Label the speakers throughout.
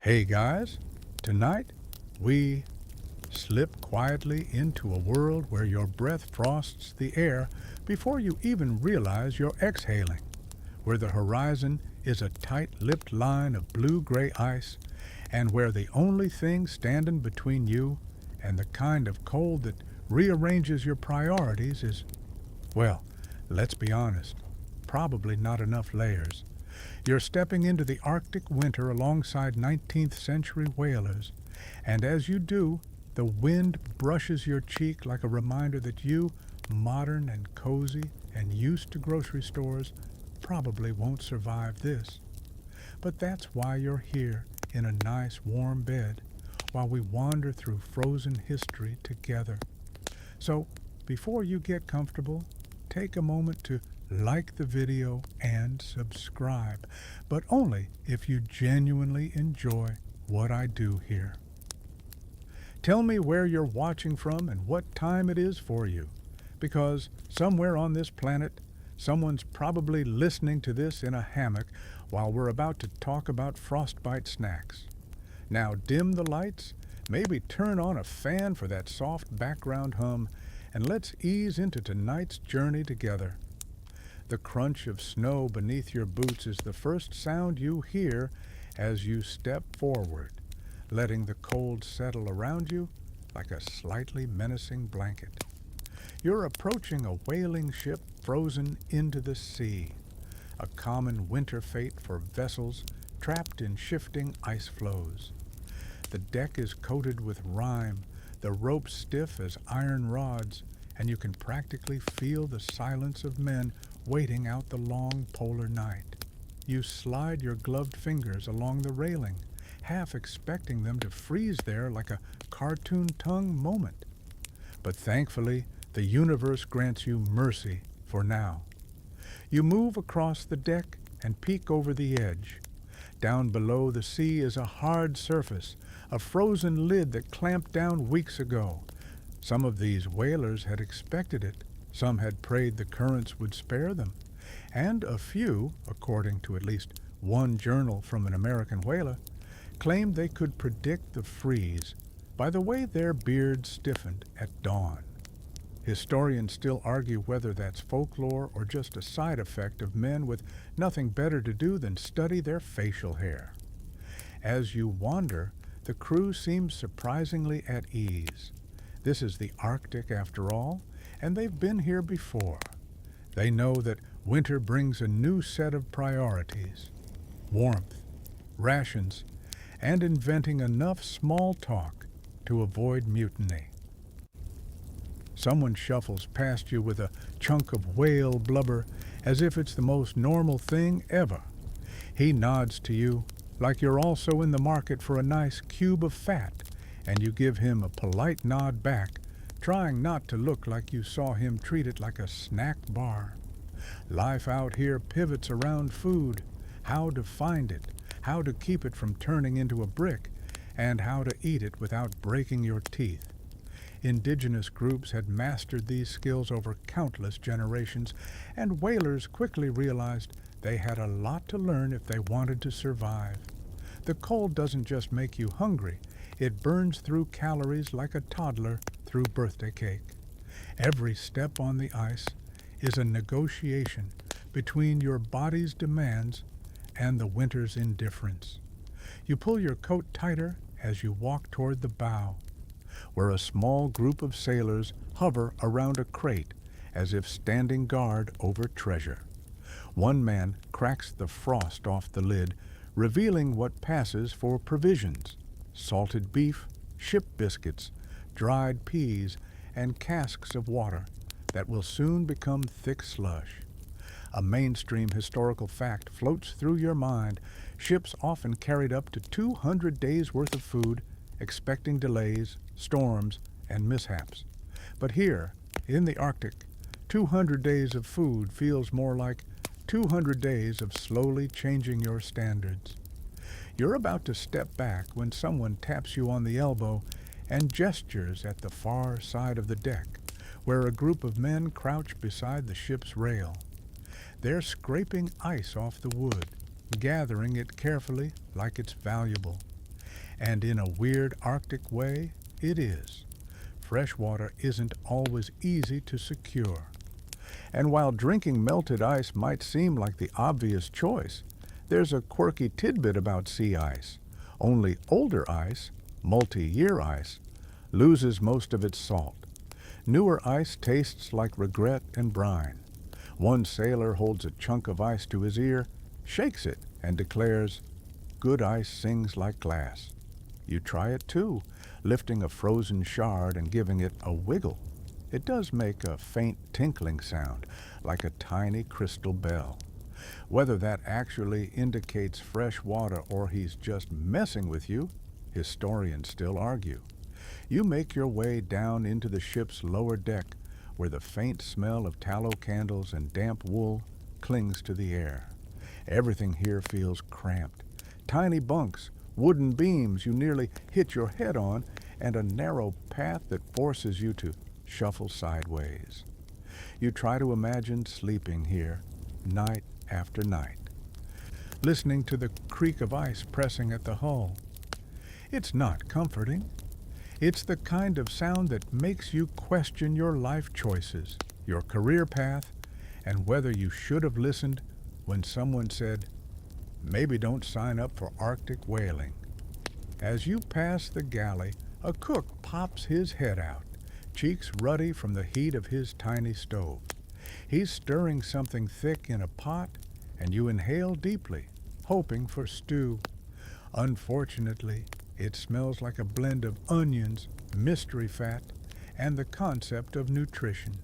Speaker 1: Hey guys, tonight we slip quietly into a world where your breath frosts the air before you even realize you're exhaling, where the horizon is a tight-lipped line of blue-gray ice, and where the only thing standing between you and the kind of cold that rearranges your priorities is, well, let's be honest, probably not enough layers. You're stepping into the Arctic winter alongside 19th century whalers, and as you do, the wind brushes your cheek like a reminder that you, modern and cozy and used to grocery stores, probably won't survive this. But that's why you're here in a nice warm bed while we wander through frozen history together. So, before you get comfortable, take a moment to like the video and subscribe, but only if you genuinely enjoy what I do here. Tell me where you're watching from and what time it is for you, because somewhere on this planet, someone's probably listening to this in a hammock while we're about to talk about frostbite snacks. Now dim the lights, maybe turn on a fan for that soft background hum, and let's ease into tonight's journey together. The crunch of snow beneath your boots is the first sound you hear as you step forward, letting the cold settle around you like a slightly menacing blanket. You're approaching a whaling ship frozen into the sea, a common winter fate for vessels trapped in shifting ice floes. The deck is coated with rime, the ropes stiff as iron rods, and you can practically feel the silence of men waiting out the long polar night. You slide your gloved fingers along the railing, half expecting them to freeze there like a cartoon tongue moment. But thankfully, the universe grants you mercy for now. You move across the deck and peek over the edge. Down below, the sea is a hard surface, a frozen lid that clamped down weeks ago. Some of these whalers had expected it. Some had prayed the currents would spare them, and a few, according to at least one journal from an American whaler, claimed they could predict the freeze by the way their beards stiffened at dawn. Historians still argue whether that's folklore or just a side effect of men with nothing better to do than study their facial hair. As you wander, the crew seems surprisingly at ease. This is the Arctic after all, and they've been here before. They know that winter brings a new set of priorities: warmth, rations, and inventing enough small talk to avoid mutiny. Someone shuffles past you with a chunk of whale blubber as if it's the most normal thing ever. He nods to you like you're also in the market for a nice cube of fat, and you give him a polite nod back, trying not to look like you saw him treat it like a snack bar. Life out here pivots around food, how to find it, how to keep it from turning into a brick, and how to eat it without breaking your teeth. Indigenous groups had mastered these skills over countless generations, and whalers quickly realized they had a lot to learn if they wanted to survive. The cold doesn't just make you hungry, it burns through calories like a toddler through birthday cake. Every step on the ice is a negotiation between your body's demands and the winter's indifference. You pull your coat tighter as you walk toward the bow, where a small group of sailors hover around a crate as if standing guard over treasure. One man cracks the frost off the lid, revealing what passes for provisions: salted beef, ship biscuits, dried peas, and casks of water that will soon become thick slush. A mainstream historical fact floats through your mind. Ships often carried up to 200 days' worth of food, expecting delays, storms, and mishaps. But here, in the Arctic, 200 days of food feels more like 200 days of slowly changing your standards. You're about to step back when someone taps you on the elbow and gestures at the far side of the deck, where a group of men crouch beside the ship's rail. They're scraping ice off the wood, gathering it carefully like it's valuable. And in a weird Arctic way, it is. Fresh water isn't always easy to secure. And while drinking melted ice might seem like the obvious choice, there's a quirky tidbit about sea ice. Only older ice, multi-year ice, loses most of its salt. Newer ice tastes like regret and brine. One sailor holds a chunk of ice to his ear, shakes it, and declares, "Good ice sings like glass." You try it too, lifting a frozen shard and giving it a wiggle. It does make a faint tinkling sound, like a tiny crystal bell. Whether that actually indicates fresh water or he's just messing with you, historians still argue. You make your way down into the ship's lower deck, where the faint smell of tallow candles and damp wool clings to the air. Everything here feels cramped. Tiny bunks, wooden beams you nearly hit your head on, and a narrow path that forces you to shuffle sideways. You try to imagine sleeping here, night after night, listening to the creak of ice pressing at the hull. It's not comforting. It's the kind of sound that makes you question your life choices, your career path, and whether you should have listened when someone said, "Maybe don't sign up for Arctic whaling." As you pass the galley, a cook pops his head out, cheeks ruddy from the heat of his tiny stove. He's stirring something thick in a pot, and you inhale deeply, hoping for stew. Unfortunately, it smells like a blend of onions, mystery fat, and the concept of nutrition.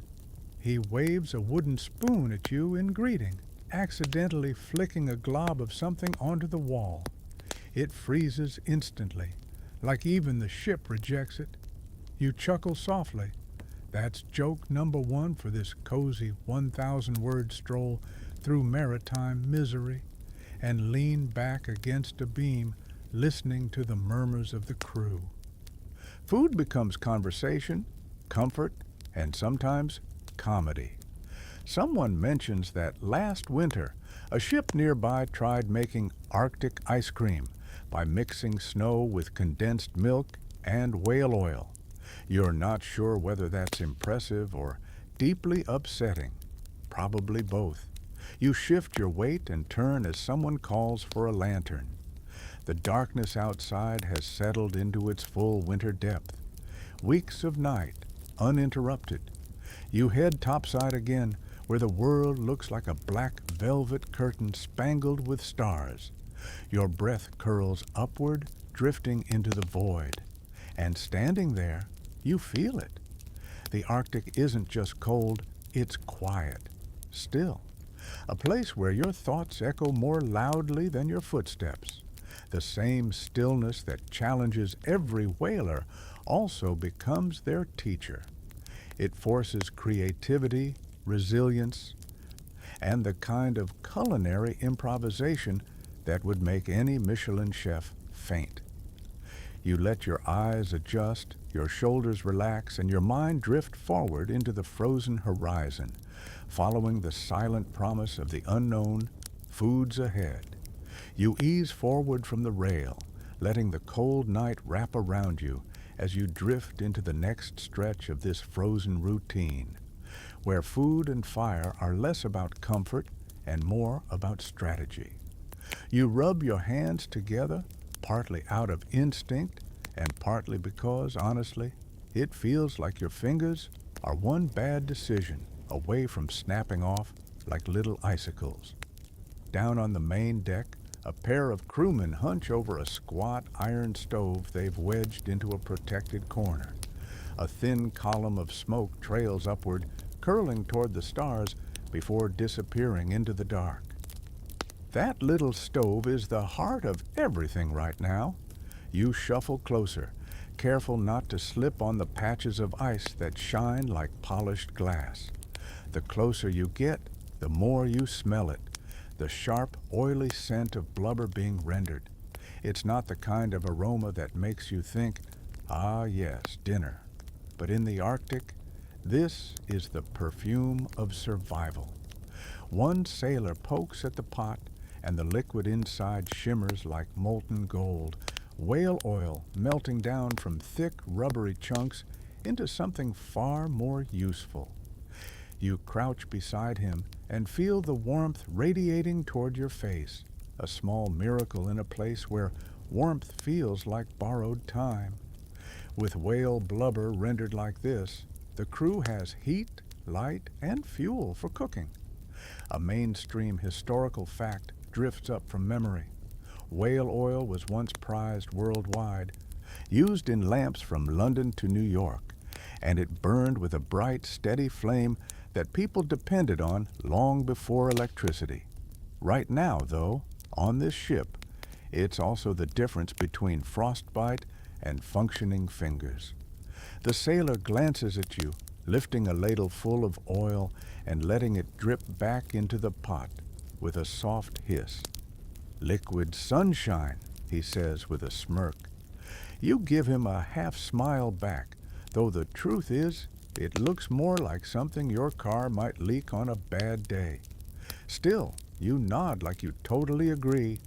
Speaker 1: He waves a wooden spoon at you in greeting, accidentally flicking a glob of something onto the wall. It freezes instantly, like even the ship rejects it. You chuckle softly. That's joke number one for this cozy 1,000-word stroll through maritime misery, and lean back against a beam, listening to the murmurs of the crew. Food becomes conversation, comfort, and sometimes comedy. Someone mentions that last winter, a ship nearby tried making Arctic ice cream by mixing snow with condensed milk and whale oil. You're not sure whether that's impressive or deeply upsetting. Probably both. You shift your weight and turn as someone calls for a lantern. The darkness outside has settled into its full winter depth. Weeks of night, uninterrupted. You head topside again, where the world looks like a black velvet curtain spangled with stars. Your breath curls upward, drifting into the void. And standing there, you feel it. The Arctic isn't just cold, it's quiet, still. A place where your thoughts echo more loudly than your footsteps. The same stillness that challenges every whaler also becomes their teacher. It forces creativity, resilience, and the kind of culinary improvisation that would make any Michelin chef faint. You let your eyes adjust, your shoulders relax, and your mind drift forward into the frozen horizon, following the silent promise of the unknown, foods ahead. You ease forward from the rail, letting the cold night wrap around you as you drift into the next stretch of this frozen routine, where food and fire are less about comfort and more about strategy. You rub your hands together, partly out of instinct and partly because, honestly, it feels like your fingers are one bad decision away from snapping off like little icicles. Down on the main deck, a pair of crewmen hunch over a squat iron stove they've wedged into a protected corner. A thin column of smoke trails upward, curling toward the stars before disappearing into the dark. That little stove is the heart of everything right now. You shuffle closer, careful not to slip on the patches of ice that shine like polished glass. The closer you get, the more you smell it, the sharp, oily scent of blubber being rendered. It's not the kind of aroma that makes you think, "Ah, yes, dinner." But in the Arctic, this is the perfume of survival. One sailor pokes at the pot, and the liquid inside shimmers like molten gold, whale oil melting down from thick, rubbery chunks into something far more useful. You crouch beside him and feel the warmth radiating toward your face, a small miracle in a place where warmth feels like borrowed time. With whale blubber rendered like this, the crew has heat, light, and fuel for cooking. A mainstream historical fact drifts up from memory. Whale oil was once prized worldwide, used in lamps from London to New York, and it burned with a bright, steady flame that people depended on long before electricity. Right now, though, on this ship, it's also the difference between frostbite and functioning fingers. The sailor glances at you, lifting a ladle full of oil and letting it drip back into the pot with a soft hiss. "Liquid sunshine," he says with a smirk. You give him a half-smile back, though the truth is, it looks more like something your car might leak on a bad day. Still, you nod like you totally agree,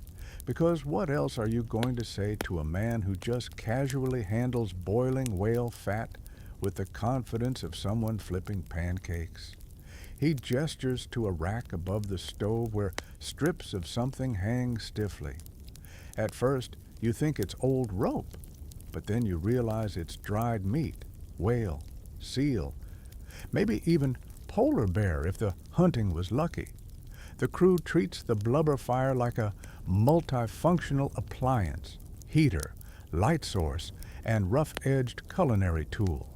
Speaker 1: because what else are you going to say to a man who just casually handles boiling whale fat with the confidence of someone flipping pancakes? He gestures to a rack above the stove where strips of something hang stiffly. At first, you think it's old rope, but then you realize it's dried meat, whale, seal, maybe even polar bear if the hunting was lucky. The crew treats the blubber fire like a multifunctional appliance, heater, light source, and rough-edged culinary tool.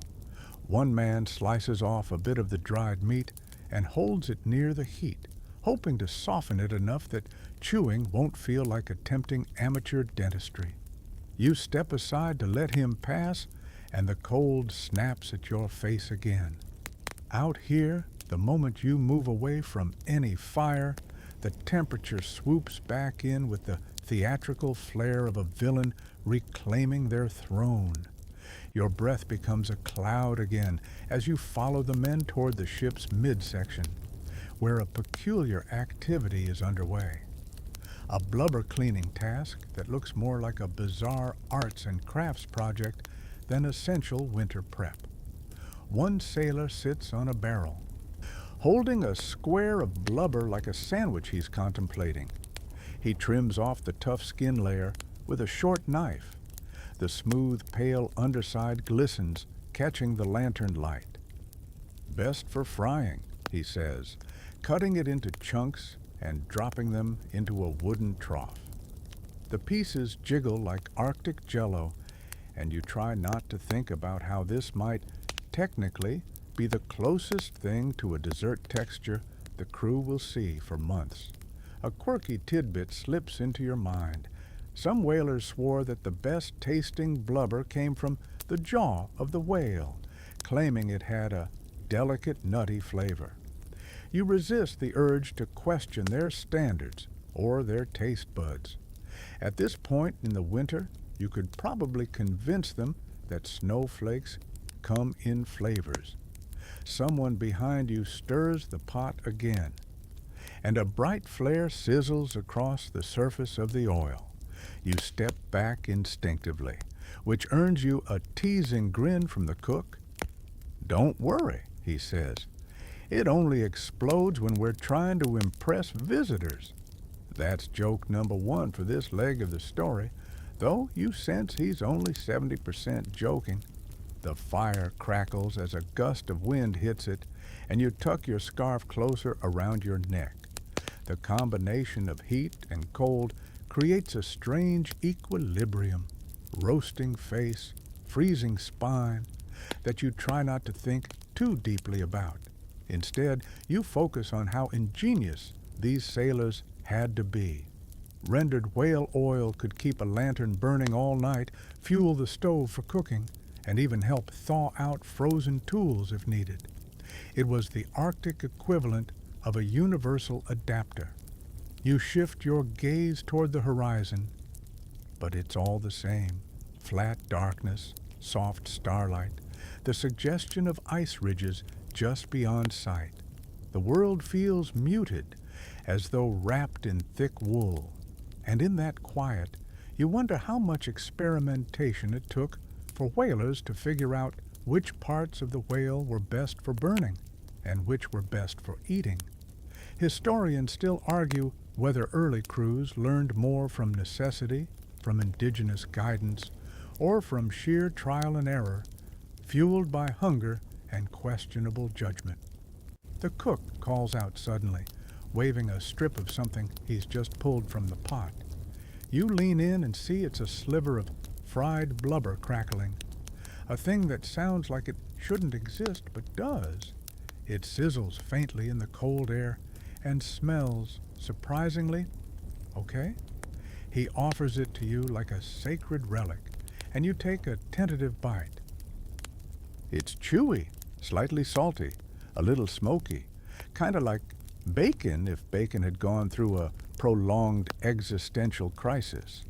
Speaker 1: One man slices off a bit of the dried meat and holds it near the heat, hoping to soften it enough that chewing won't feel like attempting amateur dentistry. You step aside to let him pass, and the cold snaps at your face again. Out here, the moment you move away from any fire, the temperature swoops back in with the theatrical flair of a villain reclaiming their throne. Your breath becomes a cloud again as you follow the men toward the ship's midsection, where a peculiar activity is underway. A blubber cleaning task that looks more like a bizarre arts and crafts project than essential winter prep. One sailor sits on a barrel, holding a square of blubber like a sandwich he's contemplating. He trims off the tough skin layer with a short knife. The smooth, pale underside glistens, catching the lantern light. "Best for frying," he says, cutting it into chunks and dropping them into a wooden trough. The pieces jiggle like Arctic jello, and you try not to think about how this might, technically, be the closest thing to a dessert texture the crew will see for months. A quirky tidbit slips into your mind. Some whalers swore that the best tasting blubber came from the jaw of the whale, claiming it had a delicate, nutty flavor. You resist the urge to question their standards or their taste buds. At this point in the winter, you could probably convince them that snowflakes come in flavors. Someone behind you stirs the pot again, and a bright flare sizzles across the surface of the oil. You step back instinctively, which earns you a teasing grin from the cook. "Don't worry," he says. "It only explodes when we're trying to impress visitors." That's joke number one for this leg of the story, though you sense he's only 70% joking. The fire crackles as a gust of wind hits it, and you tuck your scarf closer around your neck. The combination of heat and cold creates a strange equilibrium, roasting face, freezing spine, that you try not to think too deeply about. Instead, you focus on how ingenious these sailors had to be. Rendered whale oil could keep a lantern burning all night, fuel the stove for cooking, and even help thaw out frozen tools if needed. It was the Arctic equivalent of a universal adapter. You shift your gaze toward the horizon, but it's all the same. Flat darkness, soft starlight, the suggestion of ice ridges just beyond sight. The world feels muted, as though wrapped in thick wool, and in that quiet, You wonder how much experimentation it took for whalers to figure out which parts of the whale were best for burning and which were best for eating. Historians still argue whether early crews learned more from necessity, from indigenous guidance, or from sheer trial and error, fueled by hunger and questionable judgment. The cook calls out suddenly, waving a strip of something he's just pulled from the pot. You lean in and see it's a sliver of fried blubber crackling, a thing that sounds like it shouldn't exist but does. It sizzles faintly in the cold air and smells surprisingly okay. He offers it to you like a sacred relic, and you take a tentative bite. It's chewy, slightly salty, a little smoky, kind of like bacon if bacon had gone through a prolonged existential crisis.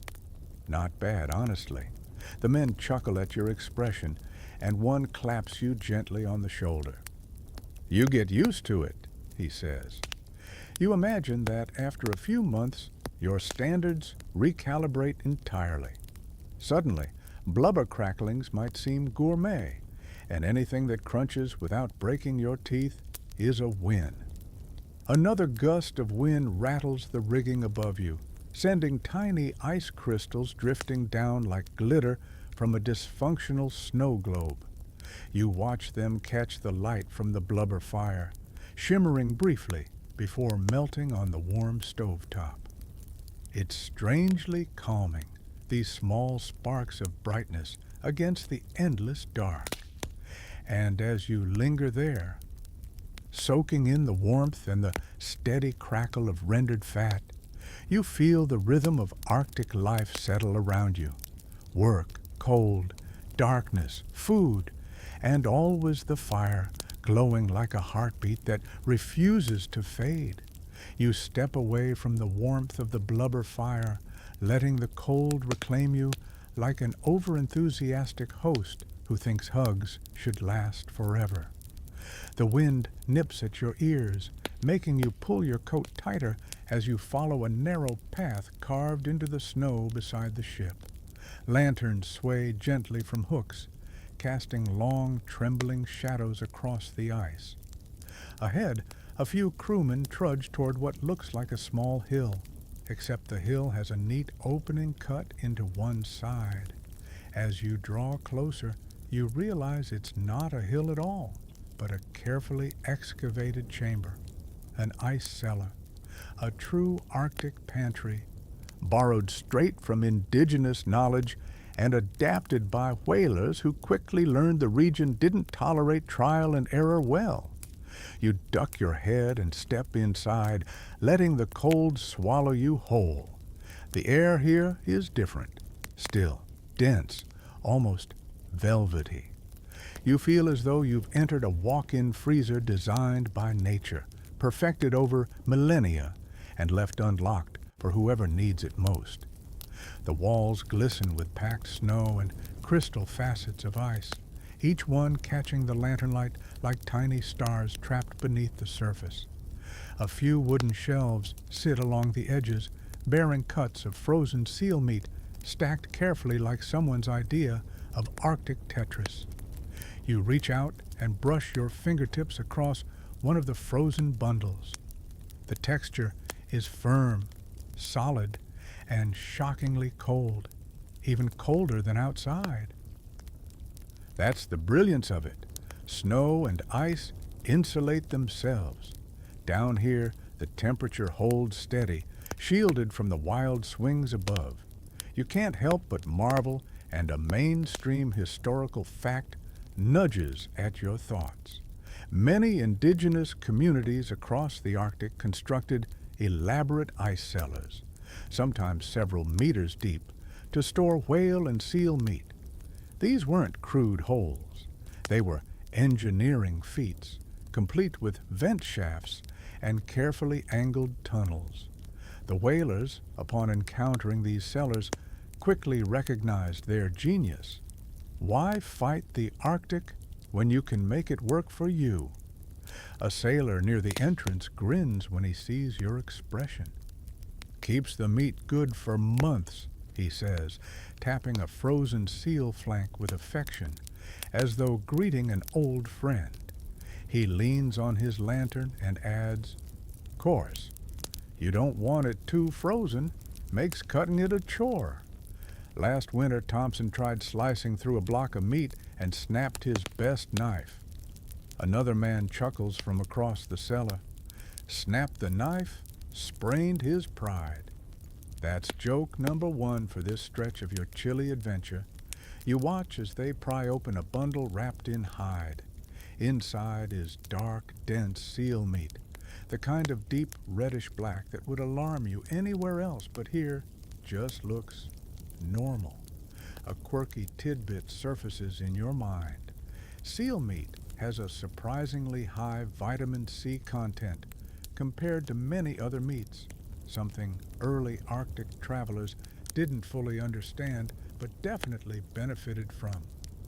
Speaker 1: Not bad, honestly. The men chuckle at your expression, and one claps you gently on the shoulder. You get used to it, he says. You imagine that after a few months, your standards recalibrate entirely. Suddenly, blubber cracklings might seem gourmet, and anything that crunches without breaking your teeth is a win. Another gust of wind rattles the rigging above you, sending tiny ice crystals drifting down like glitter from a dysfunctional snow globe. You watch them catch the light from the blubber fire, shimmering briefly before melting on the warm stovetop. It's strangely calming, these small sparks of brightness against the endless dark. And as you linger there, soaking in the warmth and the steady crackle of rendered fat, you feel the rhythm of Arctic life settle around you. Work, cold, darkness, food, and always the fire glowing like a heartbeat that refuses to fade. You step away from the warmth of the blubber fire, letting the cold reclaim you like an overenthusiastic host who thinks hugs should last forever. The wind nips at your ears, making you pull your coat tighter as you follow a narrow path carved into the snow beside the ship. Lanterns sway gently from hooks, casting long, trembling shadows across the ice. Ahead, a few crewmen trudge toward what looks like a small hill, except the hill has a neat opening cut into one side. As you draw closer, you realize it's not a hill at all, but a carefully excavated chamber, an ice cellar, a true Arctic pantry, borrowed straight from indigenous knowledge and adapted by whalers who quickly learned the region didn't tolerate trial and error well. You duck your head and step inside, letting the cold swallow you whole. The air here is different, still, dense, almost velvety. You feel as though you've entered a walk-in freezer designed by nature, perfected over millennia, and left unlocked for whoever needs it most. The walls glisten with packed snow and crystal facets of ice, each one catching the lantern light like tiny stars trapped beneath the surface. A few wooden shelves sit along the edges, bearing cuts of frozen seal meat stacked carefully like someone's idea of Arctic Tetris. You reach out and brush your fingertips across one of the frozen bundles. The texture is firm, solid, and shockingly cold, even colder than outside. That's the brilliance of it. Snow and ice insulate themselves. Down here, the temperature holds steady, shielded from the wild swings above. You can't help but marvel, and a mainstream historical fact nudges at your thoughts. Many indigenous communities across the Arctic constructed elaborate ice cellars, sometimes several meters deep, to store whale and seal meat. These weren't crude holes. They were engineering feats, complete with vent shafts and carefully angled tunnels. The whalers, upon encountering these cellars, quickly recognized their genius. Why fight the Arctic when you can make it work for you? A sailor near the entrance grins when he sees your expression. Keeps the meat good for months, he says, tapping a frozen seal flank with affection, as though greeting an old friend. He leans on his lantern and adds, "Course, you don't want it too frozen. Makes cutting it a chore." Last winter, Thompson tried slicing through a block of meat and snapped his best knife. Another man chuckles from across the cellar. Snapped the knife, sprained his pride. That's joke number one for this stretch of your chilly adventure. You watch as they pry open a bundle wrapped in hide. Inside is dark, dense seal meat, the kind of deep reddish-black that would alarm you anywhere else, but here just looks normal. A quirky tidbit surfaces in your mind. Seal meat has a surprisingly high vitamin C content compared to many other meats, something early Arctic travelers didn't fully understand but definitely benefited from.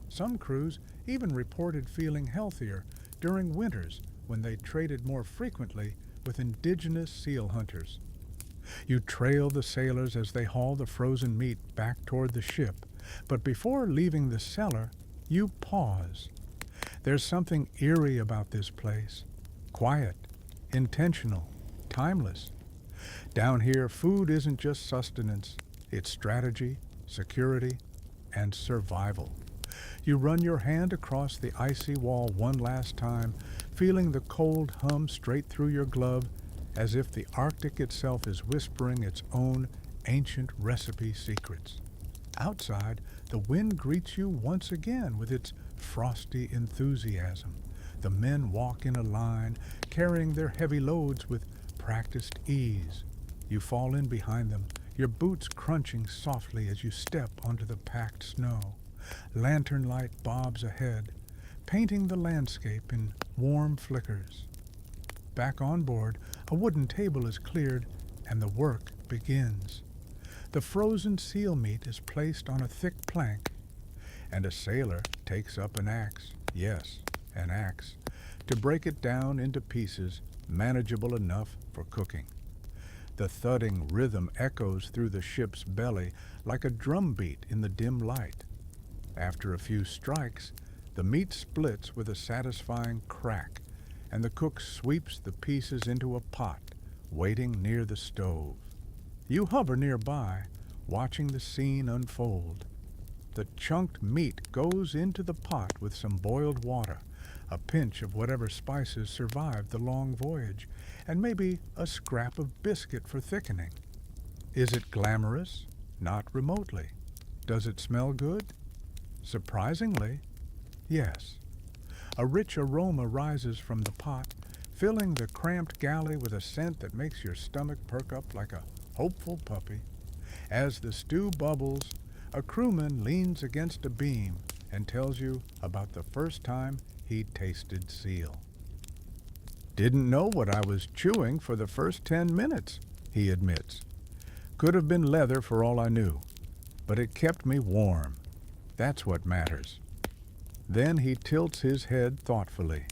Speaker 1: Some crews even reported feeling healthier during winters when they traded more frequently with indigenous seal hunters. You trail the sailors as they haul the frozen meat back toward the ship, but before leaving the cellar, you pause. There's something eerie about this place. Quiet, intentional, timeless. Down here, food isn't just sustenance. It's strategy, security, and survival. You run your hand across the icy wall one last time, feeling the cold hum straight through your glove, as if the Arctic itself is whispering its own ancient recipe secrets. Outside, the wind greets you once again with its frosty enthusiasm. The men walk in a line, carrying their heavy loads with practiced ease. You fall in behind them, your boots crunching softly as you step onto the packed snow. Lantern light bobs ahead, painting the landscape in warm flickers. Back on board, a wooden table is cleared and the work begins. The frozen seal meat is placed on a thick plank, and a sailor takes up an axe, yes, an axe, to break it down into pieces manageable enough for cooking. The thudding rhythm echoes through the ship's belly like a drumbeat in the dim light. After a few strikes, the meat splits with a satisfying crack, and the cook sweeps the pieces into a pot, waiting near the stove. You hover nearby, watching the scene unfold. The chunked meat goes into the pot with some boiled water, a pinch of whatever spices survived the long voyage, and maybe a scrap of biscuit for thickening. Is it glamorous? Not remotely. Does it smell good? Surprisingly, yes. A rich aroma rises from the pot, filling the cramped galley with a scent that makes your stomach perk up like a hopeful puppy. As the stew bubbles, a crewman leans against a beam and tells you about the first time he tasted seal. "Didn't know what I was chewing for the first 10 minutes, he admits. "Could have been leather for all I knew, but it kept me warm. That's what matters." Then he tilts his head thoughtfully.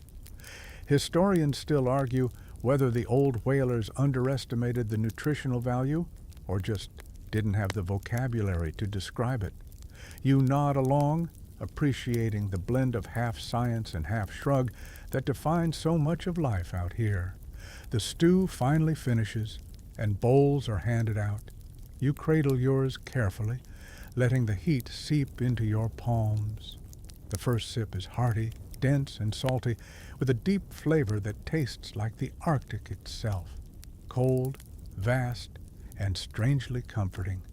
Speaker 1: Historians still argue whether the old whalers underestimated the nutritional value or just didn't have the vocabulary to describe it. You nod along, appreciating the blend of half science and half shrug that defines so much of life out here. The stew finally finishes, and bowls are handed out. You cradle yours carefully, letting the heat seep into your palms. The first sip is hearty, dense, and salty, with a deep flavor that tastes like the Arctic itself. Cold, vast, and strangely comforting.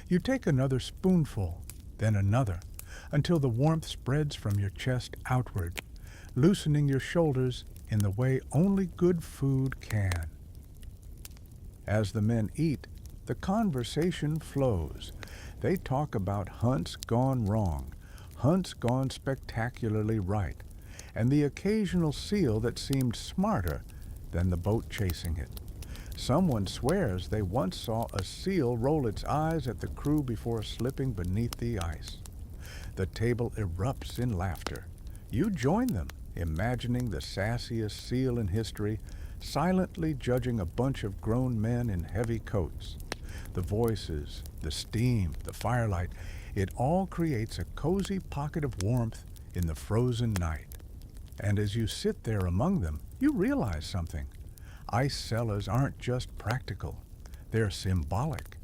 Speaker 1: You take another spoonful, then another, until the warmth spreads from your chest outward, loosening your shoulders in the way only good food can. As the men eat, the conversation flows. They talk about hunts gone wrong, hunts gone spectacularly right, and the occasional seal that seemed smarter than the boat chasing it. Someone swears they once saw a seal roll its eyes at the crew before slipping beneath the ice. The table erupts in laughter. You join them, imagining the sassiest seal in history, silently judging a bunch of grown men in heavy coats. The voices, the steam, the firelight, it all creates a cozy pocket of warmth in the frozen night. And as you sit there among them, you realize something. Ice cellars aren't just practical, they're symbolic.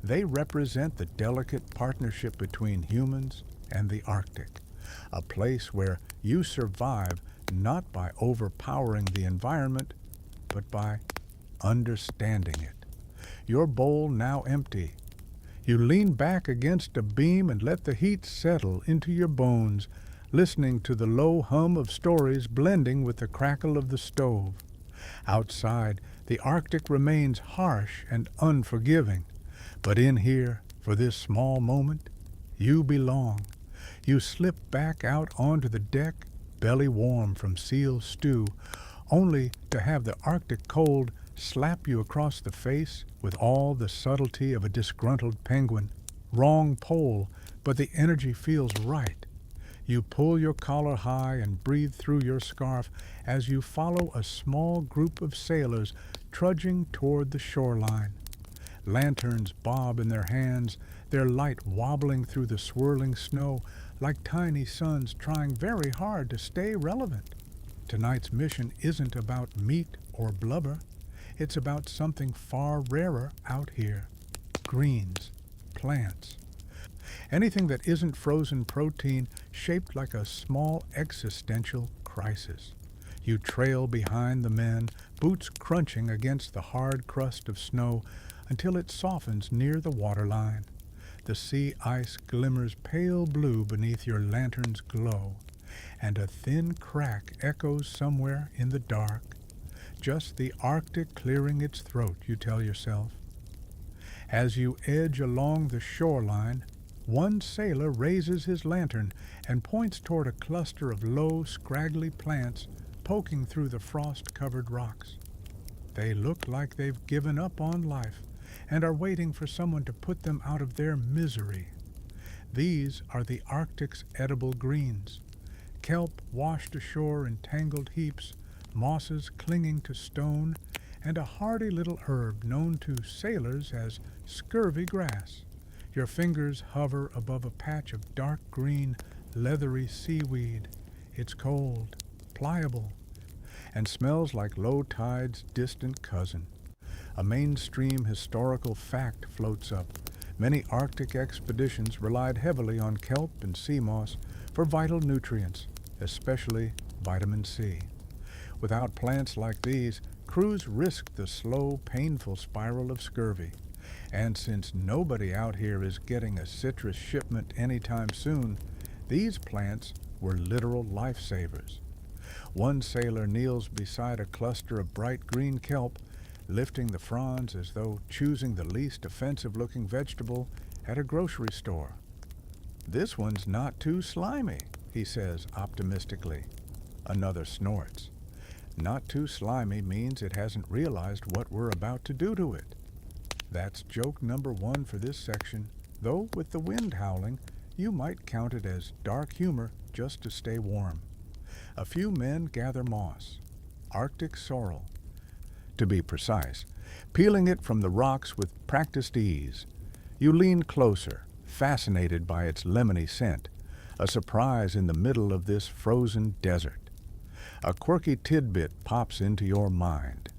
Speaker 1: They represent the delicate partnership between humans and the Arctic, a place where you survive not by overpowering the environment, but by understanding it. Your bowl now empty. You lean back against a beam and let the heat settle into your bones, listening to the low hum of stories blending with the crackle of the stove. Outside, the Arctic remains harsh and unforgiving, but in here, for this small moment, you belong. You slip back out onto the deck, belly warm from seal stew, only to have the Arctic cold slap you across the face with all the subtlety of a disgruntled penguin. Wrong pole, but the energy feels right. You pull your collar high and breathe through your scarf as you follow a small group of sailors trudging toward the shoreline. Lanterns bob in their hands, their light wobbling through the swirling snow like tiny suns trying very hard to stay relevant. Tonight's mission isn't about meat or blubber. It's about something far rarer out here. Greens, plants. Anything that isn't frozen protein shaped like a small existential crisis. You trail behind the men, boots crunching against the hard crust of snow until it softens near the waterline. The sea ice glimmers pale blue beneath your lantern's glow, and a thin crack echoes somewhere in the dark. Just the Arctic clearing its throat, you tell yourself. As you edge along the shoreline, one sailor raises his lantern and points toward a cluster of low, scraggly plants poking through the frost-covered rocks. They look like they've given up on life and are waiting for someone to put them out of their misery. These are the Arctic's edible greens. Kelp washed ashore in tangled heaps, mosses clinging to stone, and a hardy little herb known to sailors as scurvy grass. Your fingers hover above a patch of dark green, leathery seaweed. It's cold, pliable, and smells like low tide's distant cousin. A mainstream historical fact floats up. Many Arctic expeditions relied heavily on kelp and sea moss for vital nutrients, especially vitamin C. Without plants like these, crews risked the slow, painful spiral of scurvy. And since nobody out here is getting a citrus shipment anytime soon, these plants were literal lifesavers. One sailor kneels beside a cluster of bright green kelp, lifting the fronds as though choosing the least offensive-looking vegetable at a grocery store. "This one's not too slimy," he says optimistically. Another snorts. Not too slimy means it hasn't realized what we're about to do to it. That's joke number one for this section, though with the wind howling, you might count it as dark humor just to stay warm. A few men gather moss, Arctic sorrel, to be precise, peeling it from the rocks with practiced ease. You lean closer, fascinated by its lemony scent, a surprise in the middle of this frozen desert. A quirky tidbit pops into your mind.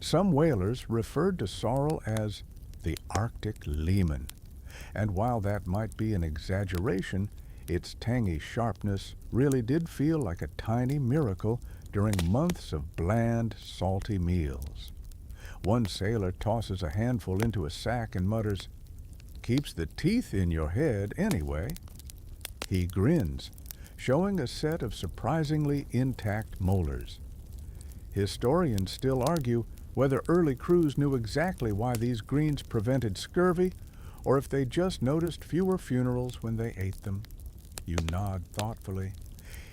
Speaker 1: Some whalers referred to sorrel as the Arctic lemon, and while that might be an exaggeration, its tangy sharpness really did feel like a tiny miracle during months of bland, salty meals. One sailor tosses a handful into a sack and mutters, "Keeps the teeth in your head anyway." He grins, showing a set of surprisingly intact molars. Historians still argue whether early crews knew exactly why these greens prevented scurvy, or if they just noticed fewer funerals when they ate them. You nod thoughtfully.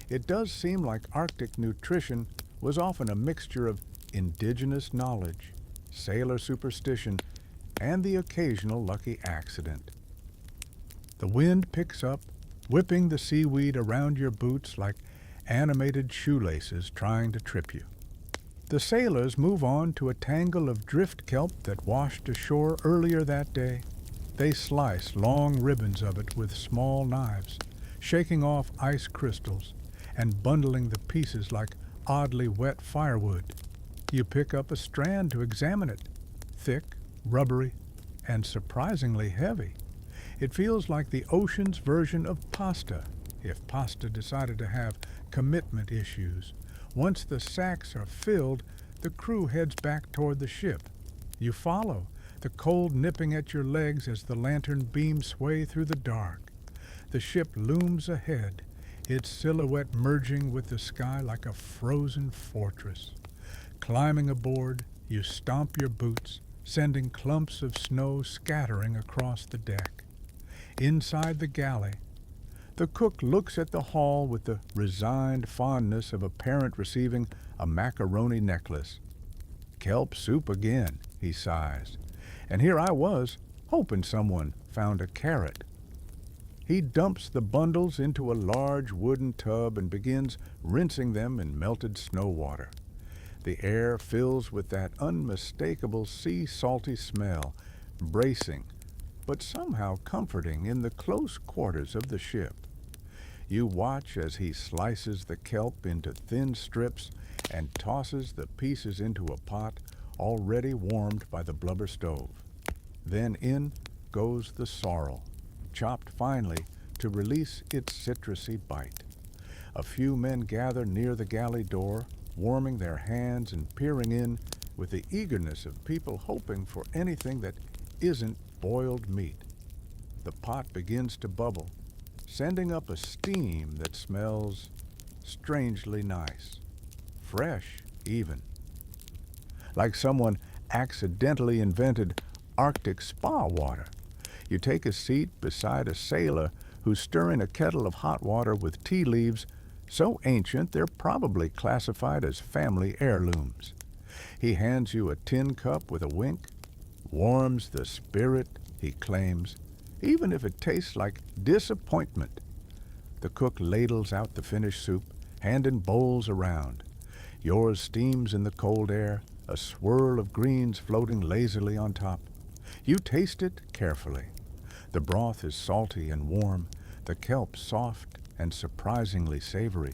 Speaker 1: It does seem like Arctic nutrition was often a mixture of indigenous knowledge, sailor superstition, and the occasional lucky accident. The wind picks up, whipping the seaweed around your boots like animated shoelaces trying to trip you. The sailors move on to a tangle of drift kelp that washed ashore earlier that day. They slice long ribbons of it with small knives, shaking off ice crystals and bundling the pieces like oddly wet firewood. You pick up a strand to examine it, thick, rubbery, and surprisingly heavy. It feels like the ocean's version of pasta, if pasta decided to have commitment issues. Once the sacks are filled, the crew heads back toward the ship. You follow, the cold nipping at your legs as the lantern beams sway through the dark. The ship looms ahead, its silhouette merging with the sky like a frozen fortress. Climbing aboard, you stomp your boots, sending clumps of snow scattering across the deck. Inside the galley, the cook looks at the haul with the resigned fondness of a parent receiving a macaroni necklace. "Kelp soup again," he sighs. "And here I was, hoping someone found a carrot." He dumps the bundles into a large wooden tub and begins rinsing them in melted snow water. The air fills with that unmistakable sea-salty smell, bracing, but somehow comforting in the close quarters of the ship. You watch as he slices the kelp into thin strips and tosses the pieces into a pot already warmed by the blubber stove. Then in goes the sorrel, chopped finely to release its citrusy bite. A few men gather near the galley door, warming their hands and peering in with the eagerness of people hoping for anything that isn't boiled meat. The pot begins to bubble, sending up a steam that smells strangely nice, fresh even. Like someone accidentally invented Arctic spa water. You take a seat beside a sailor who's stirring a kettle of hot water with tea leaves so ancient they're probably classified as family heirlooms. He hands you a tin cup with a wink. "Warms the spirit," he claims, "even if it tastes like disappointment." The cook ladles out the finished soup, handing bowls around. Yours steams in the cold air, a swirl of greens floating lazily on top. You taste it carefully. The broth is salty and warm, the kelp soft and surprisingly savory,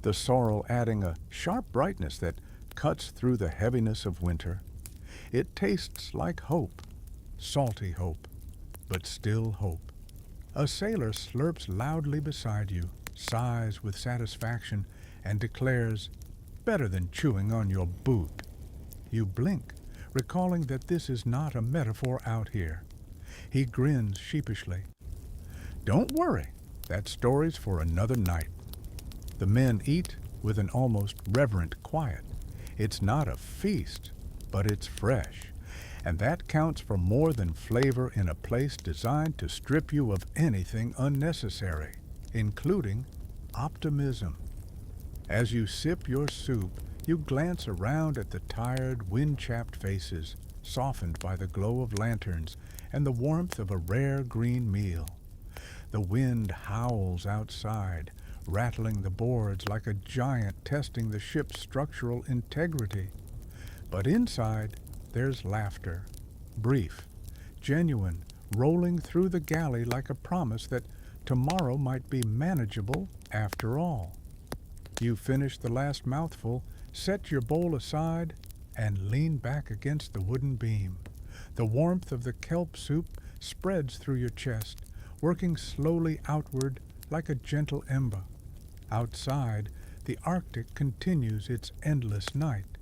Speaker 1: the sorrel adding a sharp brightness that cuts through the heaviness of winter. It tastes like hope, salty hope, but still hope. A sailor slurps loudly beside you, sighs with satisfaction, and declares, "Better than chewing on your boot." You blink, recalling that this is not a metaphor out here. He grins sheepishly. "Don't worry, that story's for another night." The men eat with an almost reverent quiet. It's not a feast, but it's fresh, and that counts for more than flavor in a place designed to strip you of anything unnecessary, including optimism. As you sip your soup, you glance around at the tired, wind-chapped faces, softened by the glow of lanterns and the warmth of a rare green meal. The wind howls outside, rattling the boards like a giant testing the ship's structural integrity. But inside, there's laughter, brief, genuine, rolling through the galley like a promise that tomorrow might be manageable after all. You finish the last mouthful, set your bowl aside, and lean back against the wooden beam. The warmth of the kelp soup spreads through your chest, working slowly outward like a gentle ember. Outside, the Arctic continues its endless night.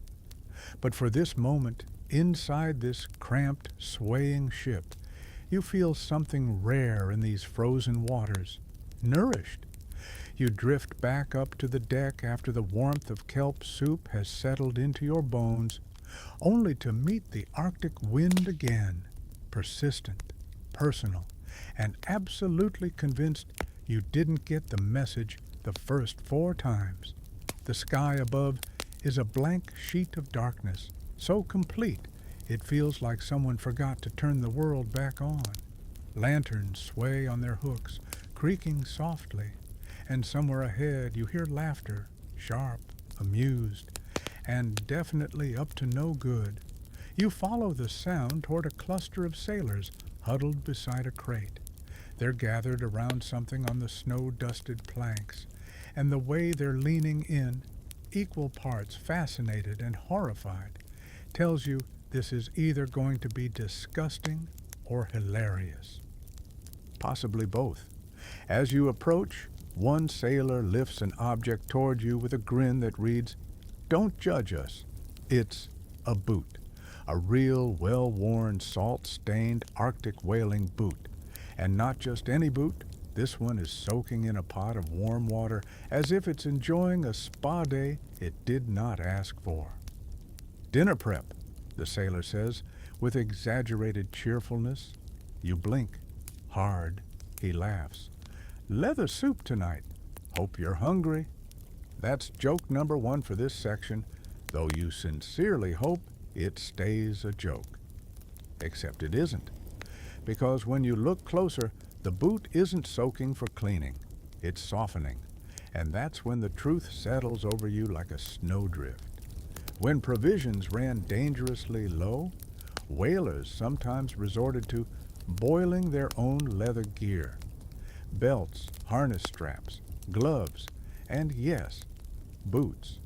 Speaker 1: But for this moment, inside this cramped, swaying ship, you feel something rare in these frozen waters, nourished. You drift back up to the deck after the warmth of kelp soup has settled into your bones, only to meet the Arctic wind again, persistent, personal, and absolutely convinced you didn't get the message the first 4 times. The sky above is a blank sheet of darkness, so complete it feels like someone forgot to turn the world back on. Lanterns sway on their hooks, creaking softly, and somewhere ahead you hear laughter, sharp, amused, and definitely up to no good. You follow the sound toward a cluster of sailors huddled beside a crate. They're gathered around something on the snow-dusted planks, and the way they're leaning in, equal parts fascinated and horrified, tells you this is either going to be disgusting or hilarious. Possibly both. As you approach, one sailor lifts an object toward you with a grin that reads, "Don't judge us." It's a boot. A real, well-worn, salt-stained Arctic whaling boot. And not just any boot. This one is soaking in a pot of warm water as if it's enjoying a spa day it did not ask for. "Dinner prep," the sailor says, with exaggerated cheerfulness. You blink. Hard. He laughs. "Leather soup tonight. Hope you're hungry." That's joke number one for this section, though you sincerely hope it stays a joke. Except it isn't. Because when you look closer, the boot isn't soaking for cleaning. It's softening. And that's when the truth settles over you like a snowdrift. When provisions ran dangerously low, whalers sometimes resorted to boiling their own leather gear. Belts, harness straps, gloves, and yes, boots.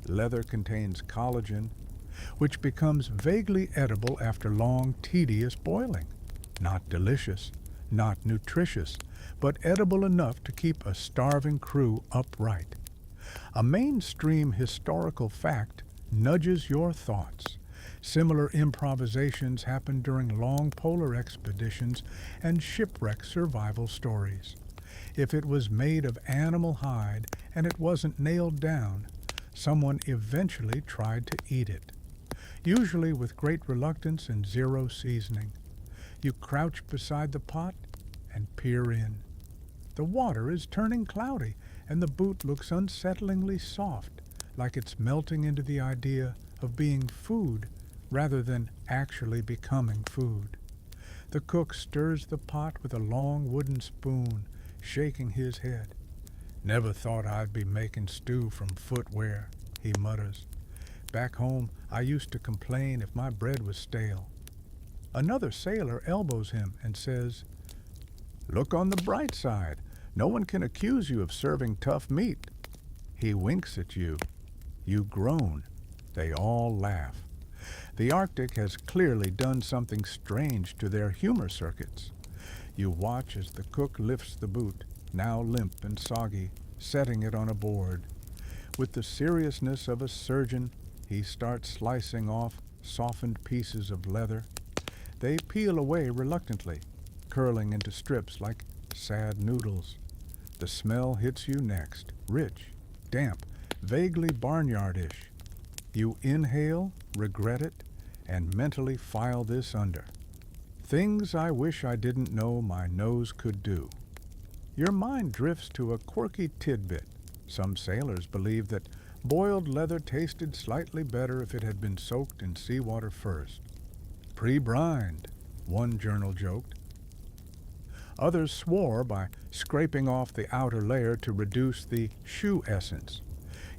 Speaker 1: Leather contains collagen, which becomes vaguely edible after long, tedious boiling. Not delicious, not nutritious, but edible enough to keep a starving crew upright. A mainstream historical fact nudges your thoughts. Similar improvisations happen during long polar expeditions and shipwreck survival stories. If it was made of animal hide and it wasn't nailed down, someone eventually tried to eat it. Usually with great reluctance and zero seasoning. You crouch beside the pot and peer in. The water is turning cloudy, and the boot looks unsettlingly soft, like it's melting into the idea of being food rather than actually becoming food. The cook stirs the pot with a long wooden spoon, shaking his head. "Never thought I'd be making stew from footwear," he mutters. "Back home, I used to complain if my bread was stale." Another sailor elbows him and says, "Look on the bright side. No one can accuse you of serving tough meat." He winks at you. You groan. They all laugh. The Arctic has clearly done something strange to their humor circuits. You watch as the cook lifts the boot, now limp and soggy, setting it on a board. With the seriousness of a surgeon, he starts slicing off softened pieces of leather. They peel away reluctantly, curling into strips like sad noodles. The smell hits you next, rich, damp, vaguely barnyardish. You inhale, regret it, and mentally file this under. Things I wish I didn't know my nose could do. Your mind drifts to a quirky tidbit. Some sailors believe that boiled leather tasted slightly better if it had been soaked in seawater first. Pre-brined, one journal joked. Others swore by scraping off the outer layer to reduce the shoe essence.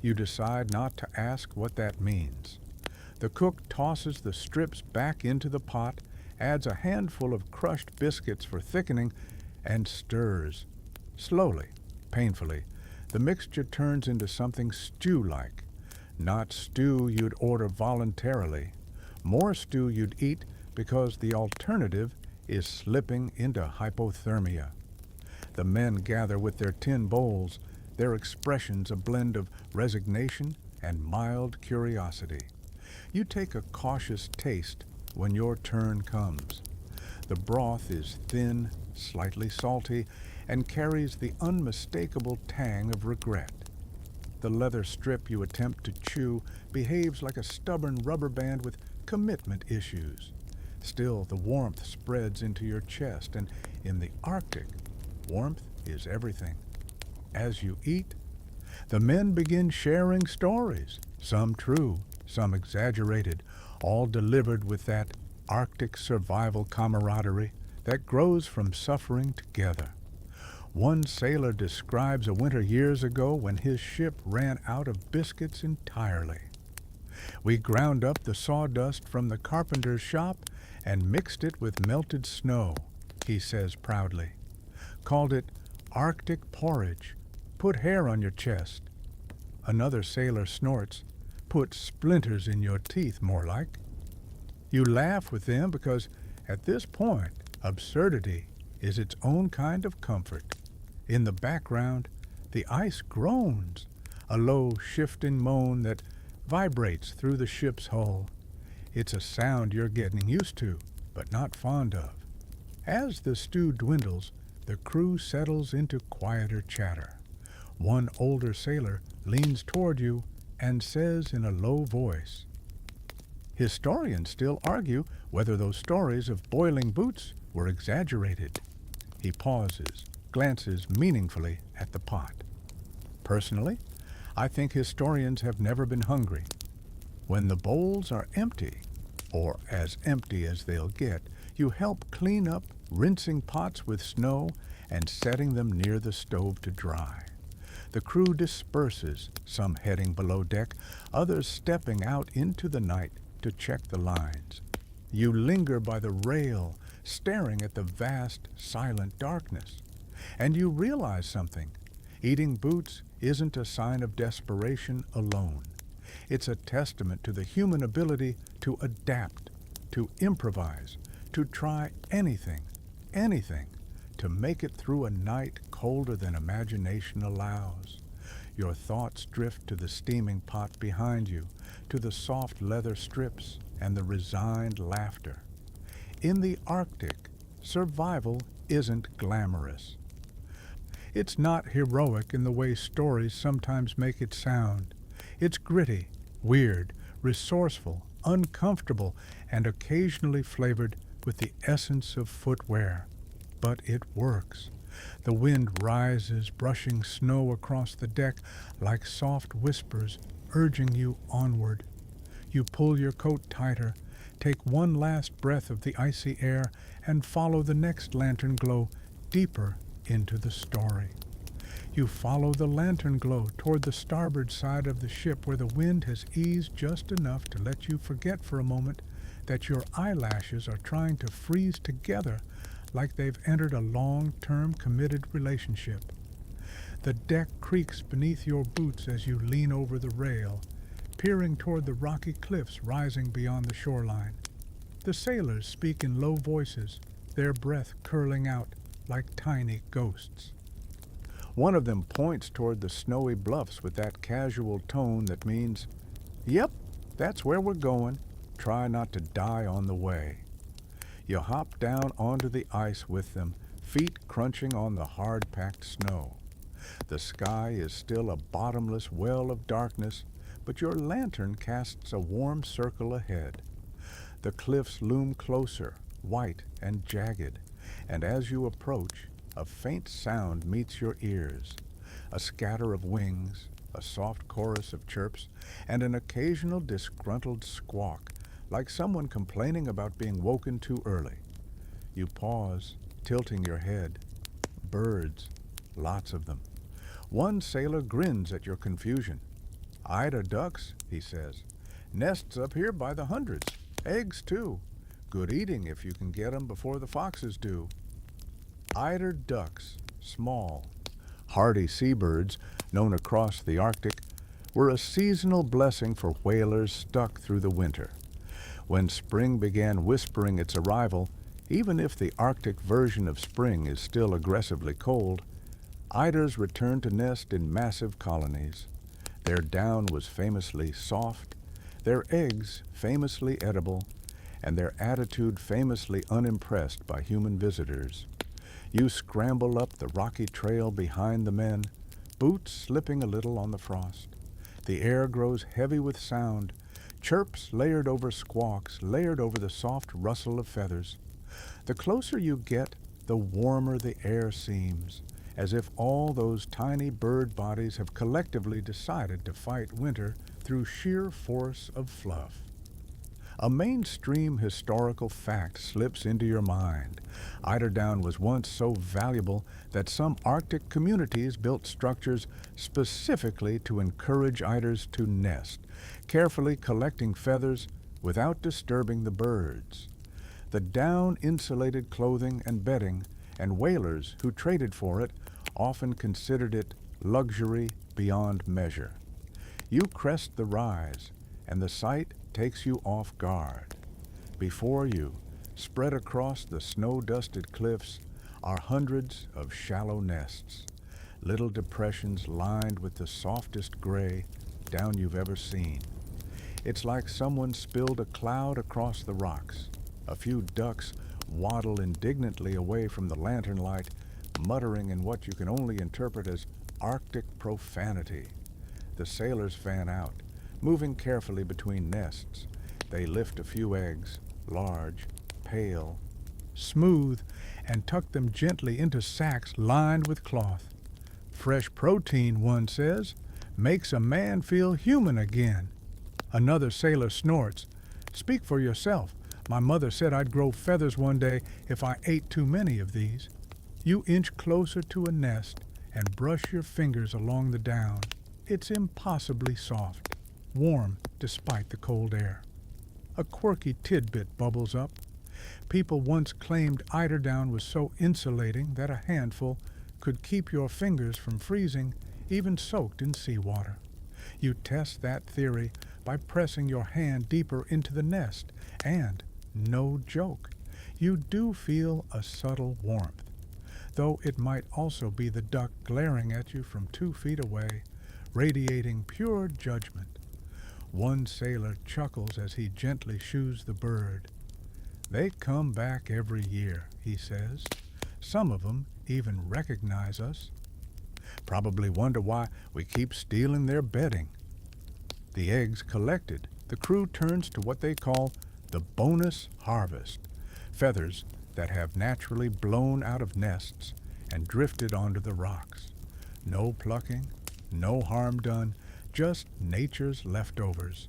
Speaker 1: You decide not to ask what that means. The cook tosses the strips back into the pot, adds a handful of crushed biscuits for thickening, and stirs. Slowly, painfully, the mixture turns into something stew-like. Not stew you'd order voluntarily. More stew you'd eat because the alternative is slipping into hypothermia. The men gather with their tin bowls, their expressions a blend of resignation and mild curiosity. You take a cautious taste when your turn comes. The broth is thin, slightly salty, and carries the unmistakable tang of regret. The leather strip you attempt to chew behaves like a stubborn rubber band with commitment issues. Still, the warmth spreads into your chest, and in the Arctic, warmth is everything. As you eat, the men begin sharing stories, some true, some exaggerated, all delivered with that Arctic survival camaraderie that grows from suffering together. One sailor describes a winter years ago when his ship ran out of biscuits entirely. We ground up the sawdust from the carpenter's shop and mixed it with melted snow, he says proudly. Called it Arctic porridge. Put hair on your chest. Another sailor snorts. Put splinters in your teeth, more like. You laugh with them because at this point, absurdity is its own kind of comfort. In the background, the ice groans, a low shifting moan that vibrates through the ship's hull. It's a sound you're getting used to, but not fond of. As the stew dwindles, the crew settles into quieter chatter. One older sailor leans toward you and says in a low voice, "Historians still argue whether those stories of boiling boots were exaggerated." He pauses, glances meaningfully at the pot. Personally, I think historians have never been hungry. When the bowls are empty, or as empty as they'll get, you help clean up, rinsing pots with snow and setting them near the stove to dry. The crew disperses, some heading below deck, others stepping out into the night to check the lines. You linger by the rail, staring at the vast, silent darkness. And you realize something. Eating boots isn't a sign of desperation alone. It's a testament to the human ability to adapt, to improvise, to try anything, to make it through a night colder than imagination allows. Your thoughts drift to the steaming pot behind you, to the soft leather strips and the resigned laughter. In the Arctic, survival isn't glamorous. It's not heroic in the way stories sometimes make it sound. It's gritty, weird, resourceful, uncomfortable, and occasionally flavored with the essence of footwear. But it works. The wind rises, brushing snow across the deck like soft whispers urging you onward. You pull your coat tighter, take one last breath of the icy air, and follow the next lantern glow deeper into the story. You follow the lantern glow toward the starboard side of the ship where the wind has eased just enough to let you forget for a moment that your eyelashes are trying to freeze together like they've entered a long-term committed relationship. The deck creaks beneath your boots as you lean over the rail, peering toward the rocky cliffs rising beyond the shoreline. The sailors speak in low voices, their breath curling out like tiny ghosts. One of them points toward the snowy bluffs with that casual tone that means, "Yep, that's where we're going. Try not to die on the way." You hop down onto the ice with them, feet crunching on the hard-packed snow. The sky is still a bottomless well of darkness, but your lantern casts a warm circle ahead. The cliffs loom closer, white and jagged, and as you approach, a faint sound meets your ears. A scatter of wings, a soft chorus of chirps, and an occasional disgruntled squawk, like someone complaining about being woken too early. You pause, tilting your head. Birds, lots of them. One sailor grins at your confusion. "Eider ducks," he says. "Nests up here by the hundreds. Eggs, too. Good eating if you can get 'em before the foxes do." Eider ducks, small, hardy seabirds known across the Arctic, were a seasonal blessing for whalers stuck through the winter. When spring began whispering its arrival, even if the Arctic version of spring is still aggressively cold, eiders returned to nest in massive colonies. Their down was famously soft, their eggs famously edible, and their attitude famously unimpressed by human visitors. You scramble up the rocky trail behind the men, boots slipping a little on the frost. The air grows heavy with sound, chirps layered over squawks, layered over the soft rustle of feathers. The closer you get, the warmer the air seems, as if all those tiny bird bodies have collectively decided to fight winter through sheer force of fluff. A mainstream historical fact slips into your mind. Eiderdown was once so valuable that some Arctic communities built structures specifically to encourage eiders to nest, carefully collecting feathers without disturbing the birds. The down-insulated clothing and bedding, and whalers who traded for it often considered it luxury beyond measure. You crest the rise, and the sight takes you off guard. Before you, spread across the snow-dusted cliffs, are hundreds of shallow nests, little depressions lined with the softest gray down you've ever seen. It's like someone spilled a cloud across the rocks. A few ducks waddle indignantly away from the lantern light, muttering in what you can only interpret as Arctic profanity. The sailors fan out, moving carefully between nests. They lift a few eggs, large, pale, smooth, and tuck them gently into sacks lined with cloth. Fresh protein, one says, makes a man feel human again. Another sailor snorts. Speak for yourself. My mother said I'd grow feathers one day if I ate too many of these. You inch closer to a nest and brush your fingers along the down. It's impossibly soft, warm despite the cold air. A quirky tidbit bubbles up. People once claimed eiderdown was so insulating that a handful could keep your fingers from freezing, even soaked in seawater. You test that theory by pressing your hand deeper into the nest, and, no joke, you do feel a subtle warmth, though it might also be the duck glaring at you from 2 feet away, radiating pure judgment. One sailor chuckles as he gently shoos the bird. They come back every year, he says. Some of them even recognize us. Probably wonder why we keep stealing their bedding. The eggs collected, the crew turns to what they call the bonus harvest, feathers that have naturally blown out of nests and drifted onto the rocks. No plucking, no harm done, just nature's leftovers.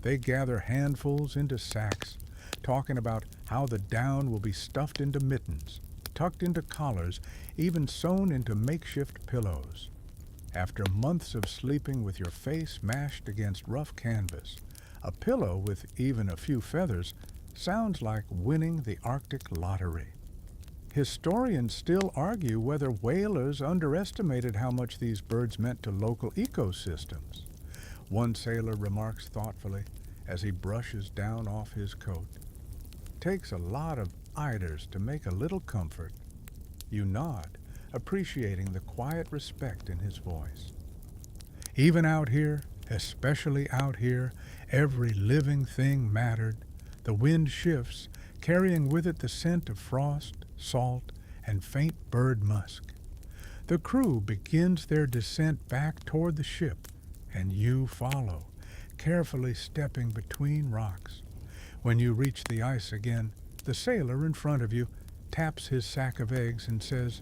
Speaker 1: They gather handfuls into sacks, talking about how the down will be stuffed into mittens, tucked into collars, even sewn into makeshift pillows. After months of sleeping with your face mashed against rough canvas, a pillow with even a few feathers sounds like winning the Arctic lottery. Historians still argue whether whalers underestimated how much these birds meant to local ecosystems. One sailor remarks thoughtfully as he brushes down off his coat. Takes a lot of eiders to make a little comfort. You nod, appreciating the quiet respect in his voice. Even out here, especially out here, every living thing mattered. The wind shifts, carrying with it the scent of frost, salt, and faint bird musk. The crew begins their descent back toward the ship, and you follow, carefully stepping between rocks. When you reach the ice again, the sailor in front of you taps his sack of eggs and says,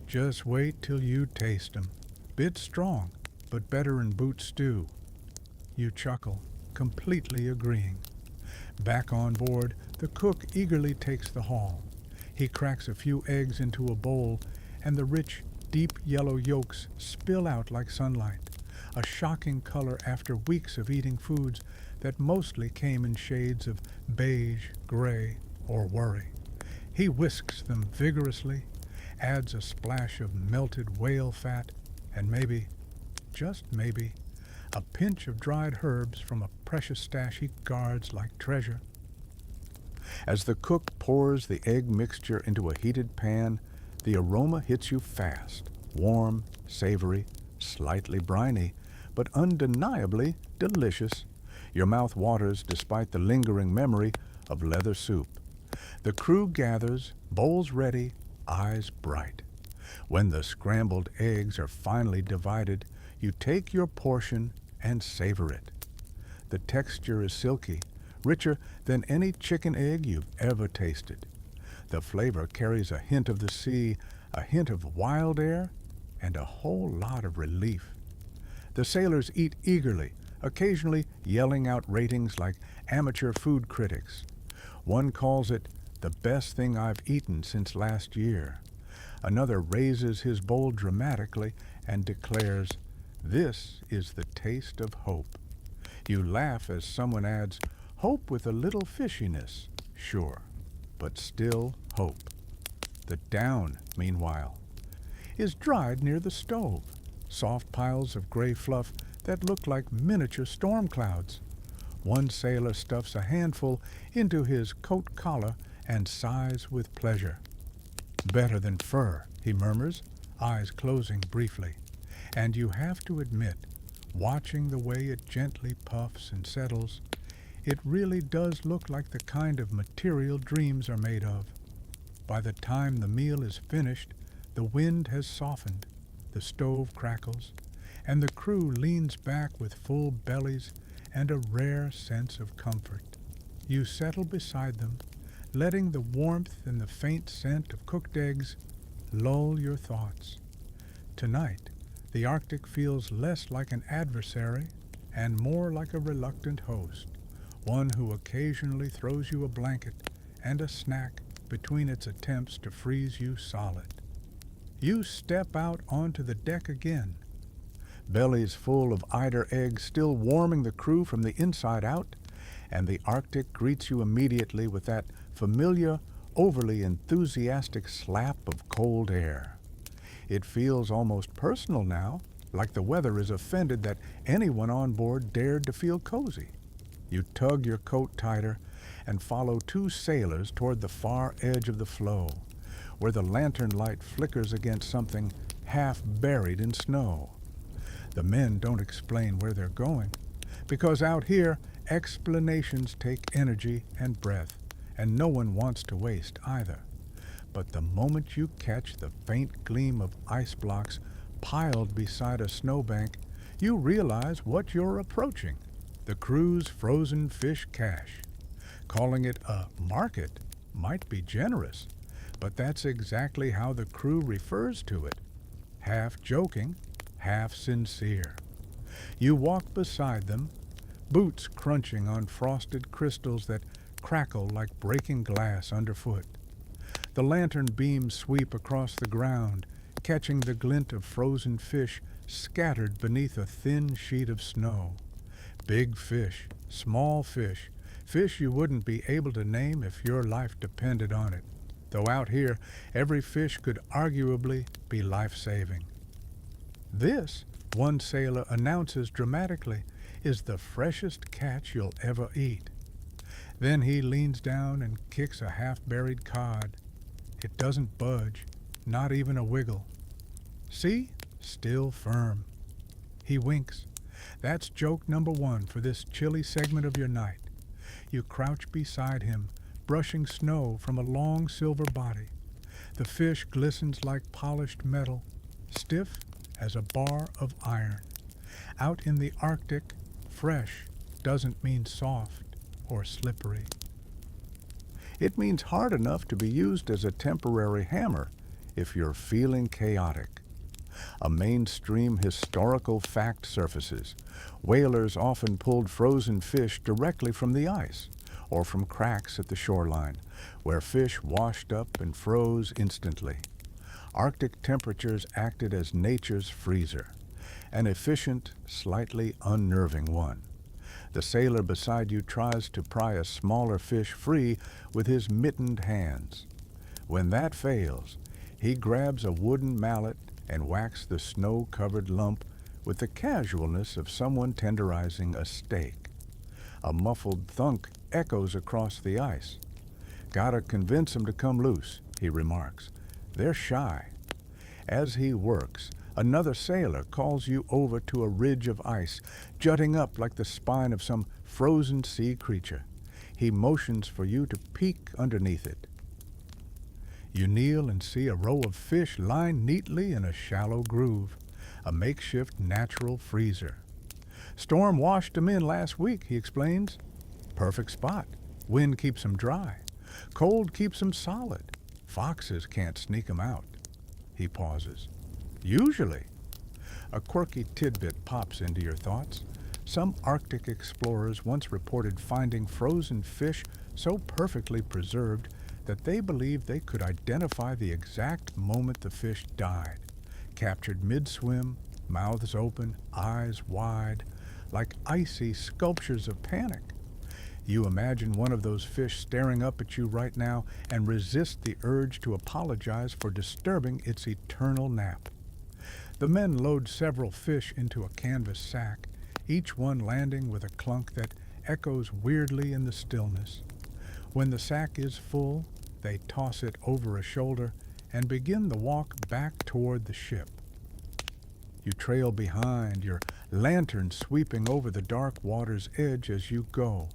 Speaker 1: "Just wait till you taste 'em. Bit strong, but better 'n boot stew." You chuckle, completely agreeing. Back on board, the cook eagerly takes the haul. He cracks a few eggs into a bowl, and the rich, deep yellow yolks spill out like sunlight, a shocking color after weeks of eating foods that mostly came in shades of beige, gray, or worry. He whisks them vigorously, adds a splash of melted whale fat, and maybe, just maybe, a pinch of dried herbs from a precious stash he guards like treasure. As the cook pours the egg mixture into a heated pan, the aroma hits you fast, warm, savory, slightly briny, but undeniably delicious. Your mouth waters despite the lingering memory of leather soup. The crew gathers, bowls ready, eyes bright. When the scrambled eggs are finally divided, you take your portion and savor it. The texture is silky, richer than any chicken egg you've ever tasted. The flavor carries a hint of the sea, a hint of wild air, and a whole lot of relief. The sailors eat eagerly, occasionally yelling out ratings like amateur food critics. One calls it the best thing I've eaten since last year. Another raises his bowl dramatically and declares, "This is the taste of hope." You laugh as someone adds, "Hope with a little fishiness, sure, but still hope." The down, meanwhile, is dried near the stove, soft piles of gray fluff that look like miniature storm clouds. One sailor stuffs a handful into his coat collar and sighs with pleasure. "Better than fur," he murmurs, eyes closing briefly. And you have to admit, watching the way it gently puffs and settles, it really does look like the kind of material dreams are made of. By the time the meal is finished, the wind has softened, the stove crackles, and the crew leans back with full bellies and a rare sense of comfort. You settle beside them, letting the warmth and the faint scent of cooked eggs lull your thoughts. Tonight, the Arctic feels less like an adversary and more like a reluctant host, one who occasionally throws you a blanket and a snack between its attempts to freeze you solid. You step out onto the deck again, bellies full of eider eggs still warming the crew from the inside out, and the Arctic greets you immediately with that familiar, overly enthusiastic slap of cold air. It feels almost personal now, like the weather is offended that anyone on board dared to feel cozy. You tug your coat tighter and follow two sailors toward the far edge of the floe, where the lantern light flickers against something half buried in snow. The men don't explain where they're going, because out here explanations take energy and breath, and no one wants to waste either. But the moment you catch the faint gleam of ice blocks piled beside a snowbank, you realize what you're approaching: the crew's frozen fish cache. Calling it a market might be generous, but that's exactly how the crew refers to it, half joking, half sincere. You walk beside them, boots crunching on frosted crystals that crackle like breaking glass underfoot. The lantern beams sweep across the ground, catching the glint of frozen fish scattered beneath a thin sheet of snow. Big fish, small fish, fish you wouldn't be able to name if your life depended on it, though out here every fish could arguably be life-saving. "This," one sailor announces dramatically, "is the freshest catch you'll ever eat." Then he leans down and kicks a half-buried cod. It doesn't budge, not even a wiggle. "See? Still firm." He winks. That's joke number one for this chilly segment of your night. You crouch beside him, brushing snow from a long silver body. The fish glistens like polished metal, stiff as a bar of iron. Out in the Arctic, fresh doesn't mean soft or slippery. It means hard enough to be used as a temporary hammer if you're feeling chaotic. A mainstream historical fact surfaces. Whalers often pulled frozen fish directly from the ice or from cracks at the shoreline, where fish washed up and froze instantly. Arctic temperatures acted as nature's freezer, an efficient, slightly unnerving one. The sailor beside you tries to pry a smaller fish free with his mittened hands. When that fails, he grabs a wooden mallet and whacks the snow-covered lump with the casualness of someone tenderizing a steak. A muffled thunk echoes across the ice. "Gotta convince 'em to come loose," he remarks. "They're shy." As he works, another sailor calls you over to a ridge of ice, jutting up like the spine of some frozen sea creature. He motions for you to peek underneath it. You kneel and see a row of fish lined neatly in a shallow groove, a makeshift natural freezer. "Storm washed 'em in last week," he explains. "Perfect spot. Wind keeps 'em dry. Cold keeps 'em solid. Foxes can't sneak 'em out." He pauses. "Usually." A quirky tidbit pops into your thoughts. Some Arctic explorers once reported finding frozen fish so perfectly preserved that they believed they could identify the exact moment the fish died, captured mid-swim, mouths open, eyes wide, like icy sculptures of panic. You imagine one of those fish staring up at you right now and resist the urge to apologize for disturbing its eternal nap. The men load several fish into a canvas sack, each one landing with a clunk that echoes weirdly in the stillness. When the sack is full, they toss it over a shoulder and begin the walk back toward the ship. You trail behind, your lantern sweeping over the dark water's edge as you go.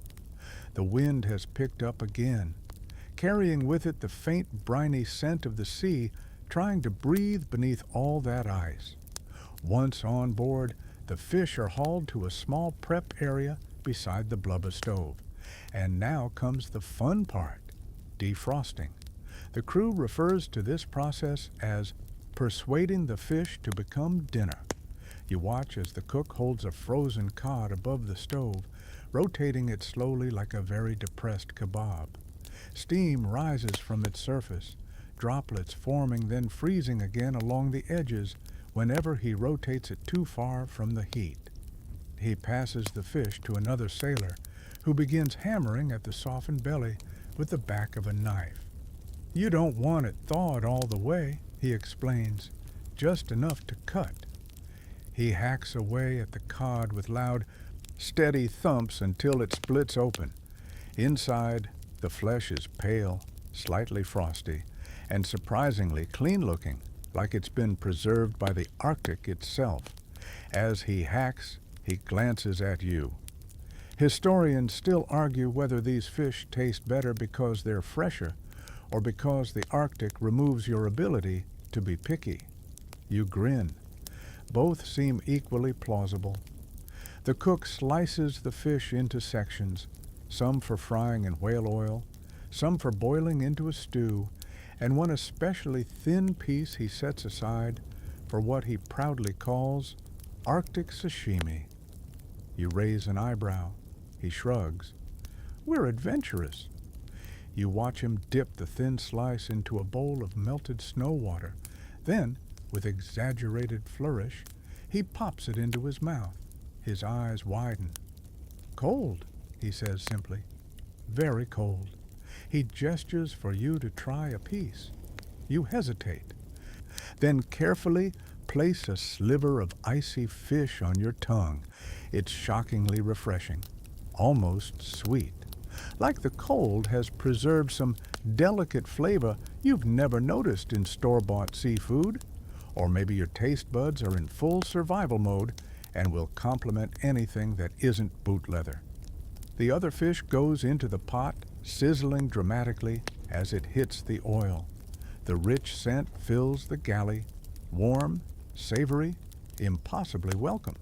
Speaker 1: The wind has picked up again, carrying with it the faint briny scent of the sea, trying to breathe beneath all that ice. Once on board, the fish are hauled to a small prep area beside the blubber stove. And now comes the fun part, defrosting. The crew refers to this process as persuading the fish to become dinner. You watch as the cook holds a frozen cod above the stove, rotating it slowly like a very depressed kebab. Steam rises from its surface, droplets forming then freezing again along the edges whenever he rotates it too far from the heat. He passes the fish to another sailor, who begins hammering at the softened belly with the back of a knife. "You don't want it thawed all the way," he explains, "just enough to cut." He hacks away at the cod with loud, steady thumps until it splits open. Inside, the flesh is pale, slightly frosty, and surprisingly clean-looking, like it's been preserved by the Arctic itself. As he hacks, he glances at you. Historians still argue whether these fish taste better because they're fresher or because the Arctic removes your ability to be picky. You grin. Both seem equally plausible. The cook slices the fish into sections, some for frying in whale oil, some for boiling into a stew, and one especially thin piece he sets aside for what he proudly calls Arctic sashimi. You raise an eyebrow. He shrugs. "We're adventurous." You watch him dip the thin slice into a bowl of melted snow water. Then, with exaggerated flourish, he pops it into his mouth. His eyes widen. "Cold," he says simply. "Very cold." He gestures for you to try a piece. You hesitate. Then carefully place a sliver of icy fish on your tongue. It's shockingly refreshing, almost sweet. Like the cold has preserved some delicate flavor you've never noticed in store-bought seafood. Or maybe your taste buds are in full survival mode and will complement anything that isn't boot leather. The other fish goes into the pot, sizzling dramatically as it hits the oil. The rich scent fills the galley, warm, savory, impossibly welcome.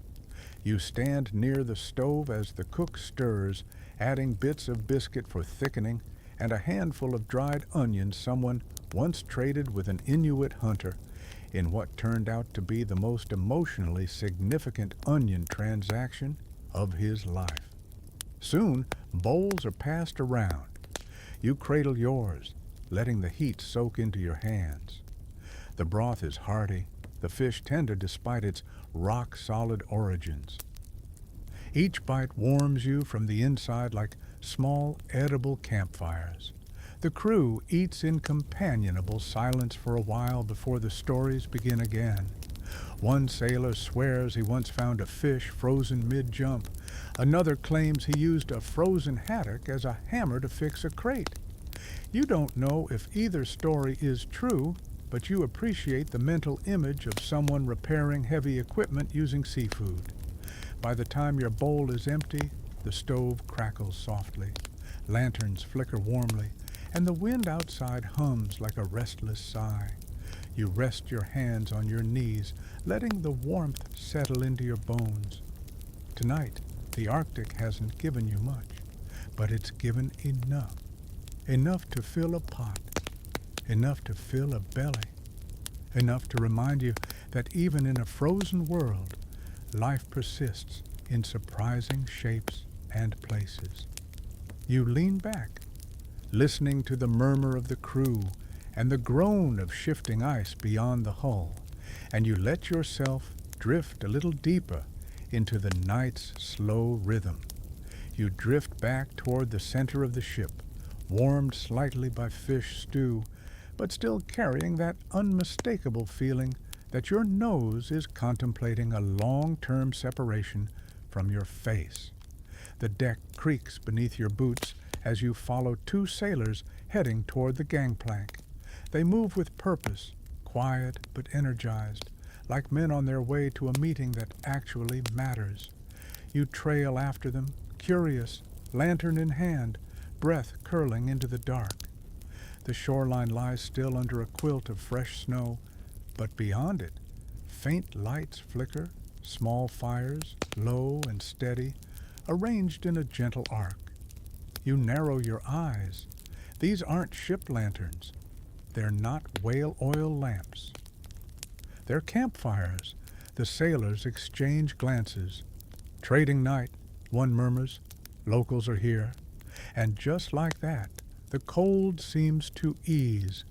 Speaker 1: You stand near the stove as the cook stirs, adding bits of biscuit for thickening and a handful of dried onions someone once traded with an Inuit hunter in what turned out to be the most emotionally significant onion transaction of his life. Soon, bowls are passed around. You cradle yours, letting the heat soak into your hands. The broth is hearty, the fish tender despite its rock-solid origins. Each bite warms you from the inside like small, edible campfires. The crew eats in companionable silence for a while before the stories begin again. One sailor swears he once found a fish frozen mid-jump. Another claims he used a frozen haddock as a hammer to fix a crate. You don't know if either story is true, but you appreciate the mental image of someone repairing heavy equipment using seafood. By the time your bowl is empty, the stove crackles softly, lanterns flicker warmly, and the wind outside hums like a restless sigh. You rest your hands on your knees, letting the warmth settle into your bones. Tonight, the Arctic hasn't given you much, but it's given enough. Enough to fill a pot, enough to fill a belly, enough to remind you that even in a frozen world, life persists in surprising shapes and places. You lean back, listening to the murmur of the crew and the groan of shifting ice beyond the hull, and you let yourself drift a little deeper into the night's slow rhythm. You drift back toward the center of the ship, warmed slightly by fish stew, but still carrying that unmistakable feeling that your nose is contemplating a long-term separation from your face. The deck creaks beneath your boots as you follow two sailors heading toward the gangplank. They move with purpose, quiet but energized, like men on their way to a meeting that actually matters. You trail after them, curious, lantern in hand, breath curling into the dark. The shoreline lies still under a quilt of fresh snow, but beyond it, faint lights flicker, small fires, low and steady, arranged in a gentle arc. You narrow your eyes. These aren't ship lanterns. They're not whale oil lamps. They're campfires. The sailors exchange glances. Trading night, one murmurs, locals are here. And just like that, the cold seems to ease,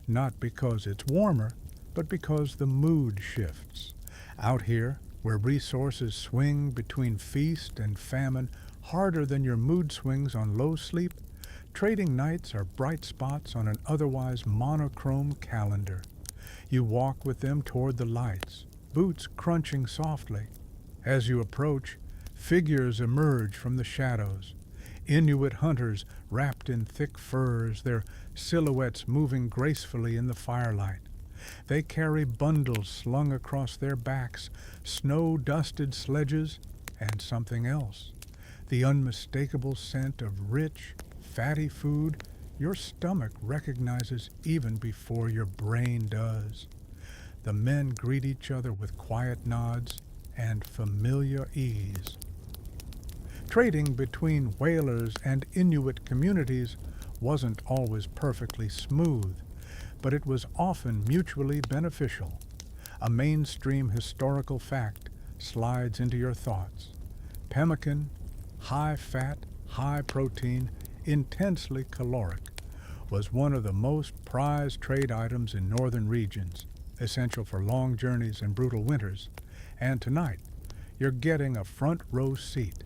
Speaker 1: not because it's warmer, but because the mood shifts. Out here, where resources swing between feast and famine harder than your mood swings on low sleep, trading nights are bright spots on an otherwise monochrome calendar. You walk with them toward the lights, boots crunching softly. As you approach, figures emerge from the shadows. Inuit hunters wrapped in thick furs, their silhouettes moving gracefully in the firelight. They carry bundles slung across their backs, snow-dusted sledges, and something else. The unmistakable scent of rich, fatty food your stomach recognizes even before your brain does. The men greet each other with quiet nods and familiar ease. Trading between whalers and Inuit communities wasn't always perfectly smooth, but it was often mutually beneficial. A mainstream historical fact slides into your thoughts. Pemmican, high fat, high protein, intensely caloric, was one of the most prized trade items in northern regions, essential for long journeys and brutal winters. And tonight, you're getting a front row seat.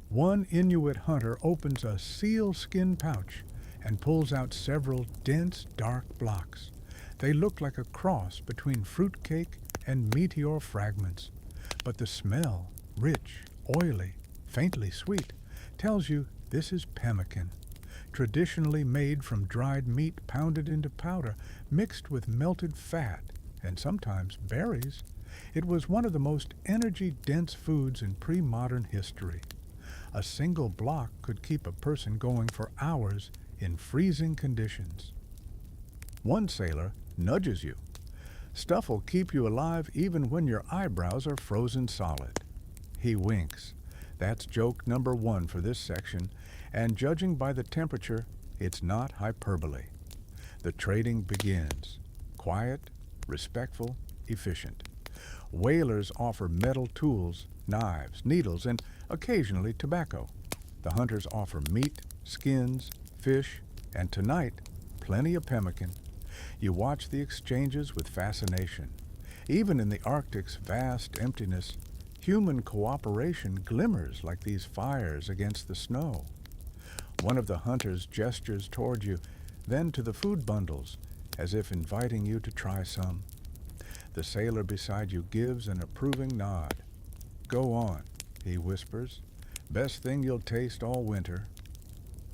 Speaker 1: One Inuit hunter opens a sealskin pouch and pulls out several dense, dark blocks. They look like a cross between fruitcake and meteor fragments, but the smell, rich, oily, faintly sweet, tells you this is pemmican, traditionally made from dried meat pounded into powder, mixed with melted fat and sometimes berries. It was one of the most energy-dense foods in pre-modern history. A single block could keep a person going for hours in freezing conditions. One sailor nudges you. Stuff'll keep you alive even when your eyebrows are frozen solid. He winks. That's joke number one for this section, and judging by the temperature, it's not hyperbole. The trading begins. Quiet, respectful, efficient. Whalers offer metal tools, knives, needles, and occasionally tobacco. The hunters offer meat, skins, fish, and tonight, plenty of pemmican. You watch the exchanges with fascination. Even in the Arctic's vast emptiness, human cooperation glimmers like these fires against the snow. One of the hunters gestures toward you, then to the food bundles, as if inviting you to try some. The sailor beside you gives an approving nod. "Go on," he whispers. "Best thing you'll taste all winter."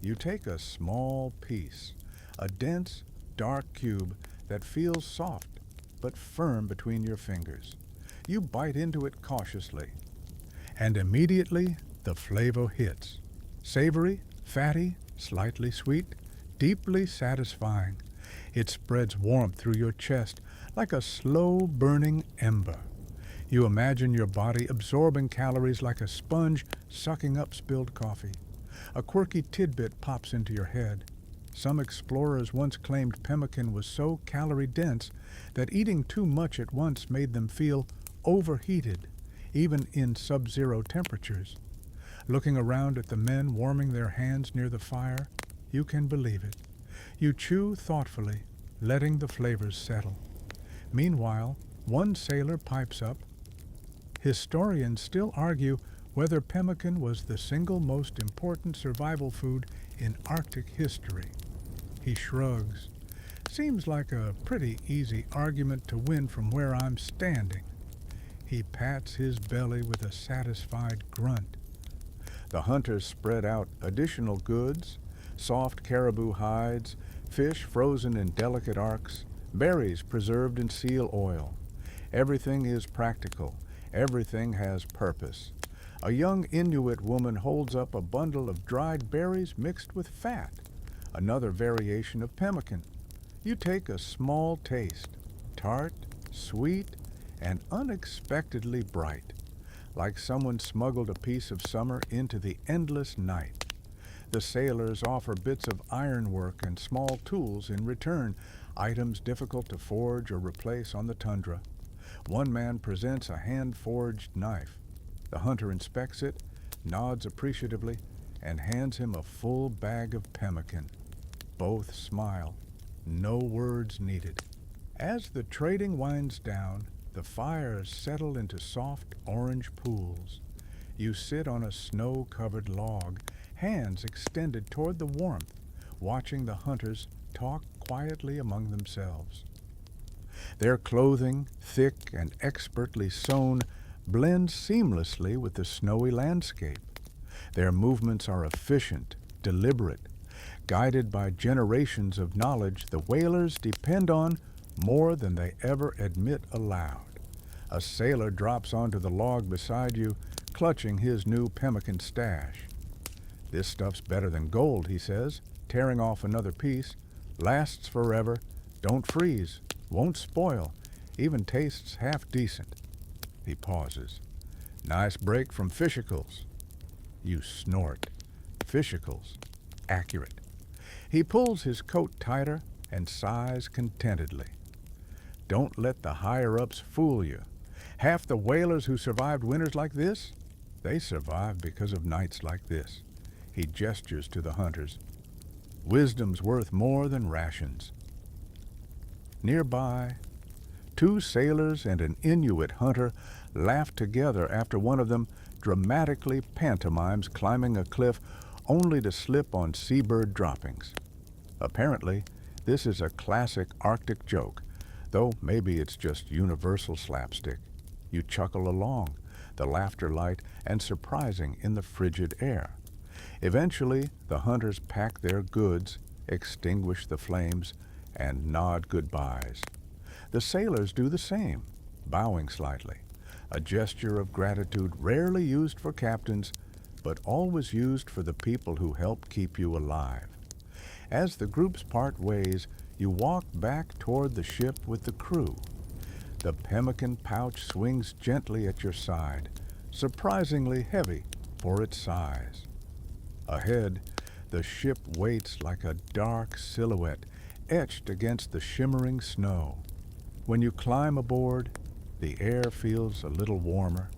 Speaker 1: You take a small piece, a dense, dark cube that feels soft but firm between your fingers. You bite into it cautiously, and immediately the flavor hits. Savory, fatty, slightly sweet, deeply satisfying. It spreads warmth through your chest like a slow-burning ember. You imagine your body absorbing calories like a sponge sucking up spilled coffee. A quirky tidbit pops into your head. Some explorers once claimed pemmican was so calorie-dense that eating too much at once made them feel overheated, even in sub-zero temperatures. Looking around at the men warming their hands near the fire, you can believe it. You chew thoughtfully, letting the flavors settle. Meanwhile, one sailor pipes up. Historians still argue whether pemmican was the single most important survival food in Arctic history. He shrugs. Seems like a pretty easy argument to win from where I'm standing. He pats his belly with a satisfied grunt. The hunters spread out additional goods, soft caribou hides, fish frozen in delicate arcs, berries preserved in seal oil. Everything is practical. Everything has purpose. A young Inuit woman holds up a bundle of dried berries mixed with fat, another variation of pemmican. You take a small taste, tart, sweet, and unexpectedly bright, like someone smuggled a piece of summer into the endless night. The sailors offer bits of ironwork and small tools in return, items difficult to forge or replace on the tundra. One man presents a hand-forged knife. The hunter inspects it, nods appreciatively, and hands him a full bag of pemmican. Both smile. No words needed. As the trading winds down, the fires settle into soft orange pools. You sit on a snow-covered log, hands extended toward the warmth, watching the hunters talk quietly among themselves. Their clothing, thick and expertly sewn, blends seamlessly with the snowy landscape. Their movements are efficient, deliberate. Guided by generations of knowledge the whalers depend on more than they ever admit aloud. A sailor drops onto the log beside you, clutching his new pemmican stash. "This stuff's better than gold," he says, tearing off another piece. "Lasts forever, don't freeze, won't spoil, even tastes half decent." He pauses. "Nice break from fishicles." You snort. Fishicles. Accurate. He pulls his coat tighter and sighs contentedly. Don't let the higher-ups fool you. Half the whalers who survived winters like this, they survived because of nights like this. He gestures to the hunters. Wisdom's worth more than rations. Nearby, two sailors and an Inuit hunter laugh together after one of them dramatically pantomimes climbing a cliff only to slip on seabird droppings. Apparently, this is a classic Arctic joke, though maybe it's just universal slapstick. You chuckle along, the laughter light and surprising in the frigid air. Eventually, the hunters pack their goods, extinguish the flames, and nod goodbyes. The sailors do the same, bowing slightly, a gesture of gratitude rarely used for captains, but always used for the people who help keep you alive. As the groups part ways, you walk back toward the ship with the crew. The pemmican pouch swings gently at your side, surprisingly heavy for its size. Ahead, the ship waits like a dark silhouette etched against the shimmering snow. When you climb aboard, the air feels a little warmer.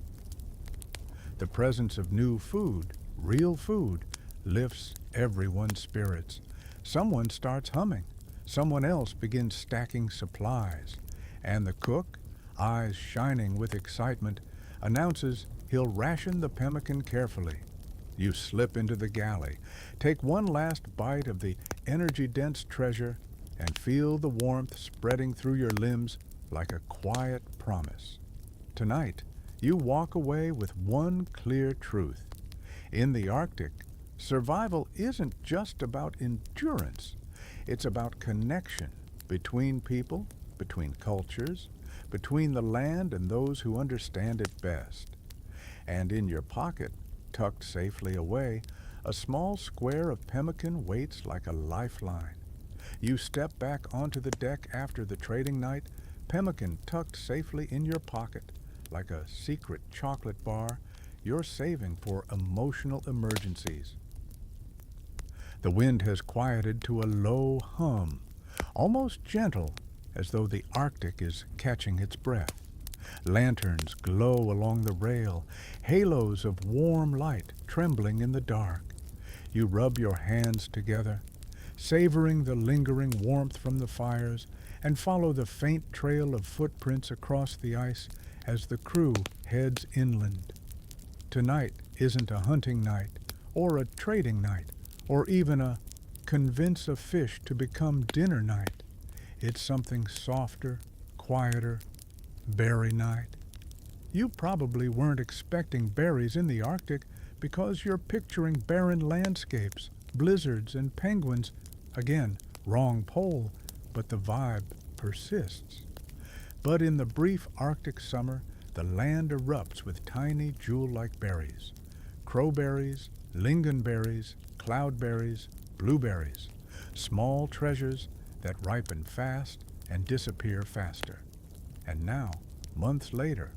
Speaker 1: The presence of new food, real food, lifts everyone's spirits. Someone starts humming. Someone else begins stacking supplies. And the cook, eyes shining with excitement, announces he'll ration the pemmican carefully. You slip into the galley, take one last bite of the energy-dense treasure, and feel the warmth spreading through your limbs like a quiet promise. Tonight, you walk away with one clear truth. In the Arctic, survival isn't just about endurance. It's about connection between people, between cultures, between the land and those who understand it best. And in your pocket, tucked safely away, a small square of pemmican waits like a lifeline. You step back onto the deck after the trading night, pemmican tucked safely in your pocket, like a secret chocolate bar you're saving for emotional emergencies. The wind has quieted to a low hum, almost gentle, as though the Arctic is catching its breath. Lanterns glow along the rail, halos of warm light trembling in the dark. You rub your hands together, savoring the lingering warmth from the fires, and follow the faint trail of footprints across the ice as the crew heads inland. Tonight isn't a hunting night, or a trading night, or even a convince a fish to become dinner night. It's something softer, quieter, berry night. You probably weren't expecting berries in the Arctic because you're picturing barren landscapes, blizzards, and penguins. Again, wrong pole, but the vibe persists. But in the brief Arctic summer, the land erupts with tiny jewel-like berries. Crowberries, lingonberries, cloudberries, blueberries. Small treasures that ripen fast and disappear faster. And now, months later,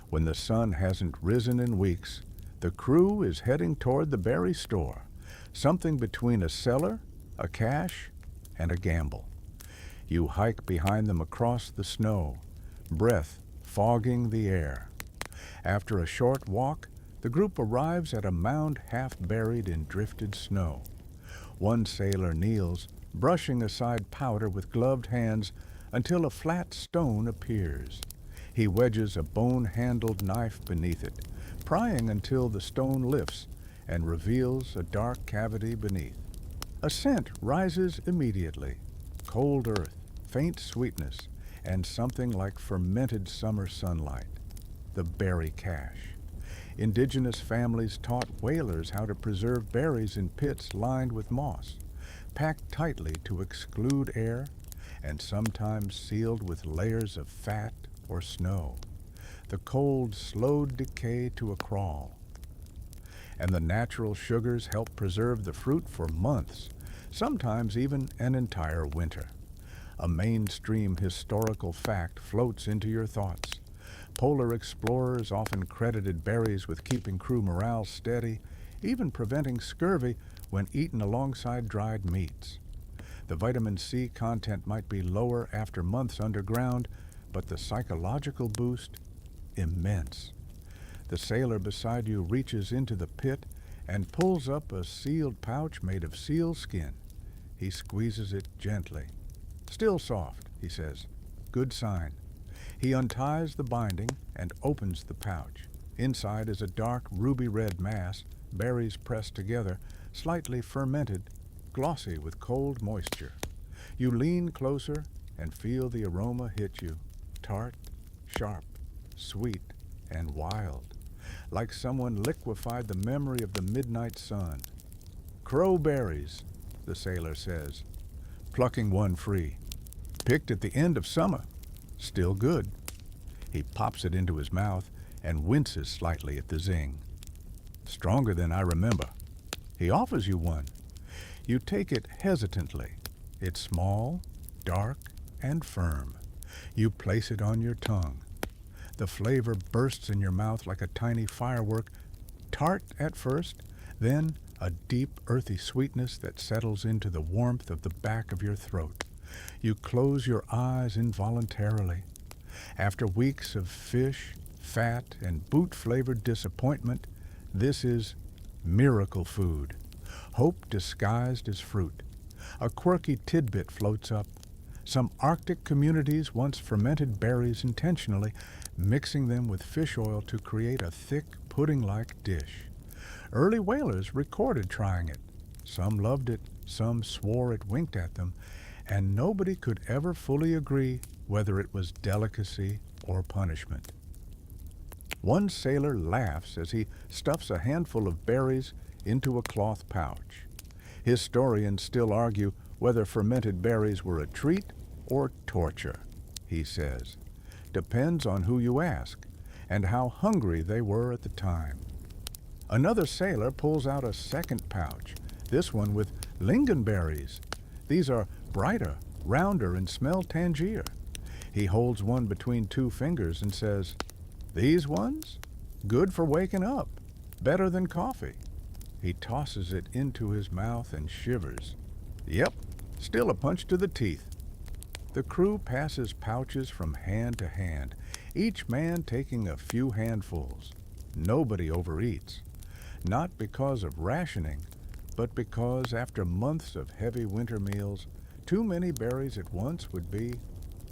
Speaker 1: when the sun hasn't risen in weeks, the crew is heading toward the berry store, something between a cellar, a cache, and a gamble. You hike behind them across the snow, breath fogging the air. After a short walk, the group arrives at a mound half buried in drifted snow. One sailor kneels, brushing aside powder with gloved hands until a flat stone appears. He wedges a bone-handled knife beneath it, prying until the stone lifts and reveals a dark cavity beneath. A scent rises immediately. Cold earth, faint sweetness, and something like fermented summer sunlight. The berry cache. Indigenous families taught whalers how to preserve berries in pits lined with moss, packed tightly to exclude air, and sometimes sealed with layers of fat or snow. The cold slowed decay to a crawl. And the natural sugars help preserve the fruit for months, sometimes even an entire winter. A mainstream historical fact floats into your thoughts. Polar explorers often credited berries with keeping crew morale steady, even preventing scurvy when eaten alongside dried meats. The vitamin C content might be lower after months underground, but the psychological boost, immense. The sailor beside you reaches into the pit and pulls up a sealed pouch made of seal skin. He squeezes it gently. Still soft, he says. Good sign. He unties the binding and opens the pouch. Inside is a dark ruby-red mass, berries pressed together, slightly fermented, glossy with cold moisture. You lean closer and feel the aroma hit you. Tart, sharp, sweet, and wild. Like someone liquefied the memory of the midnight sun. Crowberries, the sailor says, plucking one free. Picked at the end of summer. Still good. He pops it into his mouth and winces slightly at the zing. Stronger than I remember. He offers you one. You take it hesitantly. It's small, dark, and firm. You place it on your tongue. The flavor bursts in your mouth like a tiny firework, tart at first, then a deep, earthy sweetness that settles into the warmth of the back of your throat. You close your eyes involuntarily. After weeks of fish, fat, and boot-flavored disappointment, this is miracle food. Hope disguised as fruit. A quirky tidbit floats up. Some Arctic communities once fermented berries intentionally, mixing them with fish oil to create a thick, pudding-like dish. Early whalers recorded trying it. Some loved it, some swore it winked at them, and nobody could ever fully agree whether it was delicacy or punishment. One sailor laughs as he stuffs a handful of berries into a cloth pouch. Historians still argue whether fermented berries were a treat or torture, he says. Depends on who you ask and how hungry they were at the time. Another sailor pulls out a second pouch, this one with lingonberries. These are brighter, rounder, and smell tangier. He holds one between two fingers and says, "These ones? Good for waking up. Better than coffee." He tosses it into his mouth and shivers. Yep, still a punch to the teeth. The crew passes pouches from hand to hand, each man taking a few handfuls. Nobody overeats, not because of rationing, but because after months of heavy winter meals, too many berries at once would be,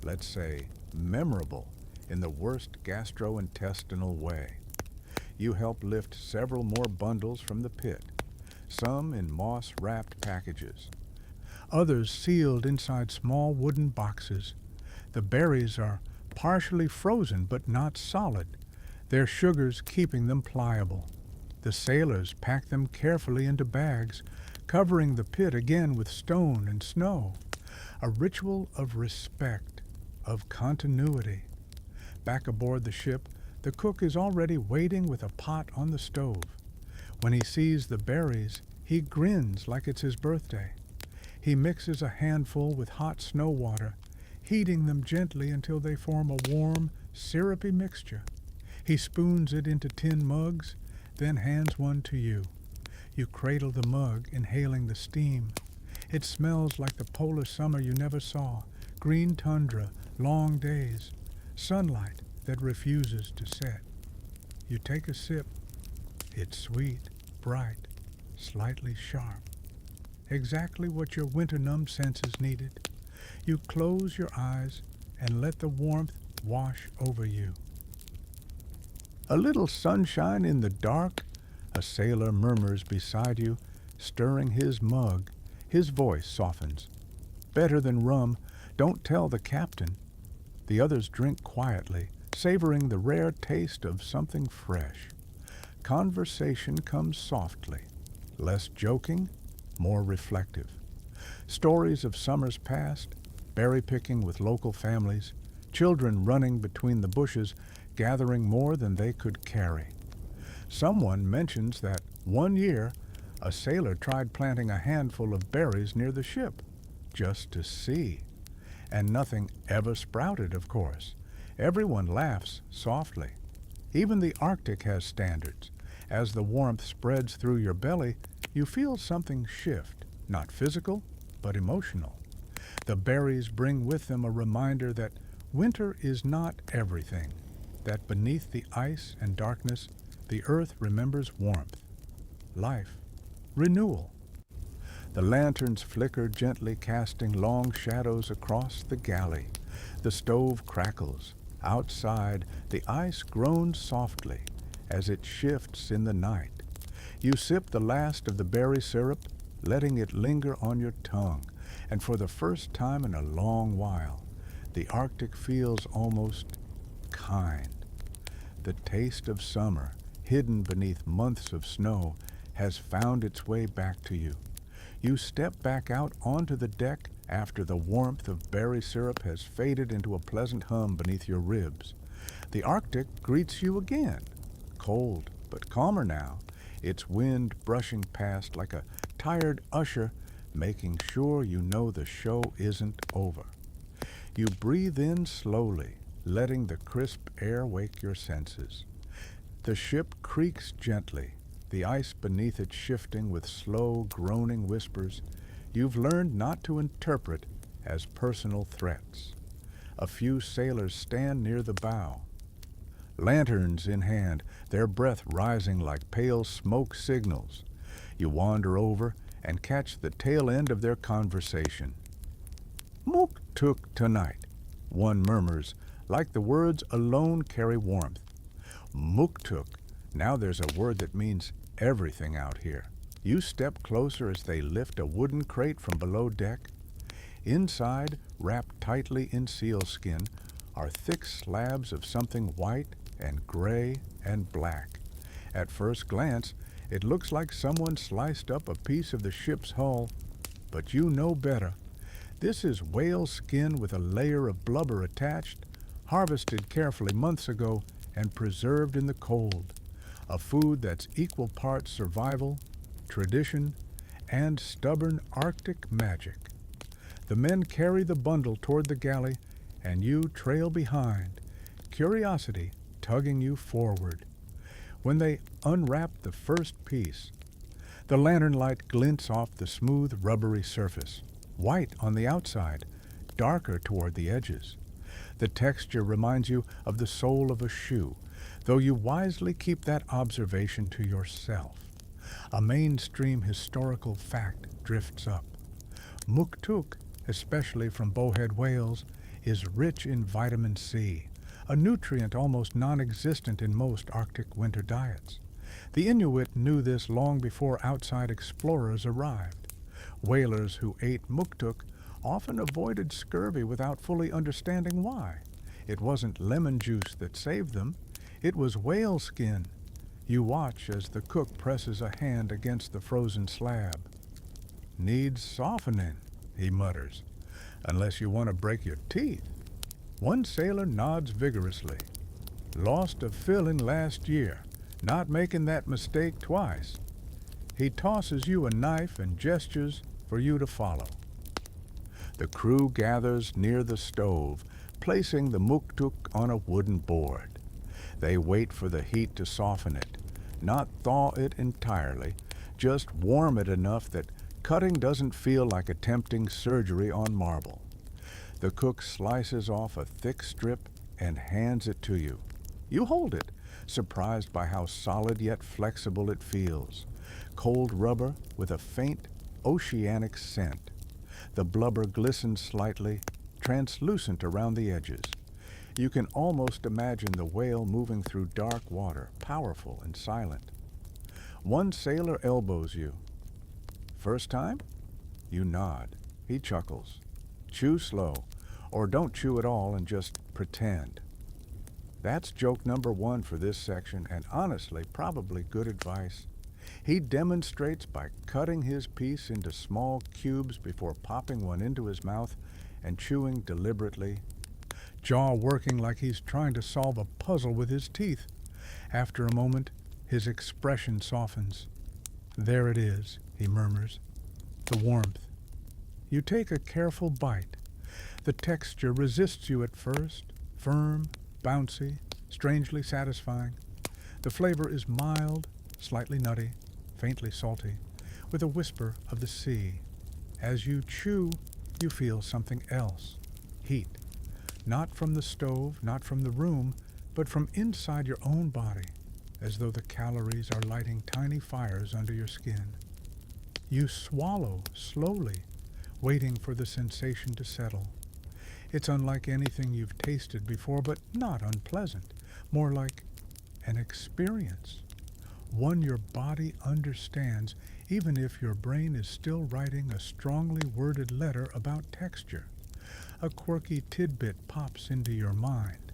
Speaker 1: let's say, memorable in the worst gastrointestinal way. You help lift several more bundles from the pit, some in moss-wrapped packages, others sealed inside small wooden boxes. The berries are partially frozen but not solid, their sugars keeping them pliable. The sailors pack them carefully into bags, covering the pit again with stone and snow, a ritual of respect, of continuity. Back aboard the ship, the cook is already waiting with a pot on the stove. When he sees the berries, he grins like it's his birthday. He mixes a handful with hot snow water, heating them gently until they form a warm, syrupy mixture. He spoons it into tin mugs, then hands one to you. You cradle the mug, inhaling the steam. It smells like the polar summer you never saw, green tundra, long days, sunlight that refuses to set. You take a sip. It's sweet, bright, slightly sharp. Exactly what your winter-numbed senses needed. You close your eyes and let the warmth wash over you. A little sunshine in the dark, a sailor murmurs beside you, stirring his mug. His voice softens. Better than rum, don't tell the captain. The others drink quietly, savoring the rare taste of something fresh. Conversation comes softly, less joking, more reflective. Stories of summers past, berry picking with local families, children running between the bushes, gathering more than they could carry. Someone mentions that one year a sailor tried planting a handful of berries near the ship, just to see. And nothing ever sprouted, of course. Everyone laughs softly. Even the Arctic has standards. As the warmth spreads through your belly, you feel something shift, not physical, but emotional. The berries bring with them a reminder that winter is not everything, that beneath the ice and darkness, the earth remembers warmth, life, renewal. The lanterns flicker gently, casting long shadows across the galley. The stove crackles. Outside, the ice groans softly as it shifts in the night. You sip the last of the berry syrup, letting it linger on your tongue, and for the first time in a long while, the Arctic feels almost kind. The taste of summer, hidden beneath months of snow, has found its way back to you. You step back out onto the deck after the warmth of berry syrup has faded into a pleasant hum beneath your ribs. The Arctic greets you again, cold but calmer now, its wind brushing past like a tired usher, making sure you know the show isn't over. You breathe in slowly, letting the crisp air wake your senses. The ship creaks gently, the ice beneath it shifting with slow, groaning whispers you've learned not to interpret as personal threats. A few sailors stand near the bow, lanterns in hand, their breath rising like pale smoke signals. You wander over and catch the tail end of their conversation. "Muktuk tonight," one murmurs, like the words alone carry warmth. Muktuk, now there's a word that means everything out here. You step closer as they lift a wooden crate from below deck. Inside, wrapped tightly in sealskin, are thick slabs of something white and gray and black. At first glance, it looks like someone sliced up a piece of the ship's hull, but you know better. This is whale skin with a layer of blubber attached, harvested carefully months ago and preserved in the cold. A food that's equal parts survival, tradition, and stubborn Arctic magic. The men carry the bundle toward the galley, and you trail behind, curiosity tugging you forward. When they unwrap the first piece, the lantern light glints off the smooth, rubbery surface, white on the outside, darker toward the edges. The texture reminds you of the sole of a shoe, though you wisely keep that observation to yourself. A mainstream historical fact drifts up. Muktuk, especially from bowhead whales, is rich in vitamin C, a nutrient almost non-existent in most Arctic winter diets. The Inuit knew this long before outside explorers arrived. Whalers who ate muktuk often avoided scurvy without fully understanding why. It wasn't lemon juice that saved them, it was whale skin. You watch as the cook presses a hand against the frozen slab. "Needs softening," he mutters, "unless you want to break your teeth." One sailor nods vigorously. "Lost a filling last year, not making that mistake twice." He tosses you a knife and gestures for you to follow. The crew gathers near the stove, placing the muktuk on a wooden board. They wait for the heat to soften it, not thaw it entirely, just warm it enough that cutting doesn't feel like attempting surgery on marble. The cook slices off a thick strip and hands it to you. You hold it, surprised by how solid yet flexible it feels. Cold rubber with a faint oceanic scent. The blubber glistens slightly, translucent around the edges. You can almost imagine the whale moving through dark water, powerful and silent. One sailor elbows you. "First time?" You nod. He chuckles. "Chew slow, or don't chew at all and just pretend." That's joke number one for this section, and honestly, probably good advice. He demonstrates by cutting his piece into small cubes before popping one into his mouth and chewing deliberately, jaw working like he's trying to solve a puzzle with his teeth. After a moment, his expression softens. "There it is," he murmurs, "the warmth." You take a careful bite. The texture resists you at first, firm, bouncy, strangely satisfying. The flavor is mild, slightly nutty, faintly salty, with a whisper of the sea. As you chew, you feel something else. Heat. Not from the stove, not from the room, but from inside your own body, as though the calories are lighting tiny fires under your skin. You swallow slowly, waiting for the sensation to settle. It's unlike anything you've tasted before, but not unpleasant, more like an experience. One your body understands, even if your brain is still writing a strongly worded letter about texture. A quirky tidbit pops into your mind.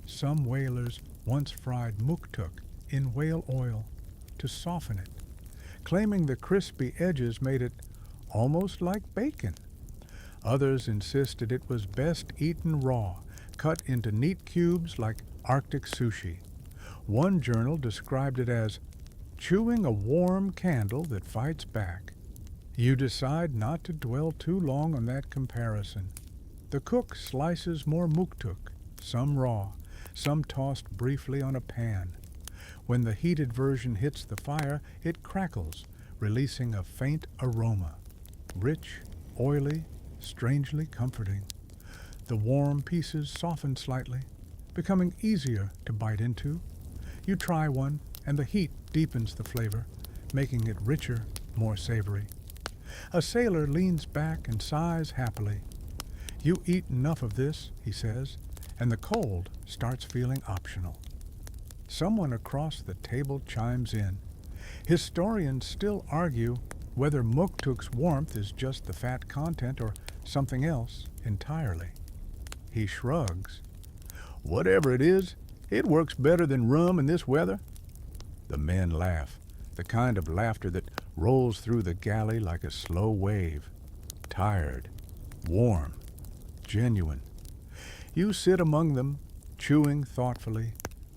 Speaker 1: Some whalers once fried muktuk in whale oil to soften it, claiming the crispy edges made it almost like bacon. Others insisted it was best eaten raw, cut into neat cubes like Arctic sushi. One journal described it as chewing a warm candle that fights back. You decide not to dwell too long on that comparison. The cook slices more muktuk, some raw, some tossed briefly on a pan. When the heated version hits the fire, it crackles, releasing a faint aroma. Rich, oily, strangely comforting. The warm pieces soften slightly, becoming easier to bite into. You try one, and the heat deepens the flavor, making it richer, more savory. A sailor leans back and sighs happily. You eat enough of this, he says, and the cold starts feeling optional. Someone across the table chimes in. Historians still argue whether muktuk's warmth is just the fat content or something else entirely. He shrugs. "Whatever it is, it works better than rum in this weather." The men laugh, the kind of laughter that rolls through the galley like a slow wave. Tired, warm, genuine. You sit among them, chewing thoughtfully,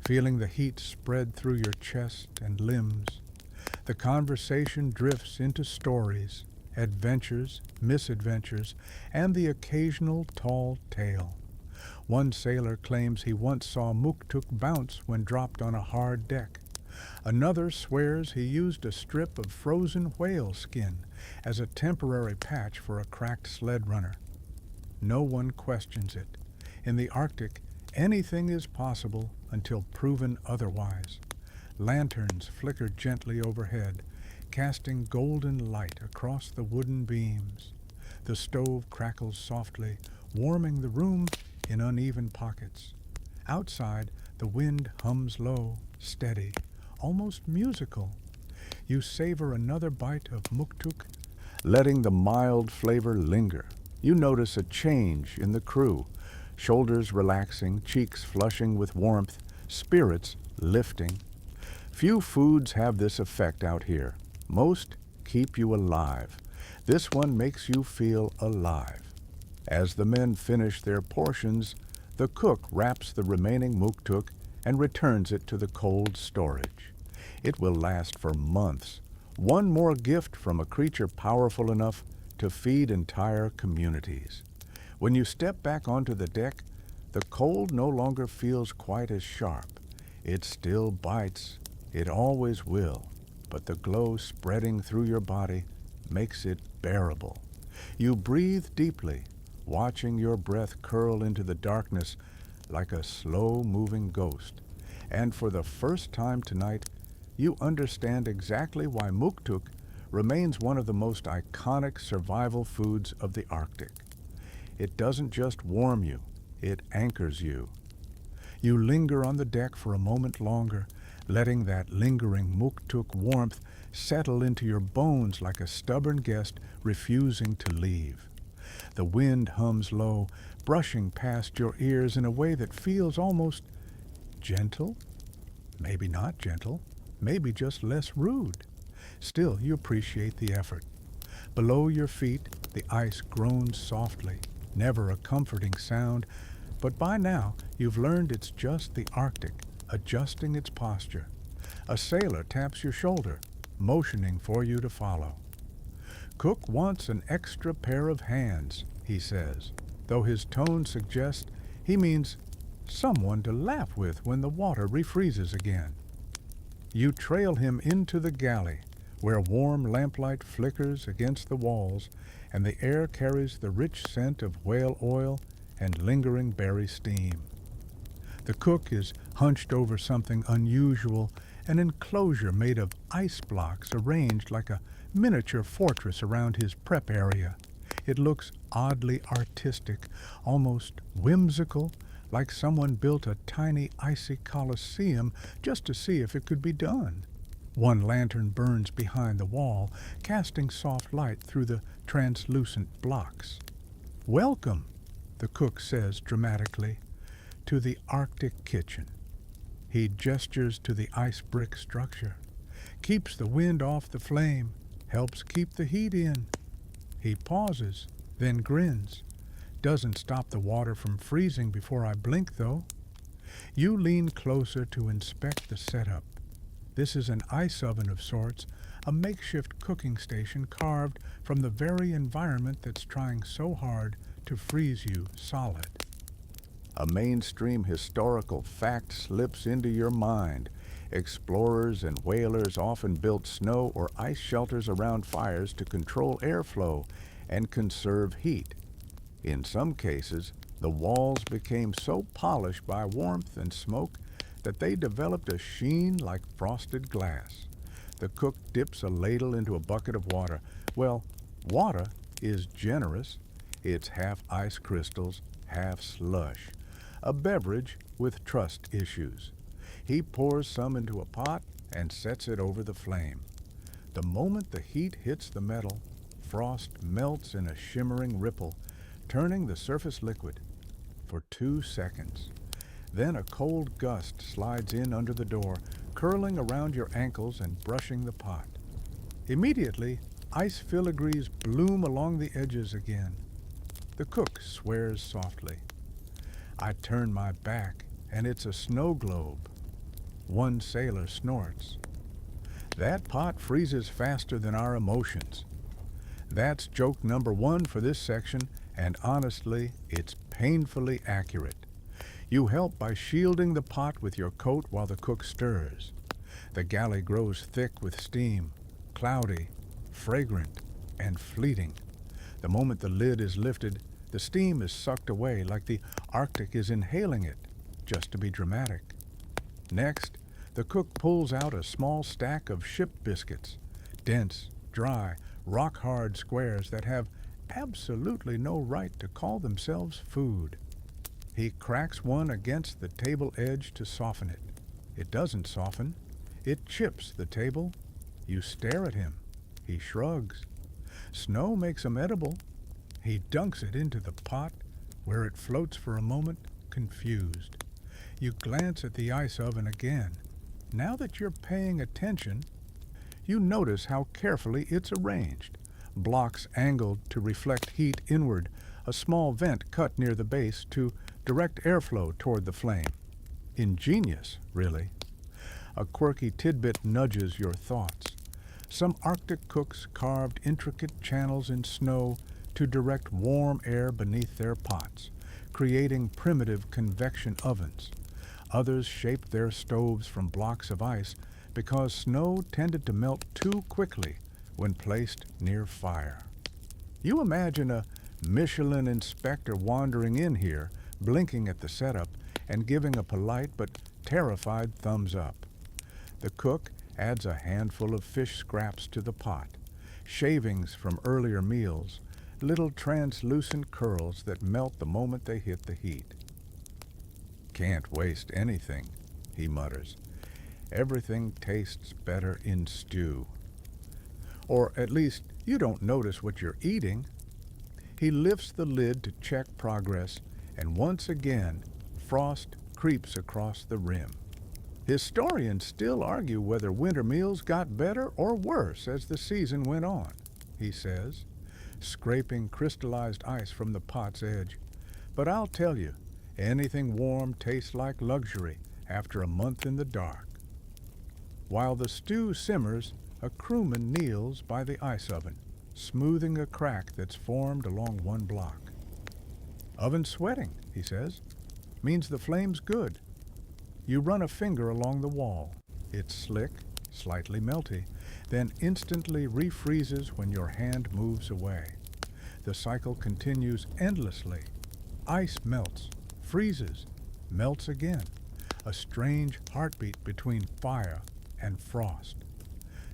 Speaker 1: feeling the heat spread through your chest and limbs. The conversation drifts into stories, adventures, misadventures, and the occasional tall tale. One sailor claims he once saw muktuk bounce when dropped on a hard deck. Another swears he used a strip of frozen whale skin as a temporary patch for a cracked sled runner. No one questions it. In the Arctic, anything is possible until proven otherwise. Lanterns flicker gently overhead, casting golden light across the wooden beams. The stove crackles softly, warming the room in uneven pockets. Outside, the wind hums low, steady, almost musical. You savor another bite of muktuk, letting the mild flavor linger. You notice a change in the crew, shoulders relaxing, cheeks flushing with warmth, spirits lifting. Few foods have this effect out here. Most keep you alive. This one makes you feel alive. As the men finish their portions, the cook wraps the remaining muktuk and returns it to the cold storage. It will last for months. One more gift from a creature powerful enough to feed entire communities. When you step back onto the deck, the cold no longer feels quite as sharp. It still bites. It always will. But the glow spreading through your body makes it bearable. You breathe deeply, watching your breath curl into the darkness like a slow-moving ghost. And for the first time tonight, you understand exactly why muktuk remains one of the most iconic survival foods of the Arctic. It doesn't just warm you, it anchors you. You linger on the deck for a moment longer, letting that lingering muktuk warmth settle into your bones like a stubborn guest refusing to leave. The wind hums low, brushing past your ears in a way that feels almost gentle. Maybe not gentle, maybe just less rude. Still, you appreciate the effort. Below your feet, the ice groans softly, never a comforting sound, but by now you've learned it's just the Arctic, adjusting its posture. A sailor taps your shoulder, motioning for you to follow. Cook wants an extra pair of hands, he says, though his tone suggests he means someone to laugh with when the water refreezes again. You trail him into the galley, where warm lamplight flickers against the walls and the air carries the rich scent of whale oil and lingering berry steam. The cook is hunched over something unusual, an enclosure made of ice blocks arranged like a miniature fortress around his prep area. It looks oddly artistic, almost whimsical, like someone built a tiny icy coliseum just to see if it could be done. One lantern burns behind the wall, casting soft light through the translucent blocks. "Welcome," the cook says dramatically, "to the Arctic kitchen." He gestures to the ice brick structure, keeps the wind off the flame, helps keep the heat in. He pauses, then grins. Doesn't stop the water from freezing before I blink, though. You lean closer to inspect the setup. This is an ice oven of sorts, a makeshift cooking station carved from the very environment that's trying so hard to freeze you solid. A mainstream historical fact slips into your mind. Explorers and whalers often built snow or ice shelters around fires to control airflow and conserve heat. In some cases, the walls became so polished by warmth and smoke that they developed a sheen like frosted glass. The cook dips a ladle into a bucket of water. Well, water is generous. It's half ice crystals, half slush. A beverage with trust issues. He pours some into a pot and sets it over the flame. The moment the heat hits the metal, frost melts in a shimmering ripple, turning the surface liquid for 2 seconds. Then a cold gust slides in under the door, curling around your ankles and brushing the pot. Immediately, ice filigrees bloom along the edges again. The cook swears softly. I turn my back, and it's a snow globe. One sailor snorts. That pot freezes faster than our emotions. That's joke number 1 for this section, and honestly, it's painfully accurate. You help by shielding the pot with your coat while the cook stirs. The galley grows thick with steam, cloudy, fragrant, and fleeting. The moment the lid is lifted, The steam is sucked away like the Arctic is inhaling it, just to be dramatic. Next, the cook pulls out a small stack of ship biscuits, dense, dry, rock-hard squares that have absolutely no right to call themselves food. He cracks one against the table edge to soften it. It doesn't soften. It chips the table. You stare at him. He shrugs. Snow makes him edible. He dunks it into the pot, where it floats for a moment, confused. You glance at the ice oven again. Now that you're paying attention, you notice how carefully it's arranged. Blocks angled to reflect heat inward, a small vent cut near the base to direct airflow toward the flame. Ingenious, really. A quirky tidbit nudges your thoughts. Some Arctic cooks carved intricate channels in snow to direct warm air beneath their pots, creating primitive convection ovens. Others shaped their stoves from blocks of ice because snow tended to melt too quickly when placed near fire. You imagine a Michelin inspector wandering in here, blinking at the setup and giving a polite but terrified thumbs up. The cook adds a handful of fish scraps to the pot, shavings from earlier meals, little translucent curls that melt the moment they hit the heat. "Can't waste anything," he mutters. "Everything tastes better in stew." Or at least you don't notice what you're eating. He lifts the lid to check progress, and once again, frost creeps across the rim. Historians still argue whether winter meals got better or worse as the season went on, he says, scraping crystallized ice from the pot's edge. But I'll tell you, anything warm tastes like luxury after a month in the dark. While the stew simmers, a crewman kneels by the ice oven, smoothing a crack that's formed along one block. "Oven's sweating," he says. "Means the flame's good." You run a finger along the wall. It's slick, slightly melty, then instantly refreezes when your hand moves away. The cycle continues endlessly. Ice melts, freezes, melts again. A strange heartbeat between fire and frost.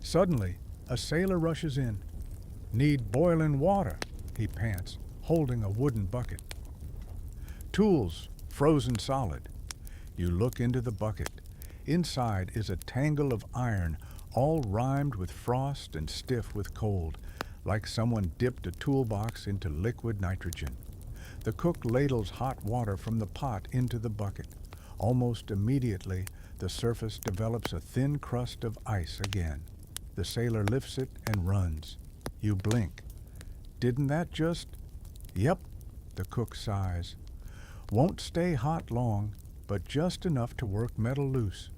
Speaker 1: Suddenly, a sailor rushes in. "Need boiling water," he pants, holding a wooden bucket. "Tools, frozen solid." You look into the bucket. Inside is a tangle of iron, all rimed with frost and stiff with cold, like someone dipped a toolbox into liquid nitrogen. The cook ladles hot water from the pot into the bucket. Almost immediately, the surface develops a thin crust of ice again. The sailor lifts it and runs. You blink. "Didn't that just—" "Yep," the cook sighs. "Won't stay hot long, but just enough to work metal loose."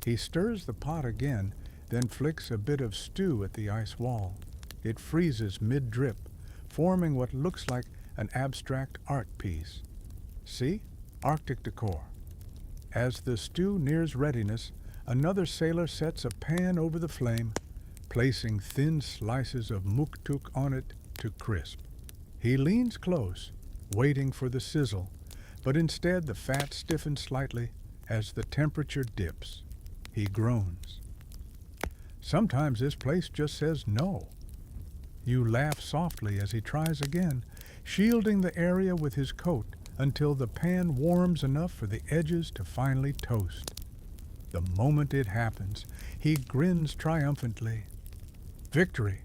Speaker 1: He stirs the pot again, then flicks a bit of stew at the ice wall. It freezes mid-drip, forming what looks like an abstract art piece. See? Arctic decor. As the stew nears readiness, another sailor sets a pan over the flame, placing thin slices of muktuk on it to crisp. He leans close, waiting for the sizzle, but instead the fat stiffens slightly as the temperature dips. He groans. Sometimes this place just says no. You laugh softly as he tries again, shielding the area with his coat until the pan warms enough for the edges to finally toast. The moment it happens, he grins triumphantly. Victory!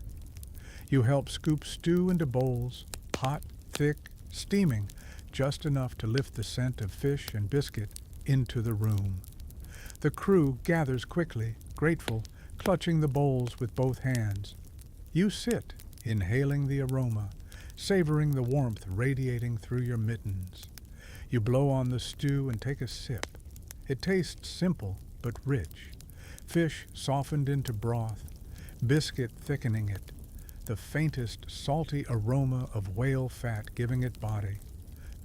Speaker 1: You help scoop stew into bowls, hot, thick, steaming, just enough to lift the scent of fish and biscuit into the room. The crew gathers quickly, grateful, clutching the bowls with both hands. You sit, inhaling the aroma, savoring the warmth radiating through your mittens. You blow on the stew and take a sip. It tastes simple but rich. Fish softened into broth, biscuit thickening it, the faintest salty aroma of whale fat giving it body.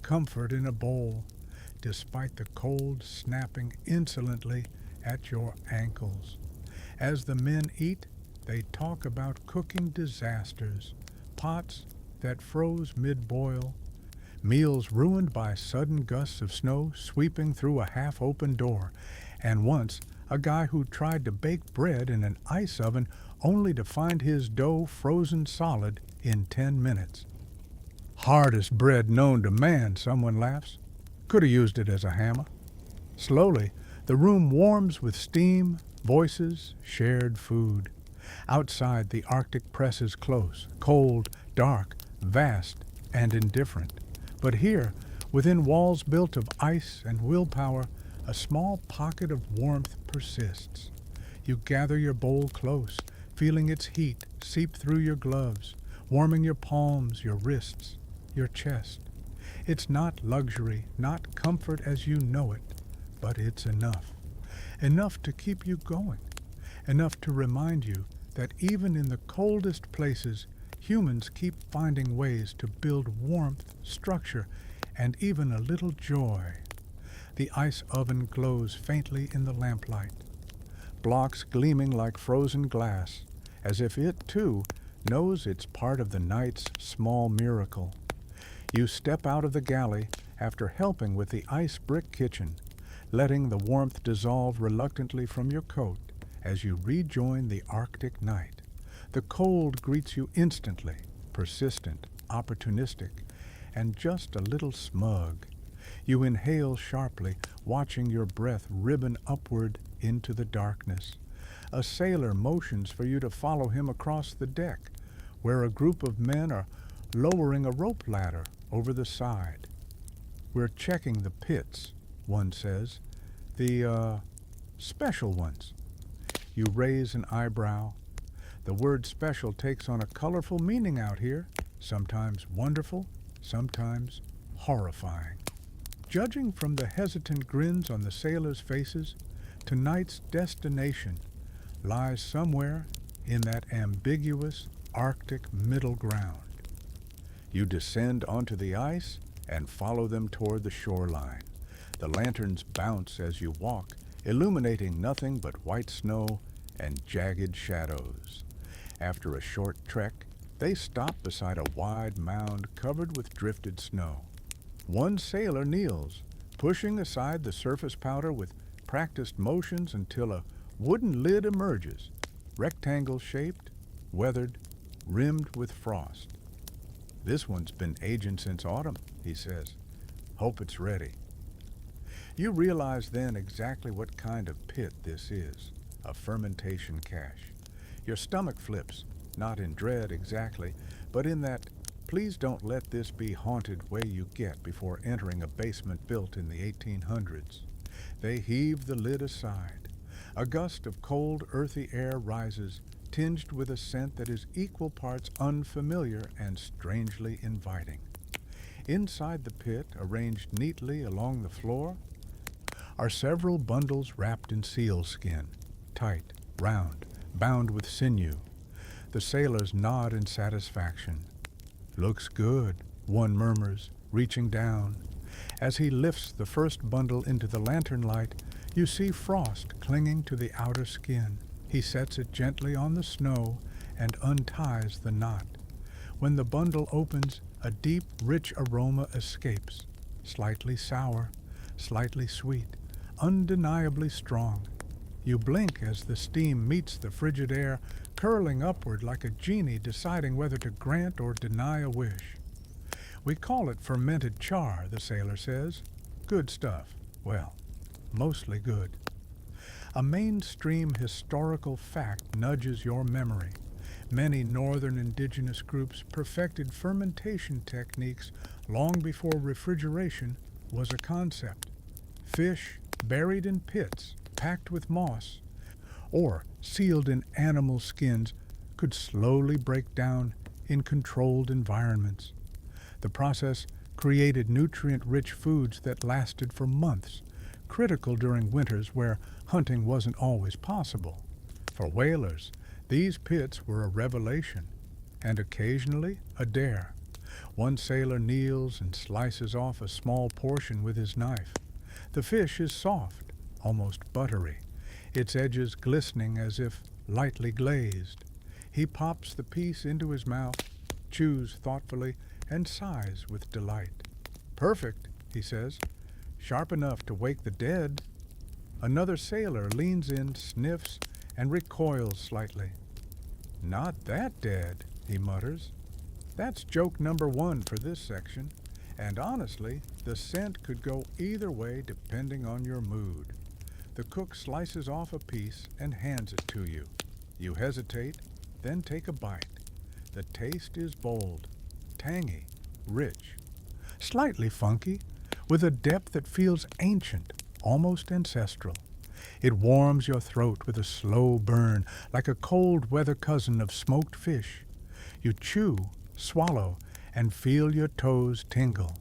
Speaker 1: Comfort in a bowl, despite the cold snapping insolently at your ankles. As the men eat, they talk about cooking disasters, pots that froze mid-boil, meals ruined by sudden gusts of snow sweeping through a half-open door, and once a guy who tried to bake bread in an ice oven only to find his dough frozen solid in 10 minutes. Hardest bread known to man, someone laughs. Could have used it as a hammer. Slowly, the room warms with steam, voices, shared food. Outside, the Arctic presses close, cold, dark, vast, and indifferent. But here, within walls built of ice and willpower, a small pocket of warmth persists. You gather your bowl close, feeling its heat seep through your gloves, warming your palms, your wrists, your chest. It's not luxury, not comfort as you know it, but it's enough. Enough to keep you going. Enough to remind you that even in the coldest places, humans keep finding ways to build warmth, structure, and even a little joy. The ice oven glows faintly in the lamplight, blocks gleaming like frozen glass, as if it, too, knows it's part of the night's small miracle. You step out of the galley after helping with the ice brick kitchen, letting the warmth dissolve reluctantly from your coat as you rejoin the Arctic night. The cold greets you instantly, persistent, opportunistic, and just a little smug. You inhale sharply, watching your breath ribbon upward into the darkness. A sailor motions for you to follow him across the deck, where a group of men are lowering a rope ladder over the side. "We're checking the pits," one says. "The, special ones." You raise an eyebrow. The word special takes on a colorful meaning out here, sometimes wonderful, sometimes horrifying. Judging from the hesitant grins on the sailors' faces, tonight's destination lies somewhere in that ambiguous Arctic middle ground. You descend onto the ice and follow them toward the shoreline. The lanterns bounce as you walk, illuminating nothing but white snow and jagged shadows. After a short trek, they stop beside a wide mound covered with drifted snow. One sailor kneels, pushing aside the surface powder with practiced motions until a wooden lid emerges, rectangle-shaped, weathered, rimmed with frost. "This one's been aging since autumn," he says. "Hope it's ready." You realize then exactly what kind of pit this is, a fermentation cache. Your stomach flips, not in dread exactly, but in that please don't let this be haunted way you get before entering a basement built in the 1800s. They heave the lid aside. A gust of cold, earthy air rises, tinged with a scent that is equal parts unfamiliar and strangely inviting. Inside the pit, arranged neatly along the floor, are several bundles wrapped in sealskin, tight, round, bound with sinew. The sailors nod in satisfaction. "Looks good," one murmurs, reaching down. As he lifts the first bundle into the lantern light, you see frost clinging to the outer skin. He sets it gently on the snow and unties the knot. When the bundle opens, a deep, rich aroma escapes, slightly sour, slightly sweet, undeniably strong. You blink as the steam meets the frigid air, curling upward like a genie deciding whether to grant or deny a wish. "We call it fermented char," the sailor says. "Good stuff. Well, mostly good." A mainstream historical fact nudges your memory. Many northern indigenous groups perfected fermentation techniques long before refrigeration was a concept. Fish buried in pits, packed with moss, or sealed in animal skins, could slowly break down in controlled environments. The process created nutrient-rich foods that lasted for months, critical during winters where hunting wasn't always possible. For whalers, these pits were a revelation, and occasionally a dare. One sailor kneels and slices off a small portion with his knife. The fish is soft, almost buttery, its edges glistening as if lightly glazed. He pops the piece into his mouth, chews thoughtfully, and sighs with delight. Perfect, he says. Sharp enough to wake the dead. Another sailor leans in, sniffs, and recoils slightly. Not that dead, he mutters. That's joke number one for this section, and honestly, the scent could go either way depending on your mood. The cook slices off a piece and hands it to you. You hesitate, then take a bite. The taste is bold, tangy, rich, slightly funky, with a depth that feels ancient, almost ancestral. It warms your throat with a slow burn, like a cold weather cousin of smoked fish. You chew, swallow, and feel your toes tingle.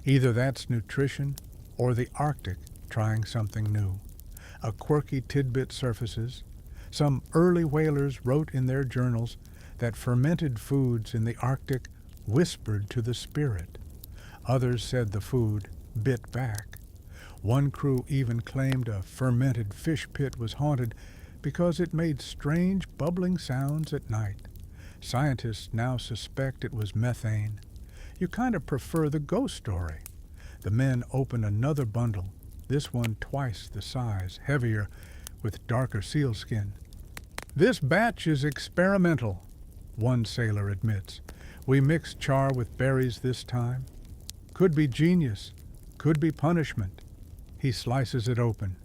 Speaker 1: Either that's nutrition or the Arctic trying something new. A quirky tidbit surfaces. Some early whalers wrote in their journals that fermented foods in the Arctic whispered to the spirit. Others said the food bit back. One crew even claimed a fermented fish pit was haunted because it made strange bubbling sounds at night. Scientists now suspect it was methane. You kind of prefer the ghost story. The men open another bundle, this one twice the size, heavier, with darker sealskin. This batch is experimental, one sailor admits. We mixed char with berries this time. Could be genius, could be punishment. He slices it open.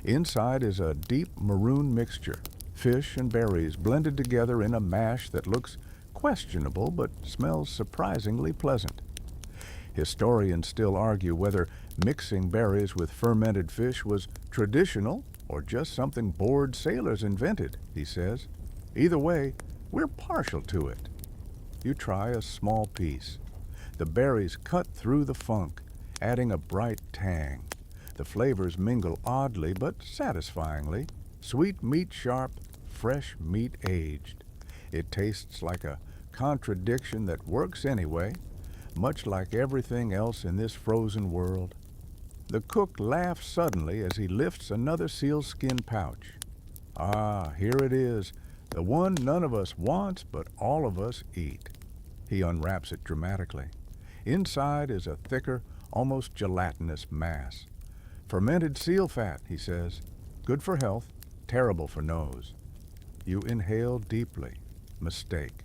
Speaker 1: Inside is a deep maroon mixture, fish and berries blended together in a mash that looks questionable but smells surprisingly pleasant. Historians still argue whether mixing berries with fermented fish was traditional or just something bored sailors invented, he says. Either way, we're partial to it. You try a small piece. The berries cut through the funk, adding a bright tang. The flavors mingle oddly but satisfyingly. Sweet meat sharp, fresh meat aged. It tastes like a contradiction that works anyway, much like everything else in this frozen world. The cook laughs suddenly as he lifts another sealskin pouch. Ah, here it is, the one none of us wants but all of us eat. He unwraps it dramatically. Inside is a thicker, almost gelatinous mass. Fermented seal fat, he says. Good for health, terrible for nose. You inhale deeply. Mistake.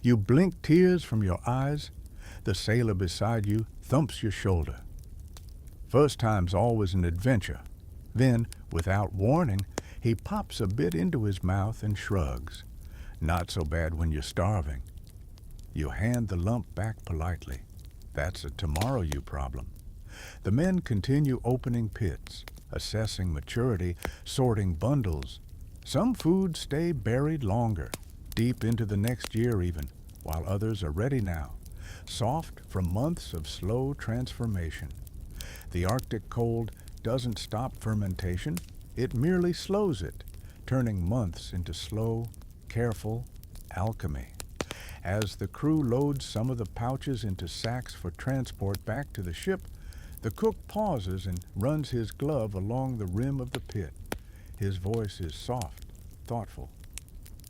Speaker 1: You blink tears from your eyes. The sailor beside you thumps your shoulder. First time's always an adventure. Then, without warning, he pops a bit into his mouth and shrugs. Not so bad when you're starving. You hand the lump back politely. That's a tomorrow you problem. The men continue opening pits, assessing maturity, sorting bundles. Some foods stay buried longer, deep into the next year even, while others are ready now, soft from months of slow transformation. The Arctic cold doesn't stop fermentation, it merely slows it, turning months into slow, careful alchemy. As the crew loads some of the pouches into sacks for transport back to the ship, the cook pauses and runs his glove along the rim of the pit. His voice is soft, thoughtful.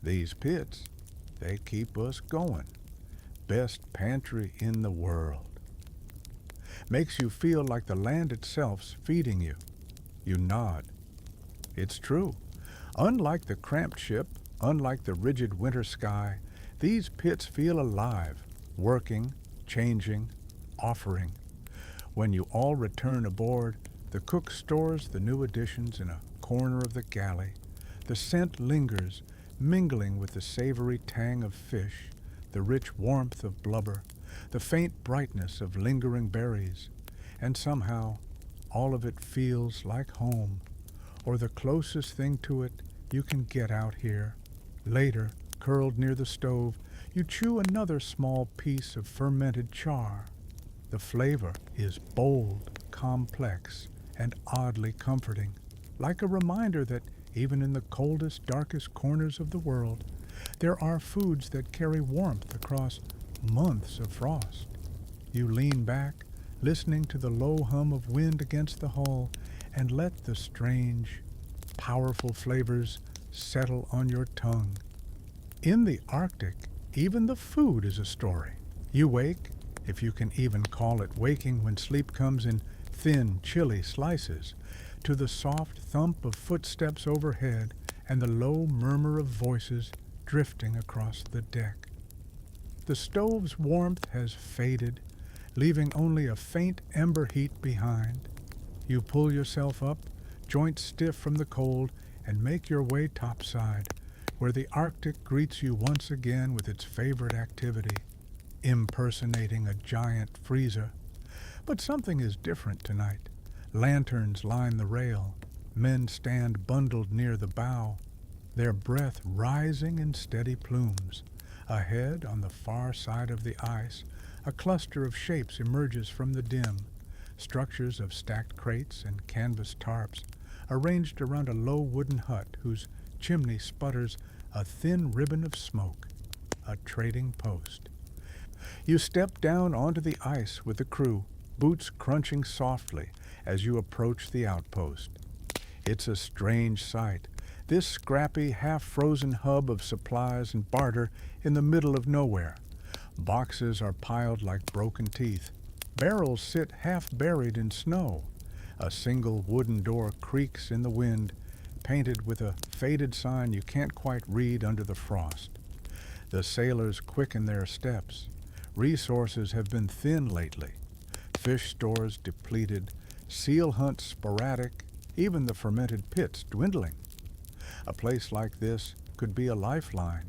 Speaker 1: These pits, they keep us going. Best pantry in the world. Makes you feel like the land itself's feeding you. You nod. It's true. Unlike the cramped ship, unlike the rigid winter sky, these pits feel alive, working, changing, offering. When you all return aboard, the cook stores the new additions in a corner of the galley. The scent lingers, mingling with the savory tang of fish, the rich warmth of blubber, the faint brightness of lingering berries, and somehow all of it feels like home, or the closest thing to it you can get out here. Later, curled near the stove, you chew another small piece of fermented char. The flavor is bold, complex, and oddly comforting, like a reminder that even in the coldest, darkest corners of the world, there are foods that carry warmth across months of frost. You lean back, listening to the low hum of wind against the hull, and let the strange, powerful flavors settle on your tongue. In the Arctic, even the food is a story. You wake, if you can even call it waking when sleep comes in thin, chilly slices, to the soft thump of footsteps overhead and the low murmur of voices drifting across the deck. The stove's warmth has faded, leaving only a faint ember heat behind. You pull yourself up, joints stiff from the cold, and make your way topside, where the Arctic greets you once again with its favorite activity, impersonating a giant freezer. But something is different tonight. Lanterns line the rail. Men stand bundled near the bow, their breath rising in steady plumes. Ahead, on the far side of the ice, a cluster of shapes emerges from the dim, structures of stacked crates and canvas tarps, arranged around a low wooden hut whose chimney sputters a thin ribbon of smoke, a trading post. You step down onto the ice with the crew, boots crunching softly as you approach the outpost. It's a strange sight, this scrappy, half-frozen hub of supplies and barter in the middle of nowhere. Boxes are piled like broken teeth. Barrels sit half-buried in snow. A single wooden door creaks in the wind, painted with a faded sign you can't quite read under the frost. The sailors quicken their steps. Resources have been thin lately. Fish stores depleted, seal hunts sporadic, even the fermented pits dwindling. A place like this could be a lifeline.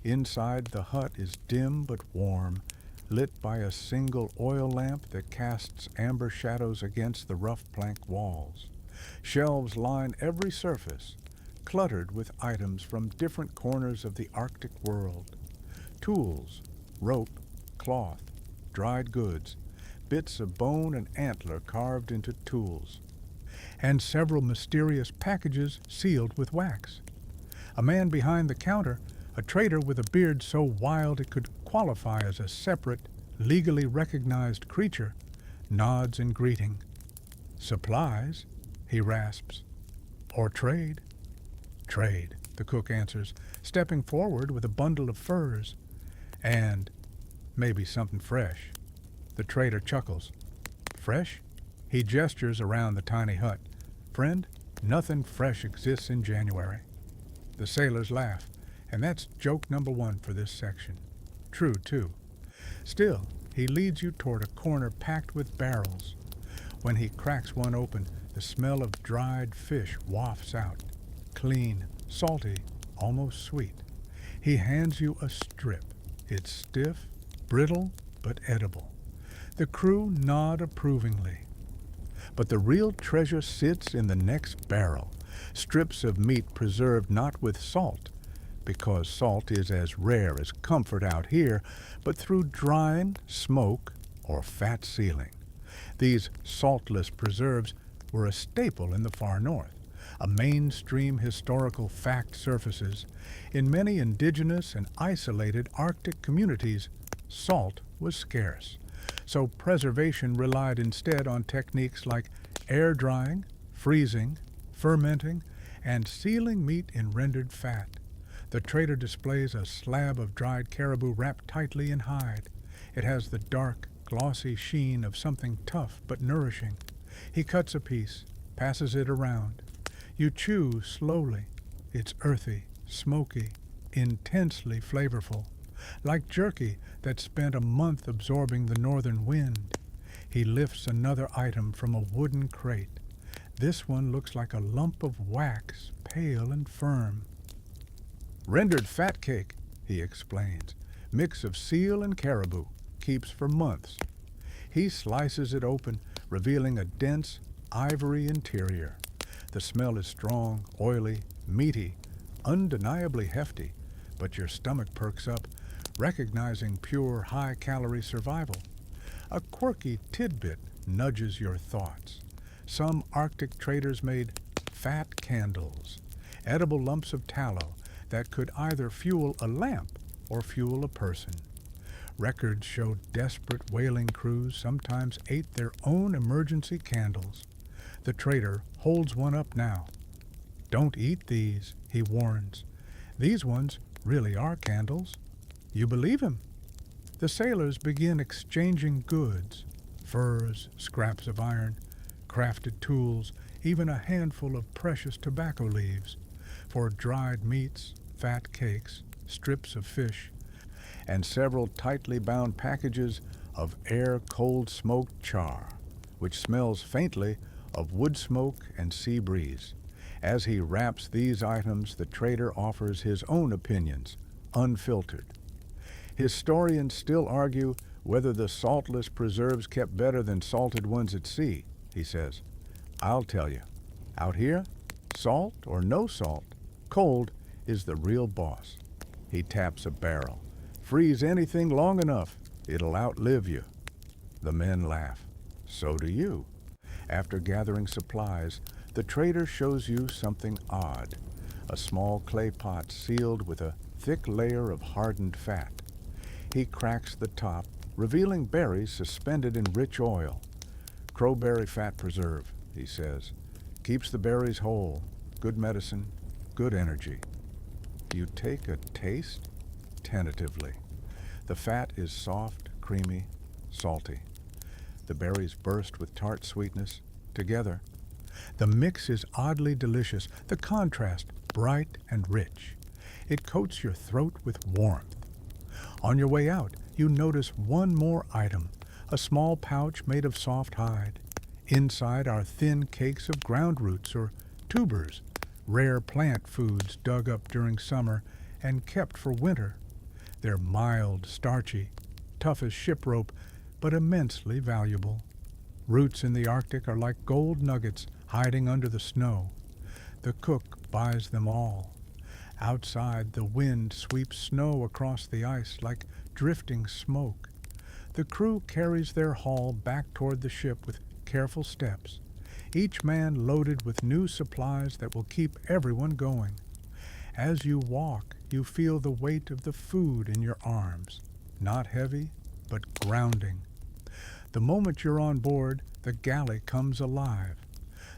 Speaker 1: Inside, the hut is dim but warm, lit by a single oil lamp that casts amber shadows against the rough plank walls. Shelves line every surface, cluttered with items from different corners of the Arctic world. Tools, rope, cloth, dried goods, bits of bone and antler carved into tools, and several mysterious packages sealed with wax. A man behind the counter, a trader with a beard so wild it could qualify as a separate, legally recognized creature, nods in greeting. "Supplies?" he rasps. "Or trade?" "Trade," the cook answers, stepping forward with a bundle of furs. "And maybe something fresh." The trader chuckles. "Fresh?" He gestures around the tiny hut. "Friend, nothing fresh exists in January." The sailors laugh, and that's joke number one for this section. True, too. Still, he leads you toward a corner packed with barrels. When he cracks one open, the smell of dried fish wafts out. Clean, salty, almost sweet. He hands you a strip. It's stiff, brittle, but edible. The crew nod approvingly. But the real treasure sits in the next barrel. Strips of meat preserved not with salt, because salt is as rare as comfort out here, but through drying, smoke, or fat sealing. These saltless preserves were a staple in the far north, a mainstream historical fact surfaces. In many indigenous and isolated Arctic communities, salt was scarce, so preservation relied instead on techniques like air drying, freezing, fermenting, and sealing meat in rendered fat. The trader displays a slab of dried caribou wrapped tightly in hide. It has the dark, glossy sheen of something tough but nourishing. He cuts a piece, passes it around. You chew slowly. It's earthy, smoky, intensely flavorful, like jerky that spent a month absorbing the northern wind. He lifts another item from a wooden crate. This one looks like a lump of wax, pale and firm. "Rendered fat cake," he explains. "Mix of seal and caribou. Keeps for months." He slices it open, revealing a dense, ivory interior. The smell is strong, oily, meaty, undeniably hefty, but your stomach perks up, recognizing pure, high-calorie survival. A quirky tidbit nudges your thoughts. Some Arctic traders made fat candles, edible lumps of tallow that could either fuel a lamp or fuel a person. Records show desperate whaling crews sometimes ate their own emergency candles. The trader holds one up now. "Don't eat these," he warns. "These ones really are candles." You believe him? The sailors begin exchanging goods, furs, scraps of iron, crafted tools, even a handful of precious tobacco leaves, for dried meats, fat cakes, strips of fish, and several tightly bound packages of air-cold smoked char, which smells faintly of wood smoke and sea breeze. As he wraps these items, the trader offers his own opinions, unfiltered. Historians still argue whether the saltless preserves kept better than salted ones at sea, he says. I'll tell you, out here, salt or no salt, cold is the real boss. He taps a barrel. Freeze anything long enough, it'll outlive you. The men laugh. So do you. After gathering supplies, the trader shows you something odd, a small clay pot sealed with a thick layer of hardened fat. He cracks the top, revealing berries suspended in rich oil. Crowberry fat preserve, he says. Keeps the berries whole. Good medicine, good energy. You take a taste, tentatively. The fat is soft, creamy, salty. The berries burst with tart sweetness together. The mix is oddly delicious, the contrast bright and rich. It coats your throat with warmth. On your way out, you notice one more item, a small pouch made of soft hide. Inside are thin cakes of ground roots or tubers, rare plant foods dug up during summer and kept for winter. They're mild, starchy, tough as ship rope, but immensely valuable. Roots in the Arctic are like gold nuggets hiding under the snow. The cook buys them all. Outside, the wind sweeps snow across the ice like drifting smoke. The crew carries their haul back toward the ship with careful steps, each man loaded with new supplies that will keep everyone going. As you walk, you feel the weight of the food in your arms, not heavy, but grounding. The moment you're on board, the galley comes alive.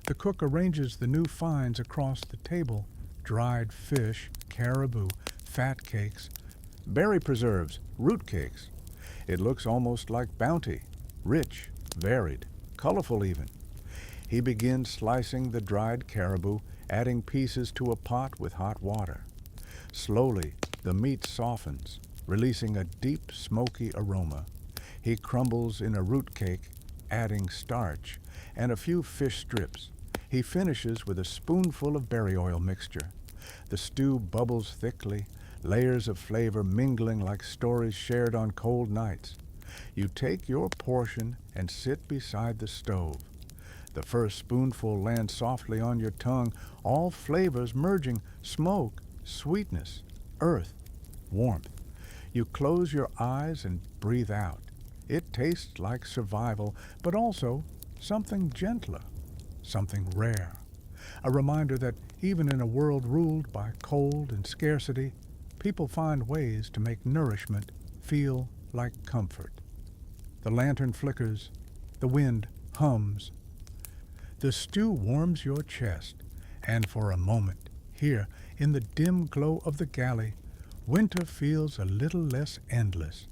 Speaker 1: The cook arranges the new finds across the table: dried fish, caribou, fat cakes, berry preserves, root cakes. It looks almost like bounty, rich, varied, colorful even. He begins slicing the dried caribou, adding pieces to a pot with hot water. Slowly, the meat softens, releasing a deep, smoky aroma. He crumbles in a root cake, adding starch, and a few fish strips. He finishes with a spoonful of berry oil mixture. The stew bubbles thickly, layers of flavor mingling like stories shared on cold nights. You take your portion and sit beside the stove. The first spoonful lands softly on your tongue, all flavors merging: smoke, sweetness, earth, warmth. You close your eyes and breathe out. It tastes like survival, but also something gentler, something rare. A reminder that even in a world ruled by cold and scarcity, people find ways to make nourishment feel like comfort. The lantern flickers, the wind hums. The stew warms your chest, and for a moment, here, in the dim glow of the galley, winter feels a little less endless.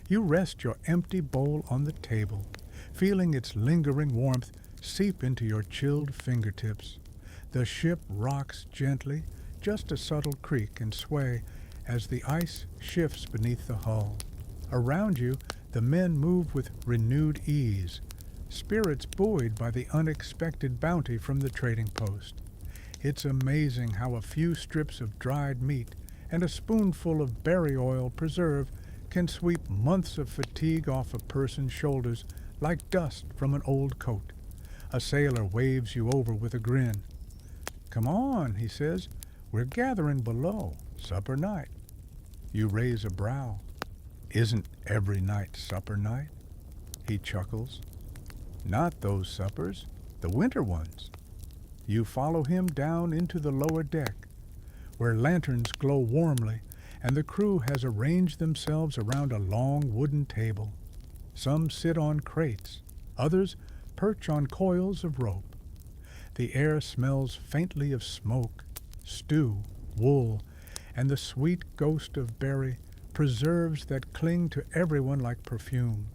Speaker 1: You rest your empty bowl on the table, feeling its lingering warmth seep into your chilled fingertips. The ship rocks gently, just a subtle creak and sway as the ice shifts beneath the hull. Around you, the men move with renewed ease, spirits buoyed by the unexpected bounty from the trading post. It's amazing how a few strips of dried meat and a spoonful of berry oil preserve can sweep months of fatigue off a person's shoulders like dust from an old coat. A sailor waves you over with a grin. "Come on," he says, "we're gathering below, supper night." You raise a brow. "Isn't every night supper night?" He chuckles. "Not those suppers, the winter ones." You follow him down into the lower deck, where lanterns glow warmly, and the crew has arranged themselves around a long wooden table. Some sit on crates, others perch on coils of rope. The air smells faintly of smoke, stew, wool, and the sweet ghost of berry preserves that cling to everyone like perfume.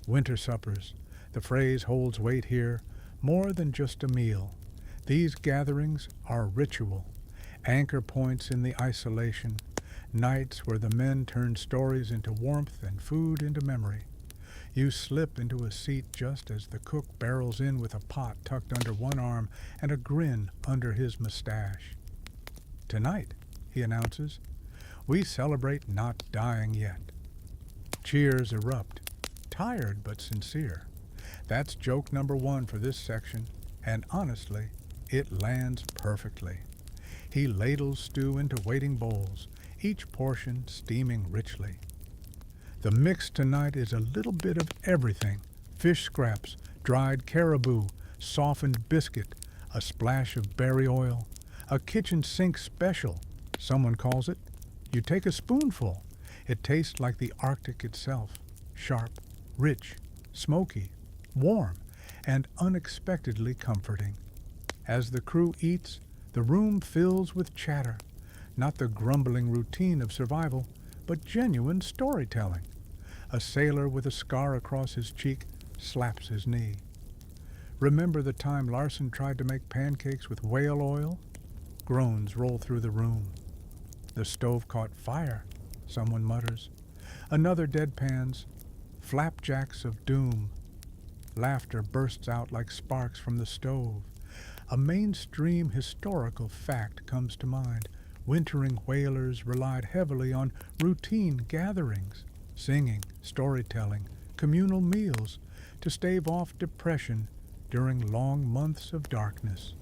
Speaker 1: Winter suppers. The phrase holds weight here, more than just a meal. These gatherings are ritual, anchor points in the isolation, nights where the men turn stories into warmth and food into memory. You slip into a seat just as the cook barrels in with a pot tucked under one arm and a grin under his mustache. Tonight, he announces, we celebrate not dying yet. Cheers erupt, tired but sincere. That's joke number one for this section, and honestly, it lands perfectly. He ladles stew into waiting bowls, each portion steaming richly. The mix tonight is a little bit of everything: fish scraps, dried caribou, softened biscuit, a splash of berry oil, a kitchen sink special, someone calls it. You take a spoonful. It tastes like the Arctic itself, sharp, rich, smoky, warm, and unexpectedly comforting. As the crew eats, the room fills with chatter, not the grumbling routine of survival, but genuine storytelling. A sailor with a scar across his cheek slaps his knee. Remember the time Larson tried to make pancakes with whale oil? Groans roll through the room. The stove caught fire, someone mutters. Another deadpans, flapjacks of doom. Laughter bursts out like sparks from the stove. A mainstream historical fact comes to mind. Wintering whalers relied heavily on routine gatherings, singing, storytelling, communal meals to stave off depression during long months of darkness.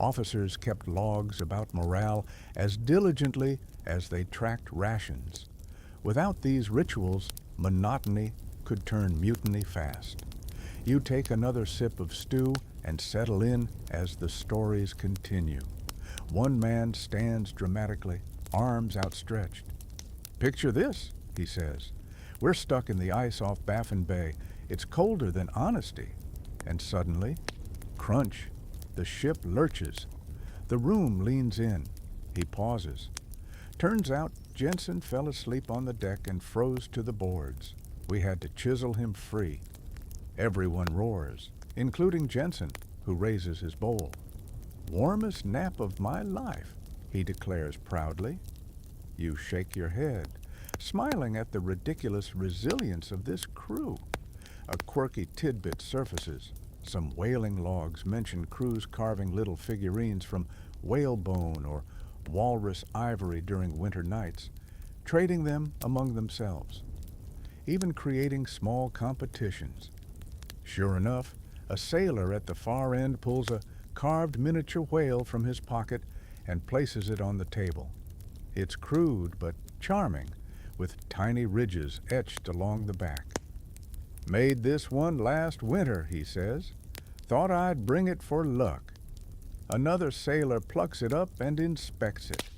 Speaker 1: Officers kept logs about morale as diligently as they tracked rations. Without these rituals, monotony could turn mutiny fast. You take another sip of stew and settle in as the stories continue. One man stands dramatically, arms outstretched. "Picture this," he says. "We're stuck in the ice off Baffin Bay. It's colder than honesty." And suddenly, crunch, the ship lurches. The room leans in. He pauses. Turns out Jensen fell asleep on the deck and froze to the boards. We had to chisel him free. Everyone roars, including Jensen, who raises his bowl. "Warmest nap of my life," he declares proudly. You shake your head, smiling at the ridiculous resilience of this crew. A quirky tidbit surfaces. Some whaling logs mention crews carving little figurines from whalebone or walrus ivory during winter nights, trading them among themselves, even creating small competitions. Sure enough, a sailor at the far end pulls a carved miniature whale from his pocket and places it on the table. It's crude but charming, with tiny ridges etched along the back. "Made this one last winter," he says. "Thought I'd bring it for luck." Another sailor plucks it up and inspects it.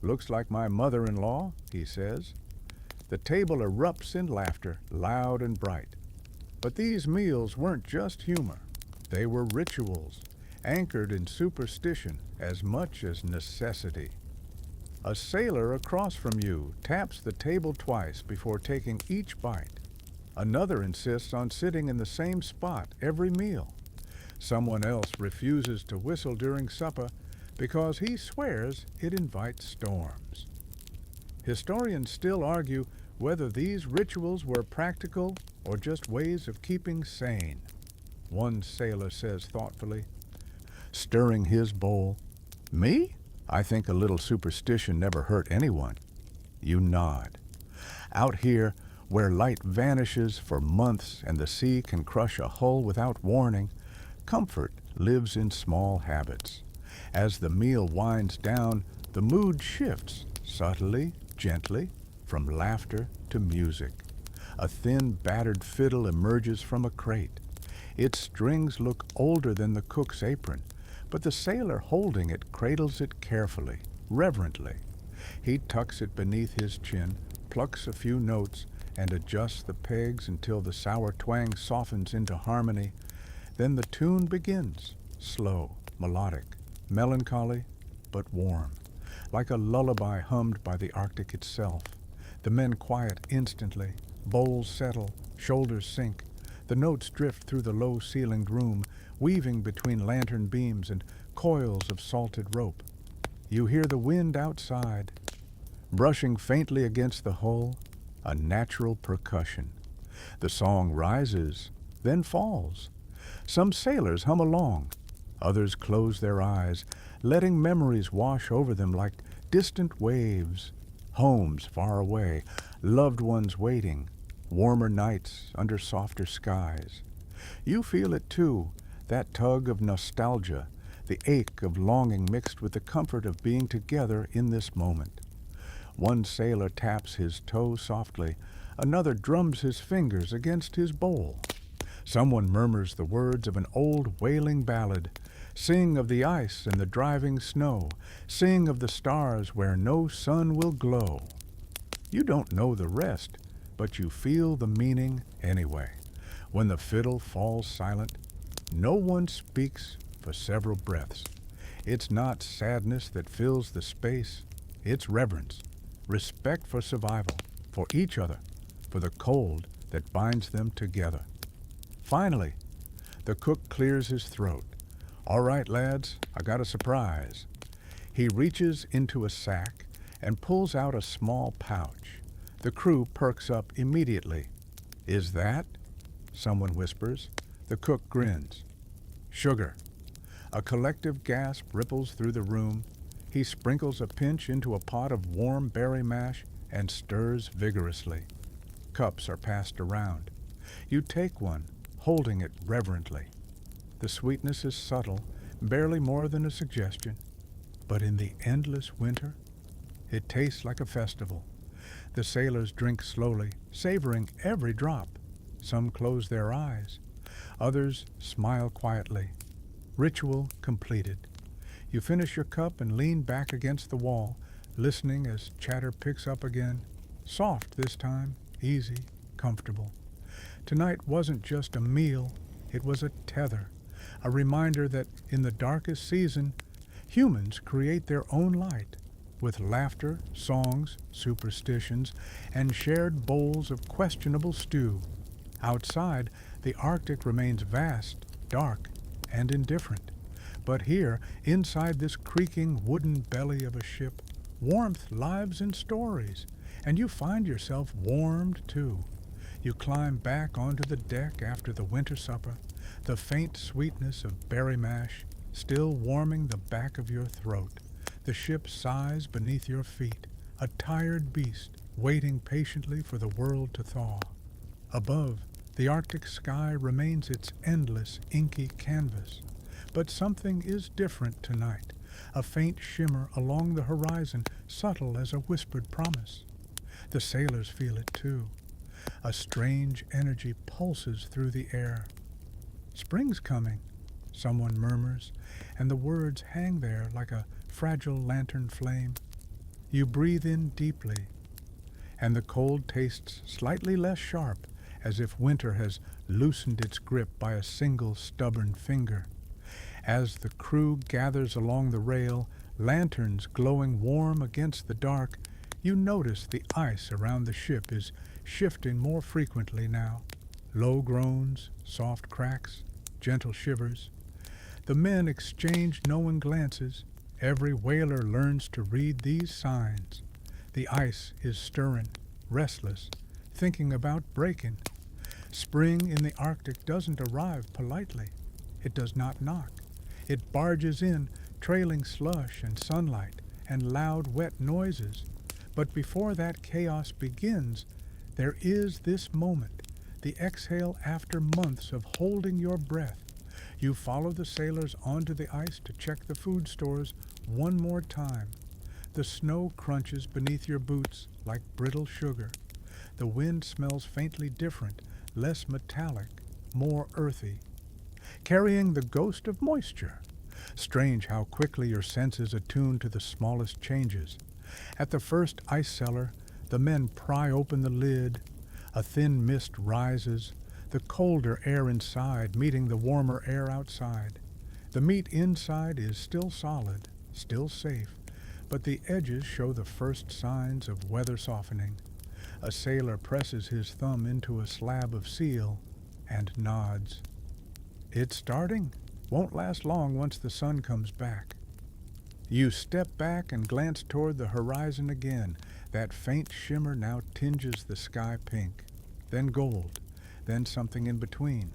Speaker 1: "Looks like my mother-in-law," he says. The table erupts in laughter, loud and bright. But these meals weren't just humor. They were rituals, anchored in superstition as much as necessity. A sailor across from you taps the table twice before taking each bite. Another insists on sitting in the same spot every meal. Someone else refuses to whistle during supper because he swears it invites storms. Historians still argue whether these rituals were practical or just ways of keeping sane. One sailor says thoughtfully, stirring his bowl, "Me? I think a little superstition never hurt anyone." You nod. Out here, where light vanishes for months and the sea can crush a hull without warning, comfort lives in small habits. As the meal winds down, the mood shifts, subtly, gently, from laughter to music. A thin, battered fiddle emerges from a crate. Its strings look older than the cook's apron, but the sailor holding it cradles it carefully, reverently. He tucks it beneath his chin, plucks a few notes, and adjusts the pegs until the sour twang softens into harmony. Then the tune begins, slow, melodic, melancholy, but warm, like a lullaby hummed by the Arctic itself. The men quiet instantly, bowls settle, shoulders sink. The notes drift through the low-ceilinged room, weaving between lantern beams and coils of salted rope. You hear the wind outside, brushing faintly against the hull, a natural percussion. The song rises, then falls. Some sailors hum along, others close their eyes, letting memories wash over them like distant waves. Homes far away, loved ones waiting, warmer nights under softer skies. You feel it too, that tug of nostalgia, the ache of longing mixed with the comfort of being together in this moment. One sailor taps his toe softly, another drums his fingers against his bowl. Someone murmurs the words of an old wailing ballad. Sing of the ice and the driving snow. Sing of the stars where no sun will glow. You don't know the rest, but you feel the meaning anyway. When the fiddle falls silent, no one speaks for several breaths. It's not sadness that fills the space, it's reverence, respect for survival, for each other, for the cold that binds them together. Finally, the cook clears his throat. All right, lads, I got a surprise. He reaches into a sack and pulls out a small pouch. The crew perks up immediately. Is that? Someone whispers. The cook grins. Sugar. A collective gasp ripples through the room. He sprinkles a pinch into a pot of warm berry mash and stirs vigorously. Cups are passed around. You take one, holding it reverently. The sweetness is subtle, barely more than a suggestion, but in the endless winter, it tastes like a festival. The sailors drink slowly, savoring every drop. Some close their eyes. Others smile quietly. Ritual completed. You finish your cup and lean back against the wall, listening as chatter picks up again. Soft this time, easy, comfortable. Tonight wasn't just a meal, it was a tether, a reminder that in the darkest season, humans create their own light, with laughter, songs, superstitions, and shared bowls of questionable stew. Outside, the Arctic remains vast, dark, and indifferent. But here, inside this creaking wooden belly of a ship, warmth lives in stories, and you find yourself warmed too. You climb back onto the deck after the winter supper, the faint sweetness of berry mash still warming the back of your throat. The ship sighs beneath your feet, a tired beast waiting patiently for the world to thaw. Above, the Arctic sky remains its endless, inky canvas. But something is different tonight, a faint shimmer along the horizon, subtle as a whispered promise. The sailors feel it too. A strange energy pulses through the air. Spring's coming, someone murmurs, and the words hang there like a fragile lantern flame. You breathe in deeply, and the cold tastes slightly less sharp, as if winter has loosened its grip by a single stubborn finger. As the crew gathers along the rail, lanterns glowing warm against the dark, you notice the ice around the ship is shifting more frequently now. Low groans, soft cracks, gentle shivers. The men exchange knowing glances. Every whaler learns to read these signs. The ice is stirring, restless, thinking about breaking. Spring in the Arctic doesn't arrive politely. It does not knock. It barges in, trailing slush and sunlight and loud, wet noises. But before that chaos begins, there is this moment, the exhale after months of holding your breath. You follow the sailors onto the ice to check the food stores one more time. The snow crunches beneath your boots like brittle sugar. The wind smells faintly different, less metallic, more earthy, carrying the ghost of moisture. Strange how quickly your senses attune to the smallest changes. At the first ice cellar, the men pry open the lid. A thin mist rises, the colder air inside meeting the warmer air outside. The meat inside is still solid, still safe, but the edges show the first signs of weather softening. A sailor presses his thumb into a slab of seal and nods. It's starting. Won't last long once the sun comes back. You step back and glance toward the horizon again. That faint shimmer now tinges the sky pink, then gold, then something in between.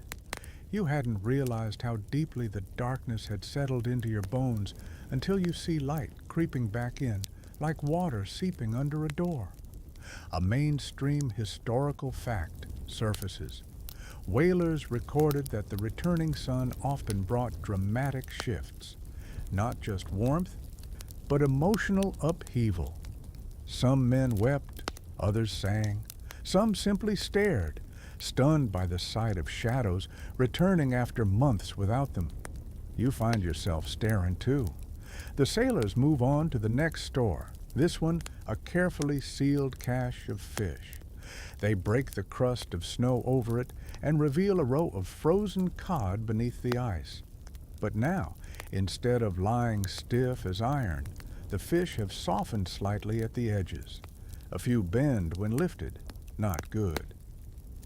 Speaker 1: You hadn't realized how deeply the darkness had settled into your bones until you see light creeping back in, like water seeping under a door. A mainstream historical fact surfaces. Whalers recorded that the returning sun often brought dramatic shifts, not just warmth, but emotional upheaval. Some men wept, others sang, some simply stared, stunned by the sight of shadows returning after months without them. You find yourself staring too. The sailors move on to the next store, this one a carefully sealed cache of fish. They break the crust of snow over it and reveal a row of frozen cod beneath the ice. But now, instead of lying stiff as iron, the fish have softened slightly at the edges. A few bend when lifted. Not good.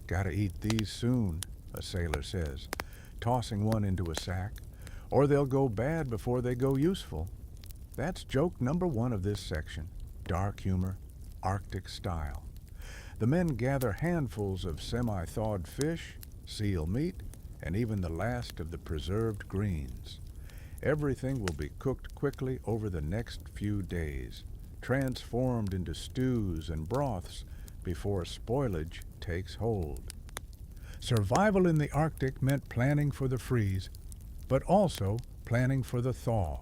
Speaker 1: Gotta eat these soon, a sailor says, tossing one into a sack, or they'll go bad before they go useful. That's joke number one of this section. Dark humor, Arctic style. The men gather handfuls of semi-thawed fish, seal meat, and even the last of the preserved greens. Everything will be cooked quickly over the next few days, transformed into stews and broths before spoilage takes hold. Survival in the Arctic meant planning for the freeze, but also planning for the thaw.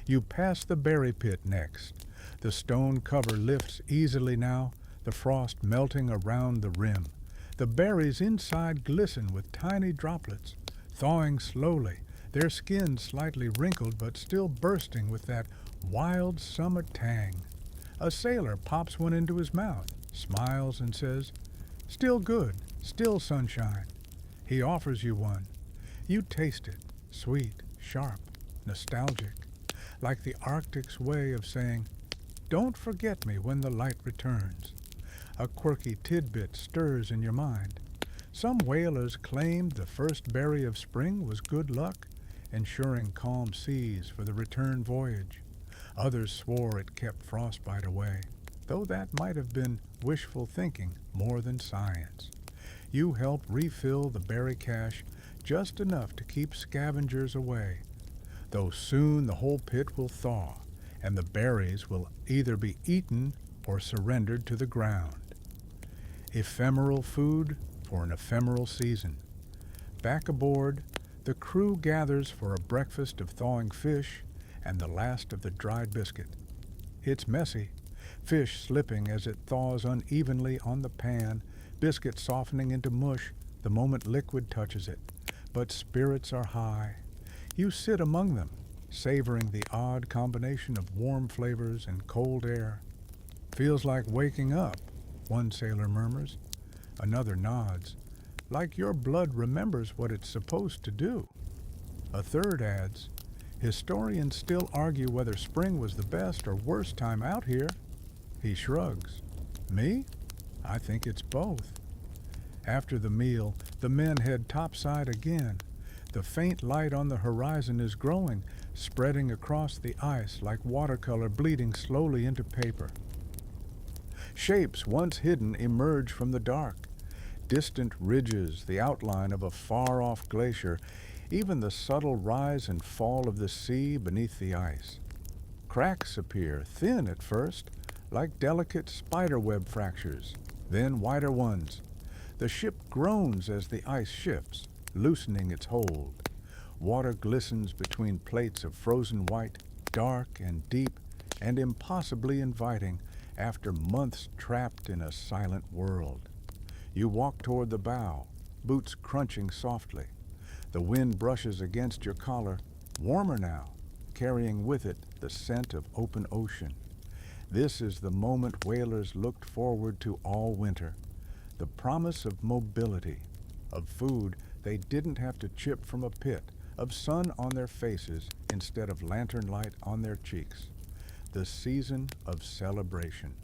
Speaker 1: You pass the berry pit next. The stone cover lifts easily now, the frost melting around the rim. The berries inside glisten with tiny droplets, thawing slowly, their skin slightly wrinkled but still bursting with that wild summer tang. A sailor pops one into his mouth, smiles and says, "Still good, still sunshine." He offers you one. You taste it, sweet, sharp, nostalgic, like the Arctic's way of saying, "Don't forget me when the light returns." A quirky tidbit stirs in your mind. Some whalers claimed the first berry of spring was good luck, ensuring calm seas for the return voyage. Others swore it kept frostbite away, though that might have been wishful thinking more than science. You help refill the berry cache just enough to keep scavengers away, though soon the whole pit will thaw, and the berries will either be eaten or surrendered to the ground. Ephemeral food for an ephemeral season. Back aboard, the crew gathers for a breakfast of thawing fish and the last of the dried biscuit. It's messy, fish slipping as it thaws unevenly on the pan, biscuit softening into mush the moment liquid touches it. But spirits are high. You sit among them, savoring the odd combination of warm flavors and cold air. "Feels like waking up," one sailor murmurs. Another nods, "like your blood remembers what it's supposed to do." A third adds, "Historians still argue whether spring was the best or worst time out here." He shrugs. "Me? I think it's both." After the meal, the men head topside again. The faint light on the horizon is growing, spreading across the ice like watercolor bleeding slowly into paper. Shapes once hidden emerge from the dark. Distant ridges, the outline of a far-off glacier, even the subtle rise and fall of the sea beneath the ice. Cracks appear, thin at first, like delicate spiderweb fractures, then wider ones. The ship groans as the ice shifts, loosening its hold. Water glistens between plates of frozen white, dark and deep, and impossibly inviting after months trapped in a silent world. You walk toward the bow, boots crunching softly. The wind brushes against your collar, warmer now, carrying with it the scent of open ocean. This is the moment whalers looked forward to all winter. The promise of mobility, of food they didn't have to chip from a pit, of sun on their faces instead of lantern light on their cheeks. The season of celebration.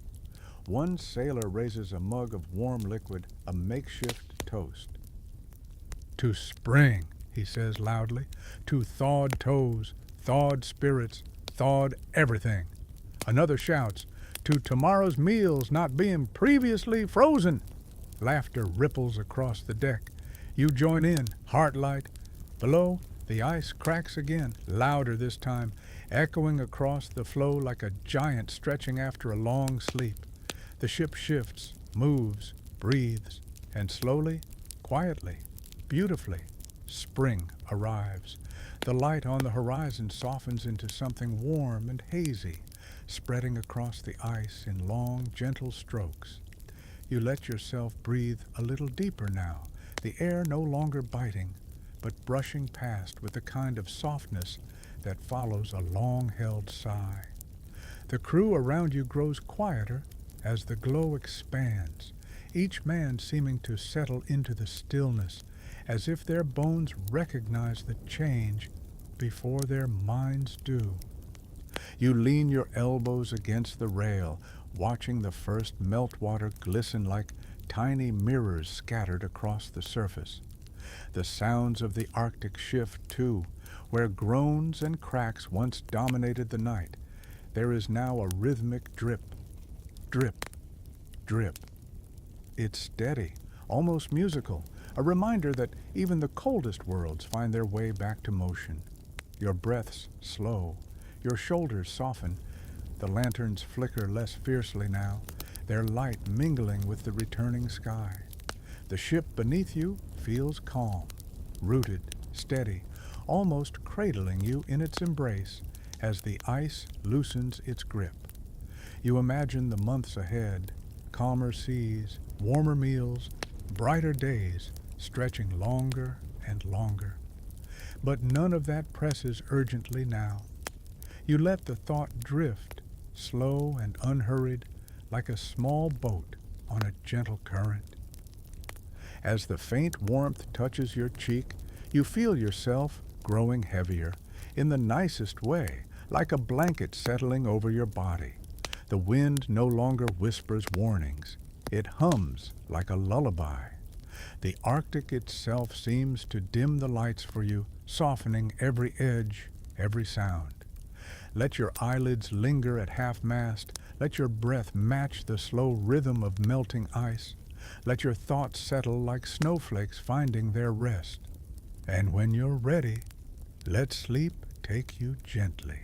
Speaker 1: One sailor raises a mug of warm liquid, a makeshift toast. To spring, he says loudly, to thawed toes, thawed spirits, thawed everything. Another shouts, to tomorrow's meals not being previously frozen. Laughter ripples across the deck. You join in, heart light. Below, the ice cracks again, louder this time, echoing across the floe like a giant stretching after a long sleep. The ship shifts, moves, breathes, and slowly, quietly, beautifully, spring arrives. The light on the horizon softens into something warm and hazy, spreading across the ice in long, gentle strokes. You let yourself breathe a little deeper now, the air no longer biting, but brushing past with the kind of softness that follows a long-held sigh. The crew around you grows quieter as the glow expands, each man seeming to settle into the stillness, as if their bones recognize the change before their minds do. You lean your elbows against the rail, watching the first meltwater glisten like tiny mirrors scattered across the surface. The sounds of the Arctic shift, too, where groans and cracks once dominated the night. There is now a rhythmic drip, drip, drip. It's steady, almost musical, a reminder that even the coldest worlds find their way back to motion. Your breaths slow, your shoulders soften, the lanterns flicker less fiercely now, their light mingling with the returning sky. The ship beneath you feels calm, rooted, steady, almost cradling you in its embrace as the ice loosens its grip. You imagine the months ahead, calmer seas, warmer meals, brighter days, stretching longer and longer. But none of that presses urgently now. You let the thought drift, slow and unhurried, like a small boat on a gentle current. As the faint warmth touches your cheek, you feel yourself growing heavier, in the nicest way, like a blanket settling over your body. The wind no longer whispers warnings. It hums like a lullaby. The Arctic itself seems to dim the lights for you, softening every edge, every sound. Let your eyelids linger at half-mast. Let your breath match the slow rhythm of melting ice. Let your thoughts settle like snowflakes finding their rest. And when you're ready, let sleep take you gently.